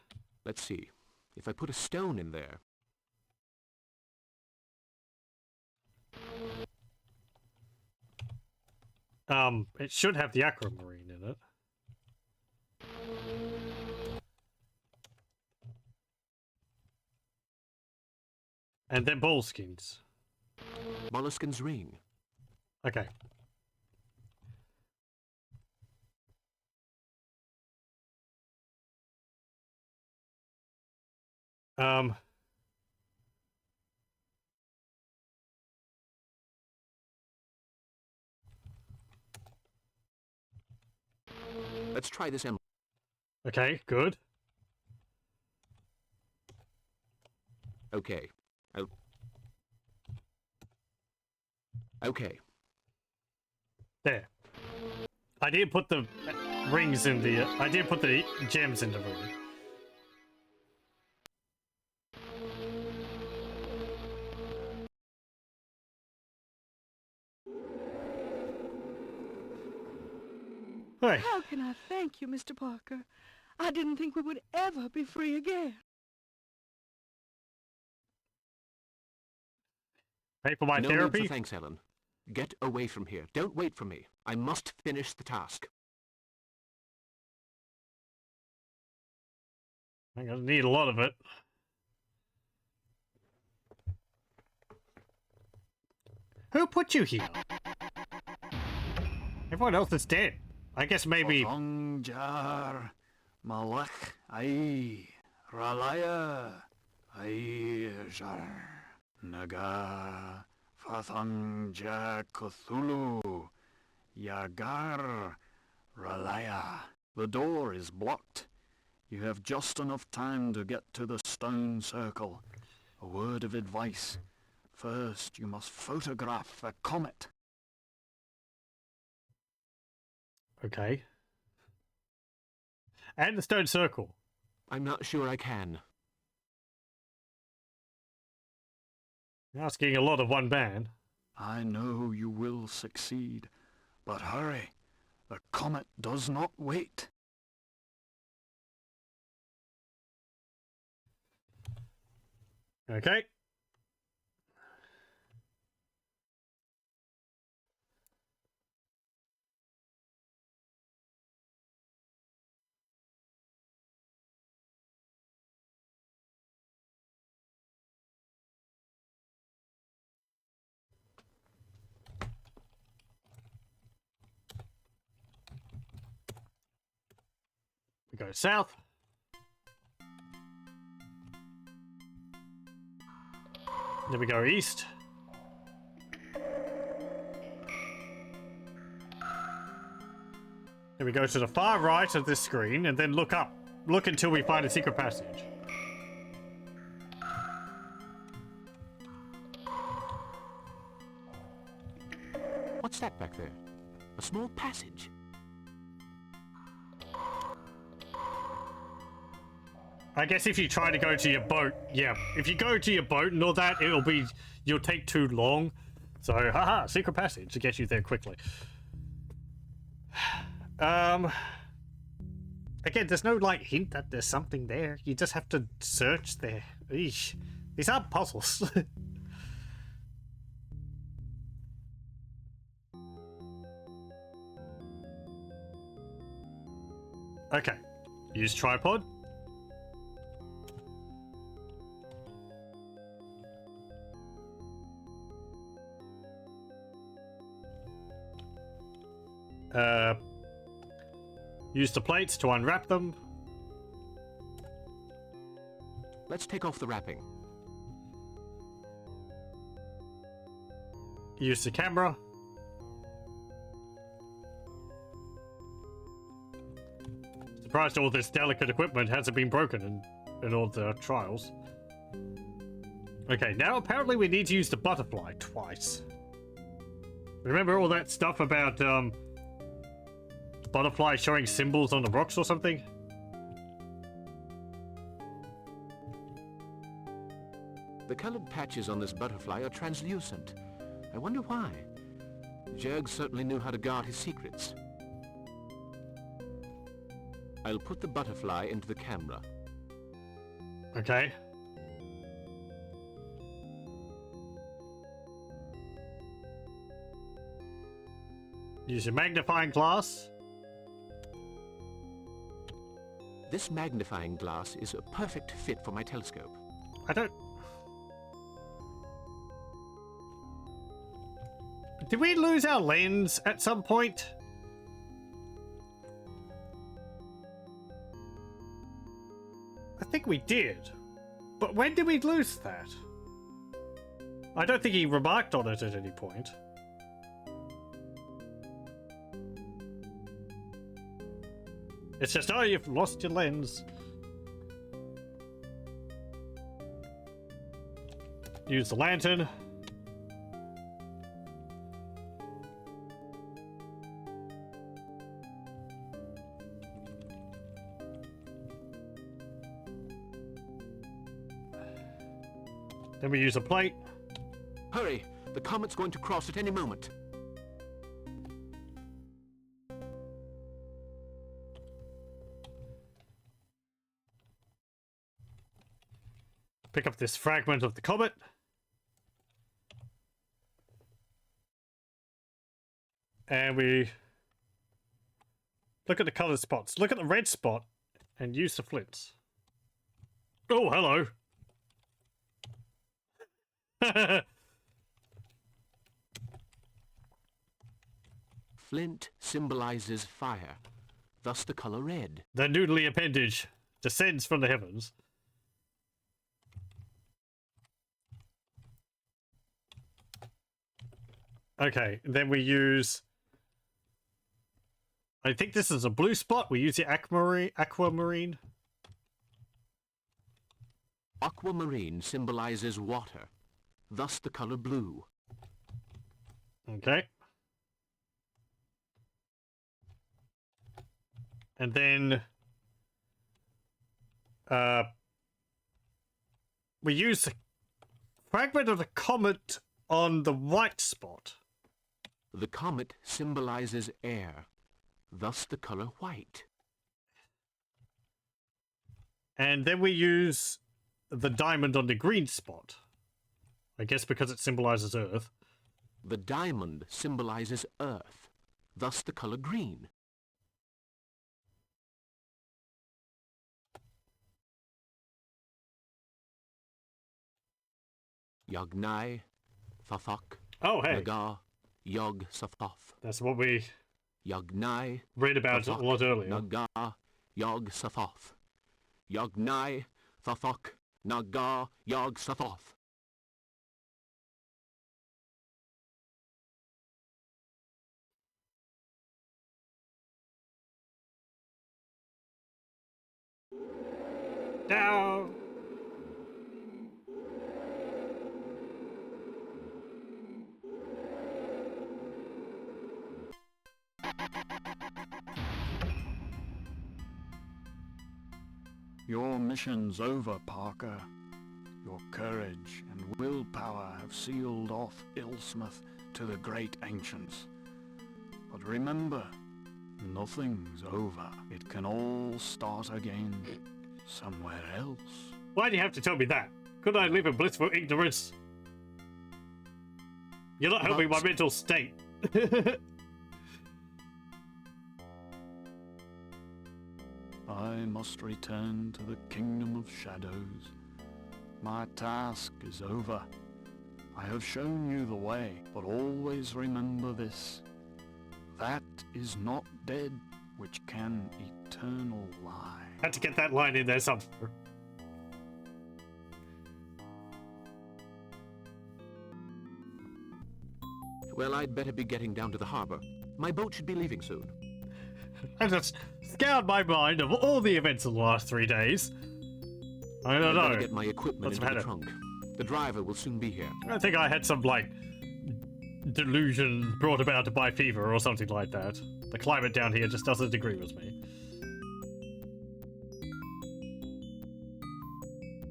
Let's see. If I put a stone in there... It should have the aquamarine in it. And then Boleskine's. Boleskine's ring. Okay. Let's try this emerald. Okay, good. Okay. Okay. There. I did put the rings in the... I did put the gems in the ring. Hey. How can I thank you, Mr. Parker? I didn't think we would ever be free again. Pay for my No therapy? need for thanks, Ellen. Get away from here. Don't wait for me. I must finish the task. I'm gonna need a lot of it. Who put you here? Everyone else is dead. I guess maybe... Jar, Malach, Ai, Ralaya, Ai, Jar, Naga, Fathangja Cthulhu, Yagar, Ralaya. The door is blocked. You have just enough time to get to the stone circle. A word of advice. First, you must photograph the comet. Okay. And the stone circle. I'm not sure I can. You're asking a lot of one man. I know you will succeed, but hurry. The comet does not wait. Okay. We go south. Then we go east. Then we go to the far right of this screen and then look up. Look until we find a secret passage. What's that back there? A small passage. I guess if you try to go to your boat, yeah. If you go to your boat and all that, you'll take too long. So, haha, secret passage to get you there quickly. Again, there's no, like, hint that there's something there. You just have to search there. Eesh. These aren't puzzles. Okay. Use tripod. Use the plates to unwrap them. Let's take off the wrapping. Use the camera. Surprised all this delicate equipment hasn't been broken in all the trials. Okay, now apparently we need to use the butterfly twice. Remember all that stuff about butterfly showing symbols on the rocks or something? The colored patches on this butterfly are translucent. I wonder why. Jurg certainly knew how to guard his secrets. I'll put the butterfly into the camera. Okay. Use your magnifying glass. This magnifying glass is a perfect fit for my telescope. I don't... Did we lose our lens at some point? I think we did. But when did we lose that? I don't think he remarked on it at any point. It's just, oh, you've lost your lens. Use the lantern. Then we use a plate. Hurry! The comet's going to cross at any moment. Pick up this fragment of the comet. And we look at the colored spots. Look at the red spot and use the flints. Oh, hello. Flint symbolizes fire, thus the color red. The noodly appendage descends from the heavens. Okay, then we use... I think this is a blue spot. We use the aquamarine. Aquamarine symbolizes water, thus the color blue. Okay. And then we use the fragment of the comet on the white spot. The comet symbolizes air, thus the color white. And then we use the diamond on the green spot. I guess because it symbolizes Earth. The diamond symbolizes Earth, thus the color green. Yagnai, Thafak, Oh, hey. Naga, Yog Sathoth. That's what we Yagnai, read about a lot earlier. Naga, Yog Sathoth. Yagnai, Thafak, Naga, Yog Sathoth. Down. Your mission's over, Parker. Your courage and willpower have sealed off Illsmouth to the great ancients. But remember, Nothing's over. It can all start again somewhere else. Why do you have to tell me that? Could I live in blissful ignorance? You're not helping my mental state. I must return to the kingdom of shadows. My task is over. I have shown you the way, but always remember this. That is not dead which can eternal lie. Had to get that line in there somewhere. Well, I'd better be getting down to the harbor. My boat should be leaving soon. I just scoured my mind of all the events of the last 3 days. I don't I'd better know. get my equipment What's the into the matter? trunk. The driver will soon be here. I think I had some, like, delusion brought about by fever or something like that. The climate down here just doesn't agree with me.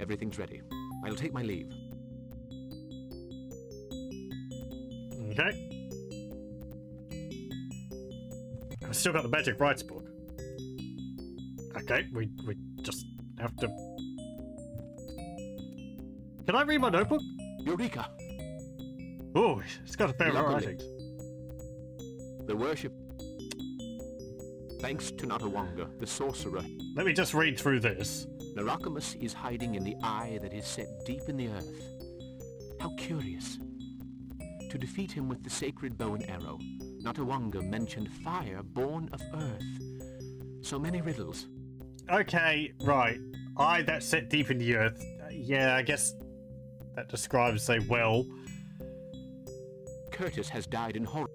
Everything's ready. I'll take my leave. Okay. I've still got the magic rights book. Okay, we just have to... Can I read my notebook? Eureka! Oh, it's got a fair Luckily. writing. The worship... Thanks to Natawanga, the sorcerer, Let me just read through this. Narakamus is hiding in the eye that is set deep in the earth. How curious. To defeat him with the sacred bow and arrow, Natawanga mentioned fire born of earth. So many riddles. Okay, right. Eye that's set deep in the earth. Yeah, I guess that describes a well. Curtis has died in horror.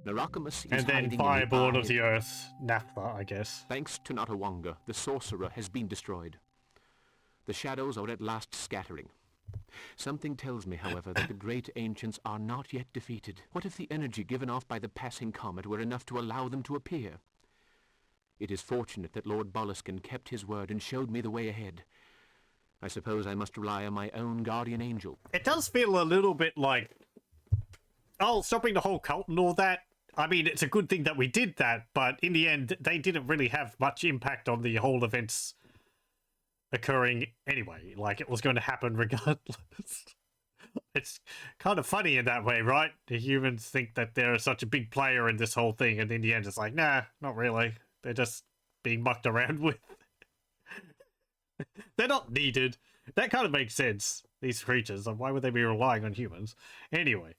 Narakamus is And then hiding fire in the born eye. of the earth. Naphtha, I guess. Thanks to Natawanga, the sorcerer has been destroyed. The shadows are at last scattering. Something tells me, however, that the great ancients are not yet defeated. What if the energy given off by the passing comet were enough to allow them to appear? It is fortunate that Lord Boleskine kept his word and showed me the way ahead. I suppose I must rely on my own guardian angel. It does feel a little bit like, oh, stopping the whole cult and all that. I mean, it's a good thing that we did that, but in the end, they didn't really have much impact on the whole events occurring anyway. Like, it was going to happen regardless. It's kind of funny in that way, right? The humans think that they're such a big player in this whole thing, and in the end, it's like, nah, not really. They're just being mucked around with. They're not needed. That kind of makes sense, these creatures. Why would they be relying on humans? Anyway.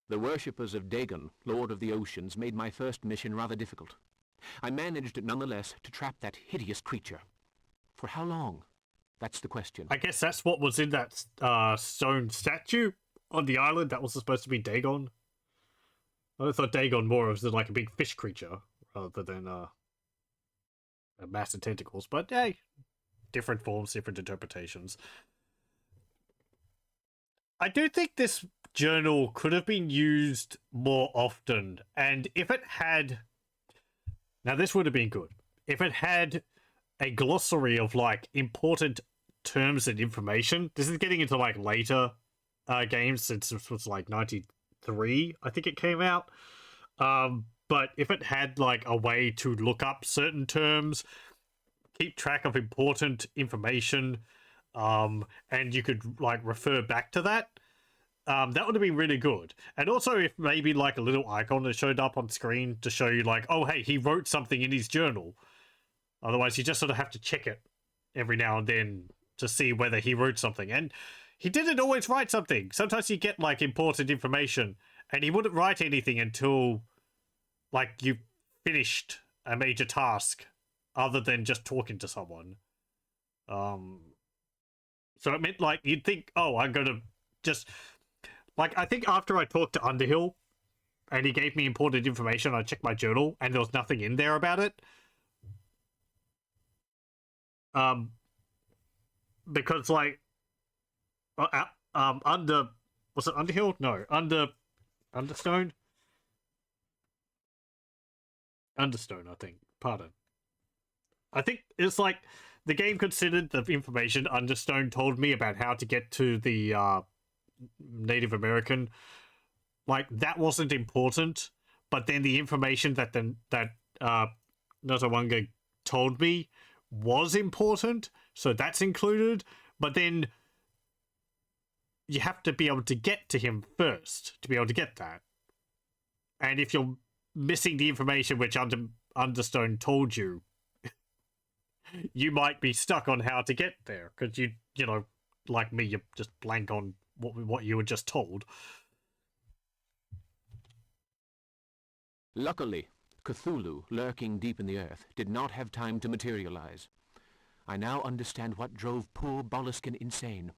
The worshippers of Dagon, Lord of the Oceans, made my first mission rather difficult. I managed, nonetheless, to trap that hideous creature. For how long? That's the question. I guess that's what was in that stone statue on the island. That was supposed to be Dagon. I thought Dagon more was like a big fish creature rather than a mass of tentacles. But hey, different forms, different interpretations. I do think this journal could have been used more often, and if it had... Now, this would have been good. If it had a glossary of, like, important terms and information. This is getting into, like, later games, since it was, like, 93, I think it came out. But if it had, like, a way to look up certain terms, keep track of important information, and you could, like, refer back to that, that would have been really good. And also if maybe like a little icon that showed up on screen to show you like, oh, hey, he wrote something in his journal. Otherwise, you just sort of have to check it every now and then to see whether he wrote something. And he didn't always write something. Sometimes you get like important information and he wouldn't write anything until like you finished a major task other than just talking to someone. So it meant like you'd think, oh, I'm going to just... Like, I think after I talked to Underhill and he gave me important information, I checked my journal and there was nothing in there about it. Because, like, was it Underhill? No, Understone? Understone, I think. Pardon. I think it's like the game considered the information Understone told me about how to get to the Native American, like, that wasn't important, but then the information that Notawanga told me was important, so that's included, but then you have to be able to get to him first to be able to get that. And if you're missing the information which Understone told you, you might be stuck on how to get there, because you know, like me, you just blank on what you were just told. Luckily, Cthulhu, lurking deep in the earth, did not have time to materialize. I now understand what drove poor Boleskine insane.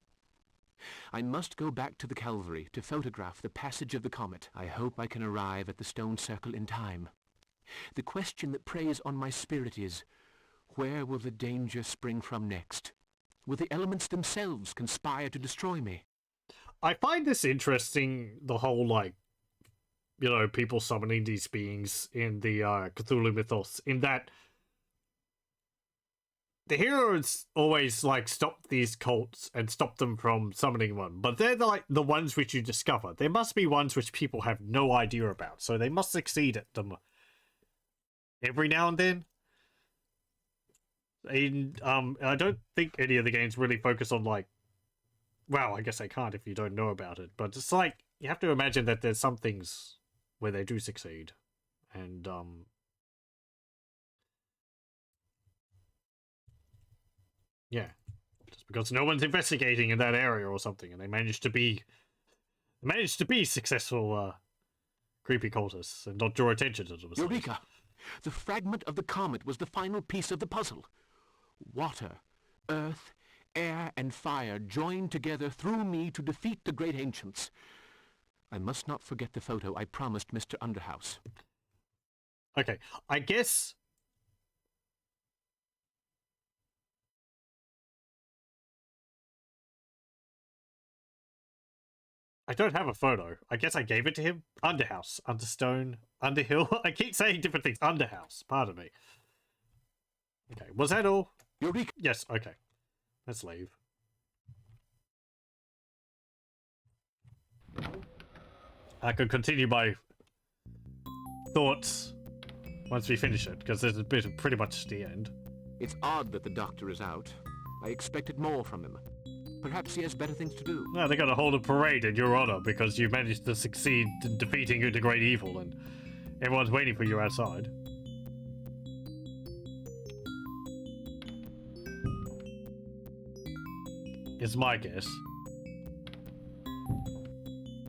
I must go back to the Calvary to photograph the passage of the comet. I hope I can arrive at the stone circle in time. The question that preys on my spirit is, where will the danger spring from next? Will the elements themselves conspire to destroy me? I find this interesting, the whole, like, you know, people summoning these beings in the Cthulhu mythos, in that the heroes always, like, stop these cults and stop them from summoning one, but they're, like, the ones which you discover. There must be ones which people have no idea about, so they must succeed at them every now and then. I don't think any of the games really focus on, like, well, I guess they can't if you don't know about it, but it's like, you have to imagine that there's some things where they do succeed, and yeah, just because no one's investigating in that area or something, and they managed to be successful creepy cultists and not draw attention to themselves. Eureka! The fragment of the comet was the final piece of the puzzle. Water, earth, air, and fire joined together through me to defeat the great ancients. I must not forget the photo I promised Mr. Underhouse. Okay, I guess I don't have a photo. I guess I gave it to him. Underhouse, Understone, Underhill. I keep saying different things. Underhouse, pardon me. Okay, was that all? Eureka! Yes, okay. Let's leave. I could continue my thoughts once we finish it, because this is pretty much the end. It's odd that the doctor is out. I expected more from him. Perhaps he has better things to do. No, they're going to hold a parade in your honor because you managed to succeed in defeating the great evil, and everyone's waiting for you outside. Is my guess.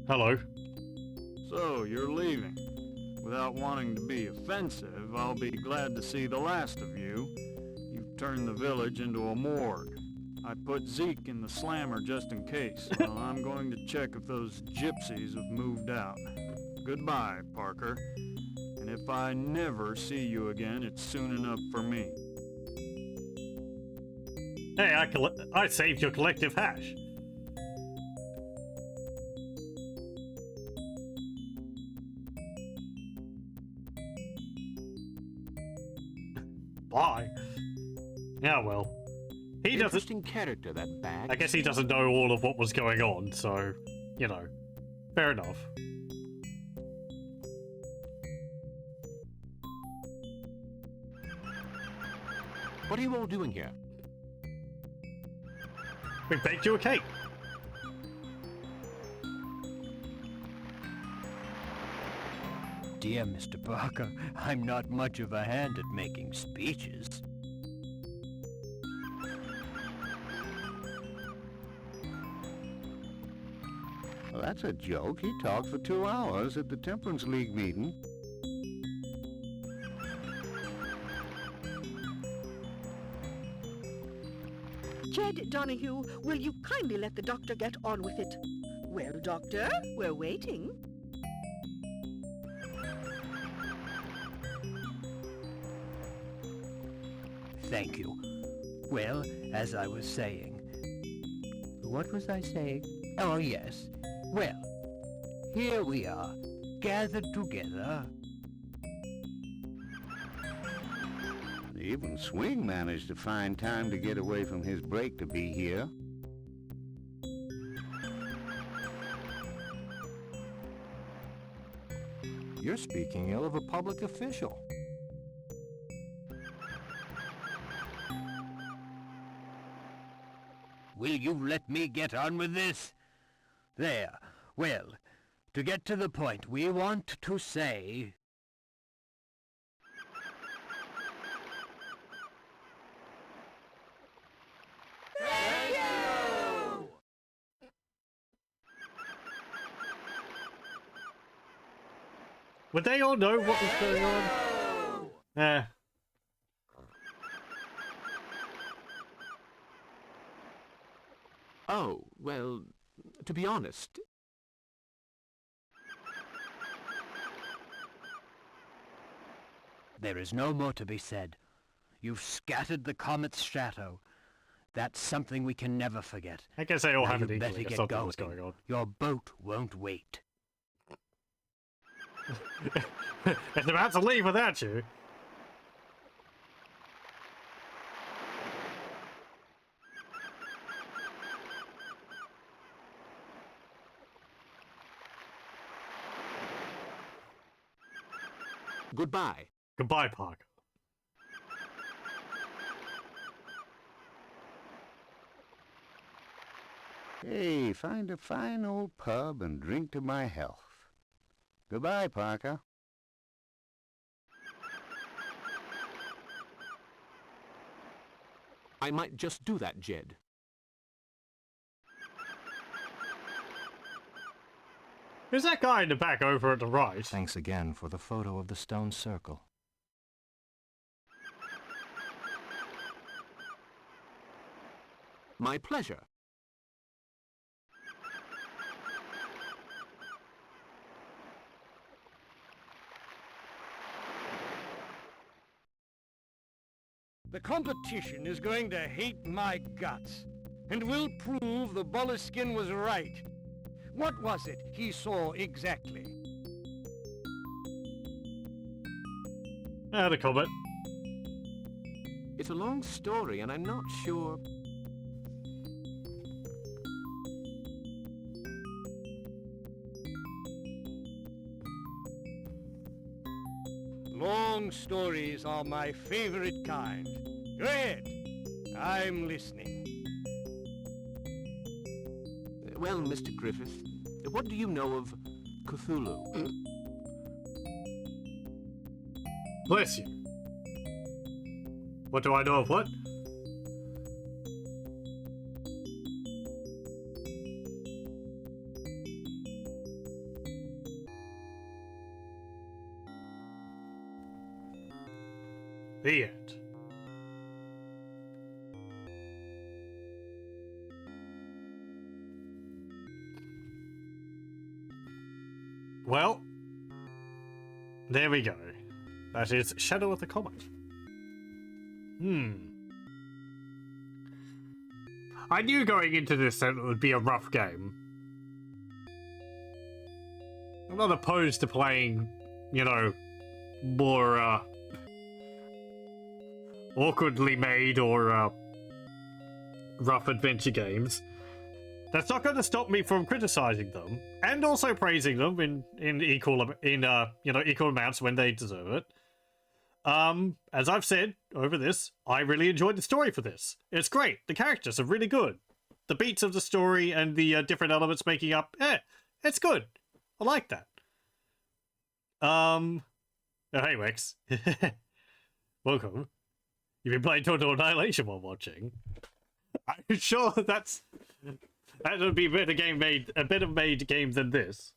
Hello. So, you're leaving. Without wanting to be offensive, I'll be glad to see the last of you. You've turned the village into a morgue. I put Zeke in the slammer just in case. Well, I'm going to check if those gypsies have moved out. Goodbye, Parker. And if I never see you again, it's soon enough for me. Hey, I saved your collective hash. Bye. Yeah, well. He doesn't. Interesting character, that bag. I guess he doesn't know all of what was going on, so, you know, fair enough. What are you all doing here? We baked you a cake. Dear Mr. Parker, I'm not much of a hand at making speeches. Well, that's a joke. He talked for 2 hours at the Temperance League meeting. Jed Donahue, will you kindly let the doctor get on with it? Well, doctor, we're waiting. Thank you. Well, as I was saying... What was I saying? Oh, yes. Well, here we are, gathered together. Even Swing managed to find time to get away from his break to be here. You're speaking ill of a public official. Will you let me get on with this? There. Well, to get to the point, we want to say... Thank you! Would they all know what was going on? Oh, well, to be honest... There is no more to be said. You've scattered the comet's shadow. That's something we can never forget. I guess they all Now have it you better equally. That's get not what's going on. Your boat won't wait. It's about to leave without you. Goodbye. Goodbye, Parker. Hey, find a fine old pub and drink to my health. Goodbye, Parker. I might just do that, Jed. Who's that guy in the back over at the right? Thanks again for the photo of the stone circle. My pleasure. The competition is going to hate my guts, and will prove the Boleskine was right. What was it he saw exactly? The Comet. It's a long story, and I'm not sure... Long stories are my favorite kind. Go ahead. I'm listening. Well, Mr. Griffith, what do you know of Cthulhu? Bless you. What do I know of what? The end. Well, there we go. That is Shadow of the Comet. I knew going into this that it would be a rough game. I'm not opposed to playing, you know, more, awkwardly made or, rough adventure games. That's not going to stop me from criticizing them and also praising them in equal amounts when they deserve it. As I've said over this, I really enjoyed the story for this. It's great. The characters are really good. The beats of the story and the different elements making up, it's good. I like that. Oh, hey, Wex. Welcome. You've been playing Total Annihilation while watching. I'm sure that would be a better made game than this.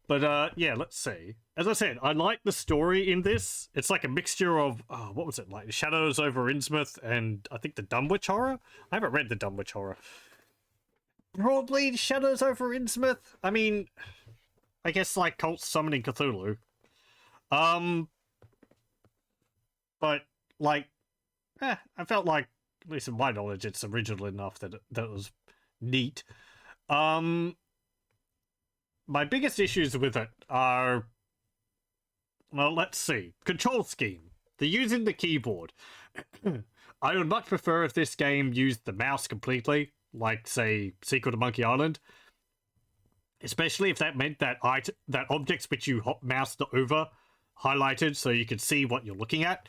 But yeah, let's see. As I said, I like the story in this. It's like a mixture of what was it like? Shadows Over Innsmouth and I think the Dunwich Horror. I haven't read the Dunwich Horror. Broadly, Shadows Over Innsmouth. I mean, I guess like Cult Summoning Cthulhu. But like, I felt like, at least in my knowledge, it's original enough that it was neat. My biggest issues with it are, well, let's see. Control scheme. They're using the keyboard. I would much prefer if this game used the mouse completely, like, say, Secret of Monkey Island. especially if that meant that that objects which you moused over highlighted so you could see what you're looking at,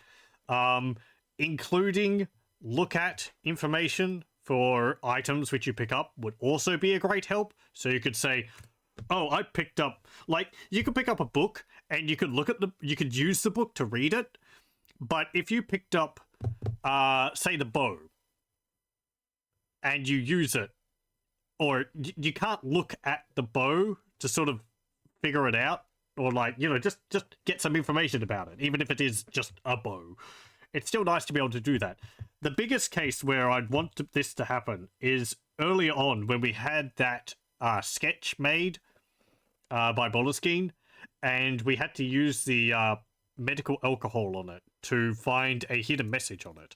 including look at information for items which you pick up would also be a great help. So you could say, oh, I picked up, like, you could pick up a book and you could look at you could use the book to read it. But if you picked up, say, the bow and you use it, or you can't look at the bow to sort of figure it out, or like, you know, just get some information about it, even if it is just a bow. It's still nice to be able to do that. The biggest case where I'd want this to happen is early on when we had that sketch made by Boleskine, and we had to use the medical alcohol on it to find a hidden message on it.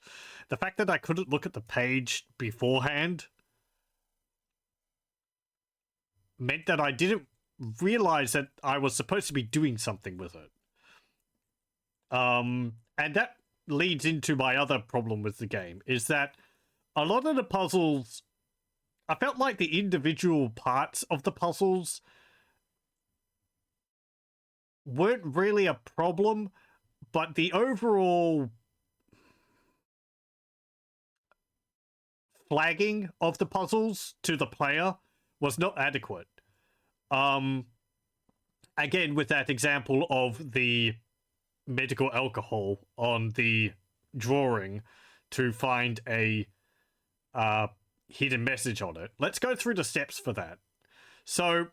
The fact that I couldn't look at the page beforehand meant that I didn't realize that I was supposed to be doing something with it. And that leads into my other problem with the game, is that a lot of the puzzles, I felt like the individual parts of the puzzles weren't really a problem, but the overall flagging of the puzzles to the player was not adequate. Again, with that example of the medical alcohol on the drawing to find a hidden message on it. Let's go through the steps for that. So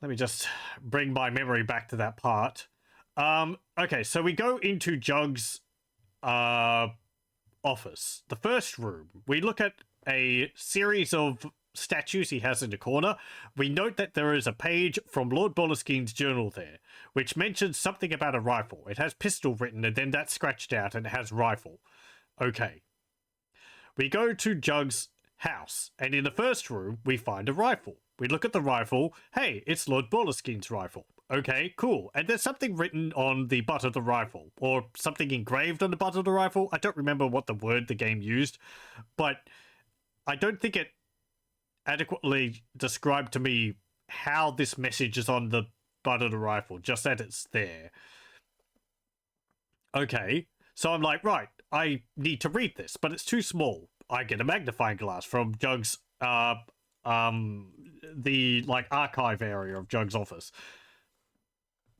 let me just bring my memory back to that part. Okay, so we go into Jug's office. The first room, we look at a series of statues he has in the corner. We note that there is a page from Lord Boleskine's journal there, which mentions something about a rifle. It has pistol written, and then that's scratched out, and it has rifle. Okay. We go to Jug's house, and in the first room, we find a rifle. We look at the rifle. Hey, it's Lord Boleskine's rifle. Okay, cool. And there's something written on the butt of the rifle, or something engraved on the butt of the rifle. I don't remember what the word the game used, but I don't think it adequately described to me how this message is on the butt of the rifle, just that it's there. Okay, so I'm like, right, I need to read this, but it's too small. I get a magnifying glass from Jug's, the, like, archive area of Jug's office.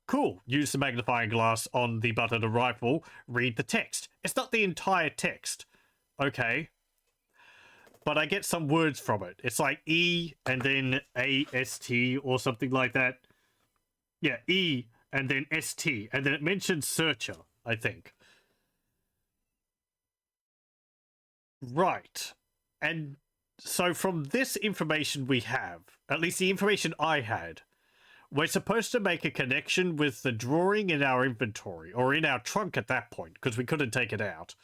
Cool, use the magnifying glass on the butt of the rifle, read the text. It's not the entire text. Okay. But I get some words from it. It's like E and then A-S-T or something like that. Yeah, E and then S-T. And then it mentions searcher, I think. Right. And so from this information we have, at least the information I had, we're supposed to make a connection with the drawing in our inventory, or in our trunk at that point, because we couldn't take it out.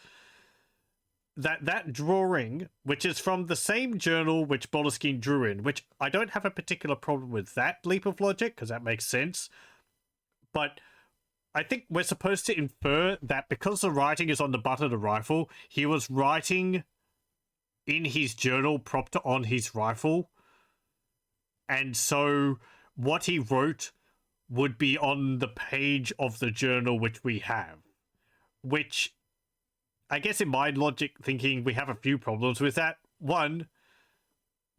That drawing, which is from the same journal which Boleskine drew in, which I don't have a particular problem with that leap of logic, because that makes sense. But I think we're supposed to infer that because the writing is on the butt of the rifle, he was writing in his journal propped on his rifle. And so what he wrote would be on the page of the journal which we have. Which, I guess in my logic thinking, we have a few problems with that. One,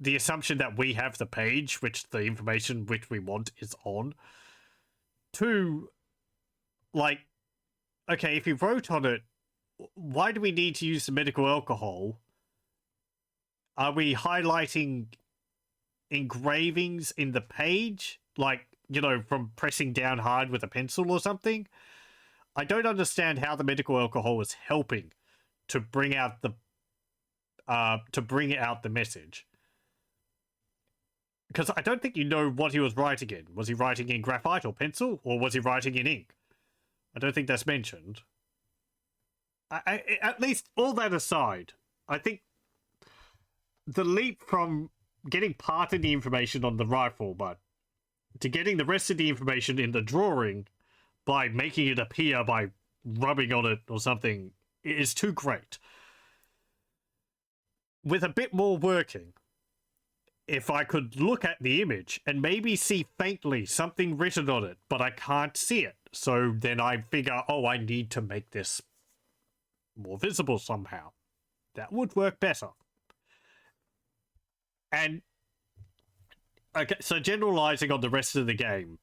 the assumption that we have the page, which the information which we want is on. Two, like, okay, if he wrote on it, why do we need to use the medical alcohol? Are we highlighting engravings in the page? Like, you know, from pressing down hard with a pencil or something? I don't understand how the medical alcohol is helping to bring out the message. Because I don't think you know what he was writing in. Was he writing in graphite or pencil, or was he writing in ink? I don't think that's mentioned. At least, all that aside, I think the leap from getting part of the information on the rifle, but to getting the rest of the information in the drawing by making it appear by rubbing on it or something is too great. With a bit more working, if I could look at the image and maybe see faintly something written on it, but I can't see it. So then I figure, oh, I need to make this more visible somehow. That would work better. And, okay, so generalizing on the rest of the game,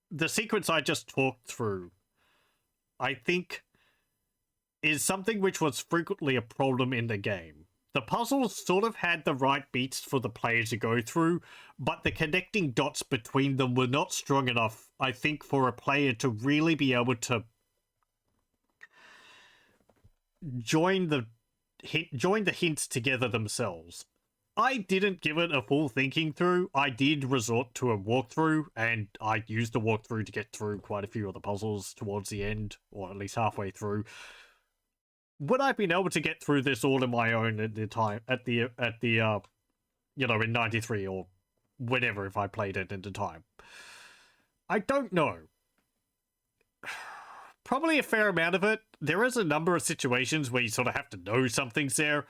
the sequence I just talked through, I think, is something which was frequently a problem in the game. The puzzles sort of had the right beats for the player to go through, but the connecting dots between them were not strong enough, I think, for a player to really be able to join the hints together themselves. I didn't give it a full thinking through. I did resort to a walkthrough, and I used the walkthrough to get through quite a few of the puzzles towards the end, or at least halfway through. Would I have been able to get through this all on my own at the time, you know, in 93 or whenever, if I played it at the time? I don't know. Probably a fair amount of it. There is a number of situations where you sort of have to know something's there,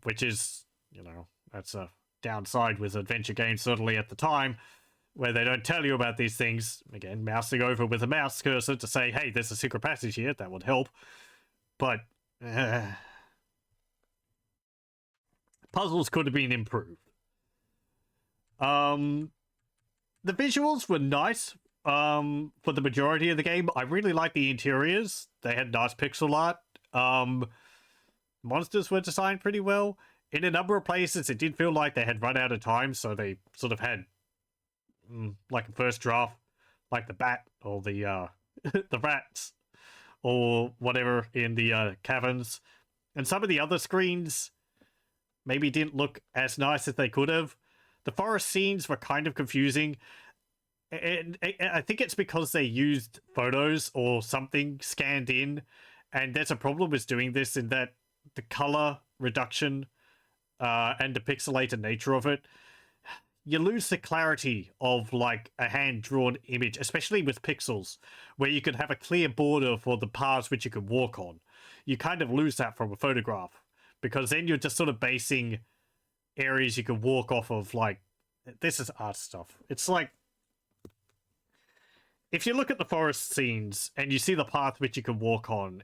which is, you know, that's a downside with adventure games, certainly at the time, where they don't tell you about these things. Again, mousing over with a mouse cursor to say, hey, there's a secret passage here, that would help. But puzzles could have been improved. The visuals were nice for the majority of the game. I really liked the interiors. They had nice pixel art. Monsters were designed pretty well. In a number of places, it did feel like they had run out of time, so they sort of had like a first draft, like the bat or the the rats or whatever in the caverns. And some of the other screens maybe didn't look as nice as they could have. The forest scenes were kind of confusing. And I think it's because they used photos or something scanned in. And there's a problem with doing this in that the color reduction and the pixelated nature of it, you lose the clarity of like a hand-drawn image, especially with pixels, where you could have a clear border for the paths which you could walk on. You kind of lose that from a photograph, because then you're just sort of basing areas you could walk off of, like, this is art stuff. It's like, if you look at the forest scenes and you see the path which you can walk on,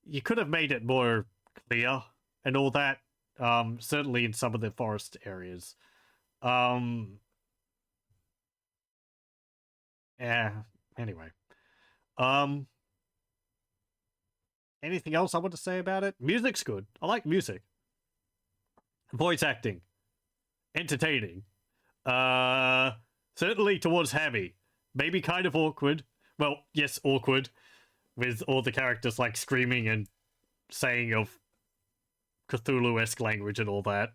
you could have made it more clear and all that, certainly in some of the forest areas. Yeah, anyway. Anything else I want to say about it? Music's good. I like music. Voice acting. Entertaining. Certainly towards Hammy. Maybe kind of awkward. Well, yes, awkward. With all the characters, like, screaming and saying of Cthulhu-esque language and all that.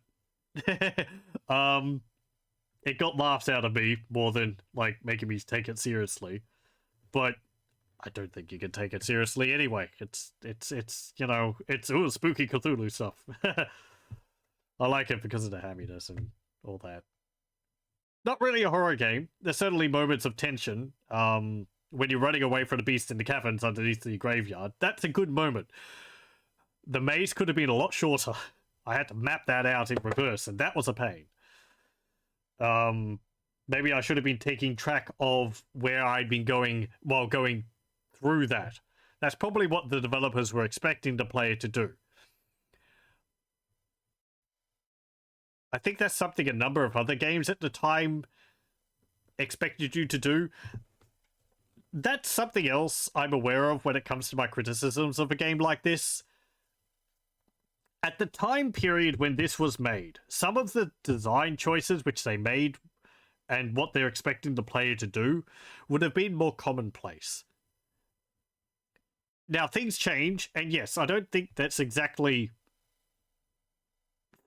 It got laughs out of me more than, like, making me take it seriously. But I don't think you can take it seriously anyway. It's you know, it's spooky Cthulhu stuff. I like it because of the hamminess and all that. Not really a horror game. There's certainly moments of tension. When you're running away from the beast in the caverns underneath the graveyard. That's a good moment. The maze could have been a lot shorter. I had to map that out in reverse, and that was a pain. Maybe I should have been taking track of where I'd been going while going through that. That's probably what the developers were expecting the player to do. I think that's something a number of other games at the time expected you to do. That's something else I'm aware of when it comes to my criticisms of a game like this. At the time period when this was made, some of the design choices which they made and what they're expecting the player to do would have been more commonplace. Now, things change, and yes, I don't think that's exactly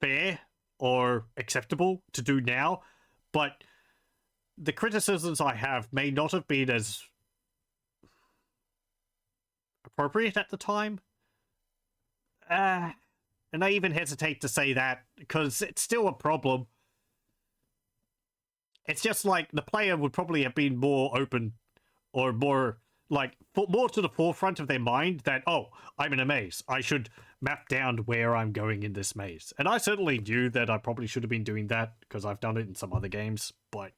fair or acceptable to do now, but the criticisms I have may not have been as appropriate at the time. And I even hesitate to say that, because it's still a problem. It's just like the player would probably have been more open or more like more to the forefront of their mind that, oh, I'm in a maze. I should map down where I'm going in this maze. And I certainly knew that I probably should have been doing that because I've done it in some other games, but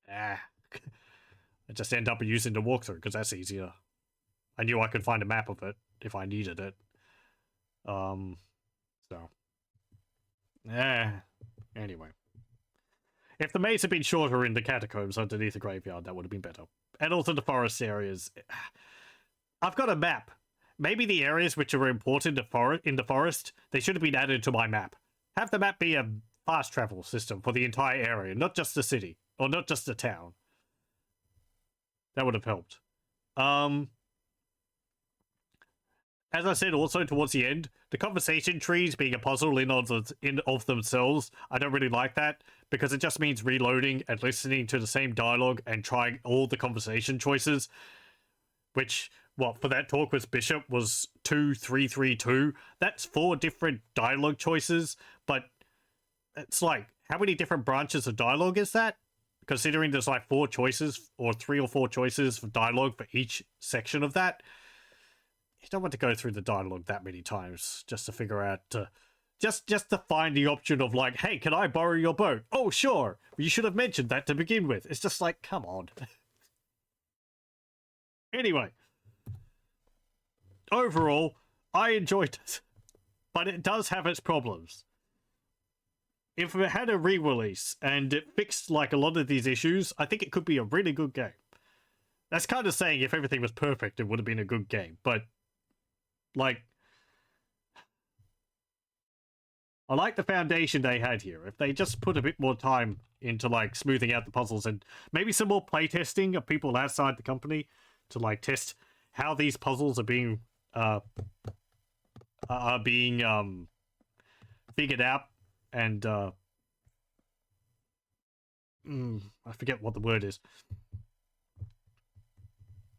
I just end up using the walkthrough because that's easier. I knew I could find a map of it if I needed it. Anyway. If the maze had been shorter in the catacombs underneath the graveyard, that would have been better. And also the forest areas. I've got a map. Maybe the areas which are important in the forest, they should have been added to my map. Have the map be a fast travel system for the entire area, not just the city, or not just the town. That would have helped. As I said also towards the end, the conversation trees being a puzzle in of themselves, I don't really like that, because it just means reloading and listening to the same dialogue and trying all the conversation choices, which, for that talk with Bishop was 2, 3, 3, 2. That's 4 different dialogue choices, but it's like, how many different branches of dialogue is that? Considering there's like 4 choices, or 3 or 4 choices for dialogue for each section of that. You don't want to go through the dialogue that many times just to figure out, just to find the option of like, hey, can I borrow your boat? Oh, sure. You should have mentioned that to begin with. It's just like, come on. Anyway. Overall, I enjoyed it. But it does have its problems. If it had a re-release and it fixed like a lot of these issues, I think it could be a really good game. That's kind of saying if everything was perfect, it would have been a good game. But like, I like the foundation they had here. If they just put a bit more time into like smoothing out the puzzles and maybe some more playtesting of people outside the company to like test how these puzzles are being figured out, and I forget what the word is.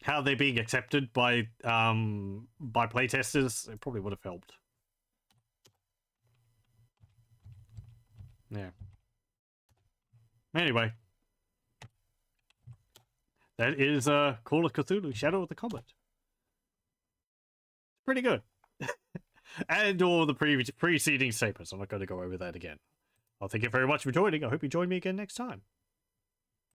How they're being accepted by playtesters, it probably would have helped. Yeah. Anyway. That is Call of Cthulhu, Shadow of the Comet. Pretty good. And all the preceding statements. I'm not going to go over that again. Well, thank you very much for joining. I hope you join me again next time.